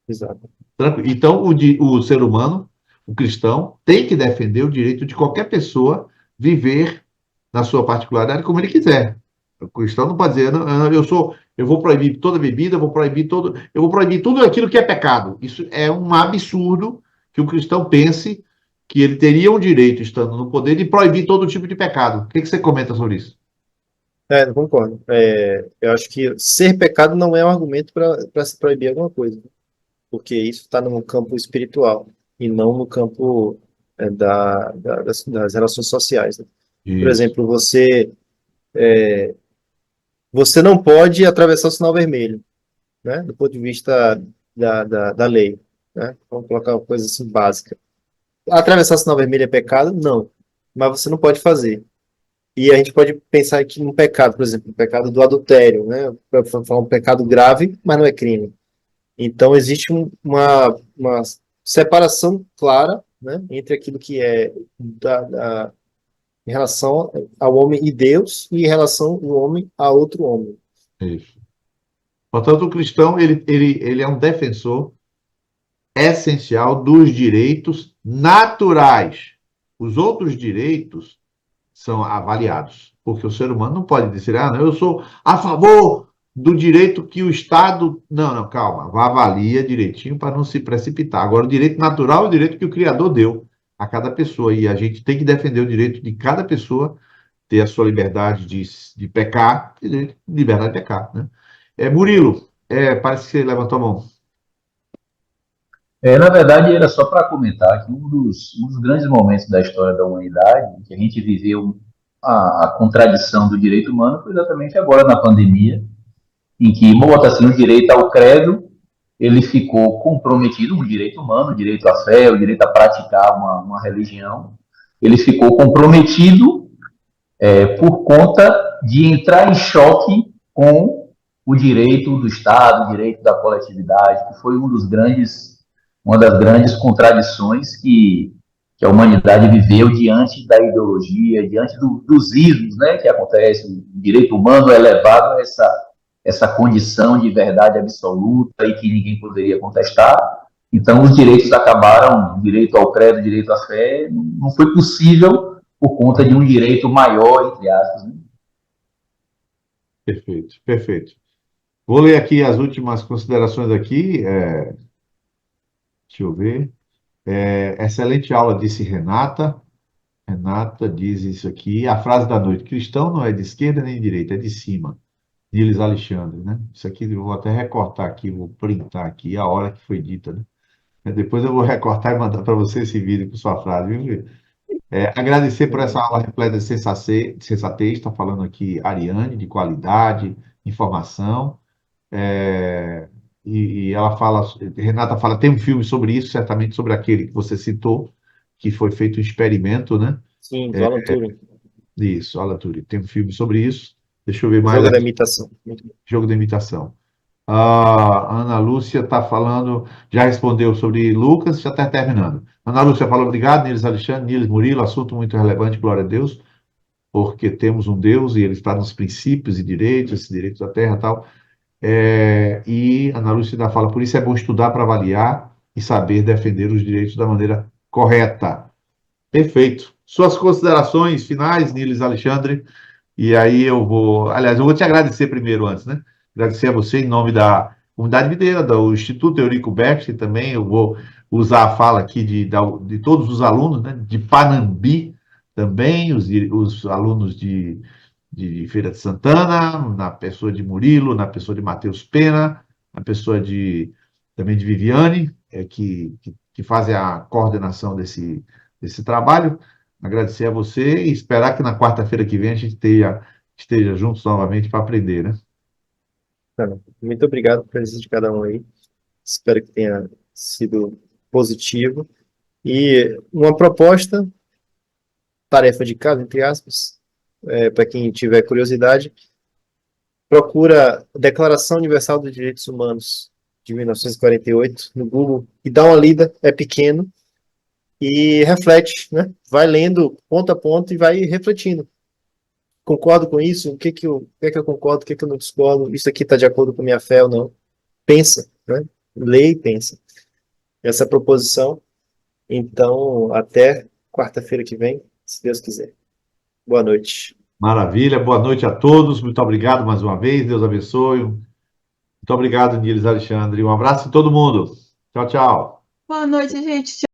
[SPEAKER 2] exato.
[SPEAKER 1] Tranquilo? Então, o ser humano, o cristão, tem que defender o direito de qualquer pessoa viver na sua particularidade como ele quiser. O cristão não pode dizer, não, eu vou proibir toda bebida, eu vou proibir tudo aquilo que é pecado. Isso é um absurdo que o cristão pense que ele teria um direito, estando no poder, de proibir todo tipo de pecado. O que você comenta sobre isso?
[SPEAKER 2] Eu concordo. Eu acho que ser pecado não é um argumento para se proibir alguma coisa, porque isso está no campo espiritual e não no campo das relações sociais, né? Por
[SPEAKER 1] Isso.
[SPEAKER 2] exemplo, você não pode atravessar o sinal vermelho, né? Do ponto de vista da lei, né? Vamos colocar uma coisa assim básica. Atravessar o sinal vermelho é pecado? Não. Mas você não pode fazer. E a gente pode pensar aqui num pecado, por exemplo, o pecado do adultério, né? Para falar um pecado grave, mas não é crime. Então, existe uma separação clara, né, entre aquilo que é em relação ao homem e Deus e em relação do homem a outro homem.
[SPEAKER 1] Isso. Portanto, o cristão, ele é um defensor essencial dos direitos naturais. Os outros direitos são avaliados, porque o ser humano não pode dizer, ah, não, eu sou a favor do direito que o Estado. Não, não, calma, avalia direitinho para não se precipitar. Agora, o direito natural é o direito que o Criador deu a cada pessoa, e a gente tem que defender o direito de cada pessoa ter a sua liberdade de pecar, e liberdade de pecar, né? Murilo, parece que você levantou a mão.
[SPEAKER 3] Na verdade, era só para comentar que um dos grandes momentos da história da humanidade, que a gente viveu a contradição do direito humano, foi exatamente agora na pandemia, em que, bota assim, o direito ao credo, ele ficou comprometido, um direito humano, o direito à fé, o direito a praticar uma religião, ele ficou comprometido por conta de entrar em choque com o direito do Estado, o direito da coletividade, que foi uma das grandes contradições que a humanidade viveu diante da ideologia, diante dos ismos, né, que acontece. O direito humano é levado a essa condição de verdade absoluta e que ninguém poderia contestar. Então, os direitos acabaram, direito ao credo, direito à fé, não foi possível por conta de um direito maior, entre aspas, né?
[SPEAKER 1] Perfeito, perfeito. Vou ler aqui as últimas considerações aqui. Deixa eu ver. Excelente aula, disse Renata. Renata diz isso aqui. A frase da noite: cristão não é de esquerda nem de direita, é de cima. Niles Alexandre, né? Isso aqui eu vou até recortar aqui, vou printar aqui a hora que foi dita, né? Depois eu vou recortar e mandar para você esse vídeo com sua frase, viu, Gil? Agradecer por essa aula repleta de sensatez, está falando aqui Ariane, de qualidade, informação. É, e ela fala, Renata fala, tem um filme sobre isso, certamente sobre aquele que você citou, que foi feito um experimento, né?
[SPEAKER 2] Sim, do Alan Turing.
[SPEAKER 1] Isso, Alan Turing. Tem um filme sobre isso. Deixa eu ver
[SPEAKER 2] O
[SPEAKER 1] mais
[SPEAKER 2] jogo da
[SPEAKER 1] aqui.
[SPEAKER 2] imitação. Muito bom.
[SPEAKER 1] Jogo da imitação. A Ana Lúcia está falando, já respondeu sobre Lucas, já está terminando. Ana Lúcia falou, obrigado, Niles Alexandre, Niles Murilo, assunto muito relevante, glória a Deus, porque temos um Deus e ele está nos princípios e direitos, esses direitos da terra e tal. E Ana Lúcia ainda fala, por isso é bom estudar para avaliar e saber defender os direitos da maneira correta. Perfeito. Suas considerações finais, Niles Alexandre, e aí aliás, eu vou te agradecer primeiro antes, né? Agradecer a você em nome da Comunidade Videira, do Instituto Eurico Berti, também eu vou usar a fala aqui de todos os alunos, né? De Panambi também, os alunos de Feira de Santana, na pessoa de Murilo, na pessoa de Matheus Pena, na pessoa também de Viviane, que fazem a coordenação desse trabalho. Agradecer a você e esperar que na quarta-feira que vem a gente esteja juntos novamente para aprender, né?
[SPEAKER 2] Tá bom. Muito obrigado pela presença de cada um aí. Espero que tenha sido positivo. E uma proposta, tarefa de casa, entre aspas, para quem tiver curiosidade, procura a Declaração Universal dos Direitos Humanos de 1948 no Google e dá uma lida, é pequeno, e reflete, né? Vai lendo ponto a ponto e vai refletindo. Concordo com isso? O que que eu concordo, o que que eu não discordo? Isso aqui está de acordo com a minha fé ou não? Pensa, né? Lê e pensa. Essa é a proposição. Então, até quarta-feira que vem, se Deus quiser. Boa noite.
[SPEAKER 1] Maravilha, boa noite a todos, muito obrigado mais uma vez, Deus abençoe. Muito obrigado, Niles Alexandre. Um abraço em todo mundo. Tchau, tchau.
[SPEAKER 4] Boa noite, gente.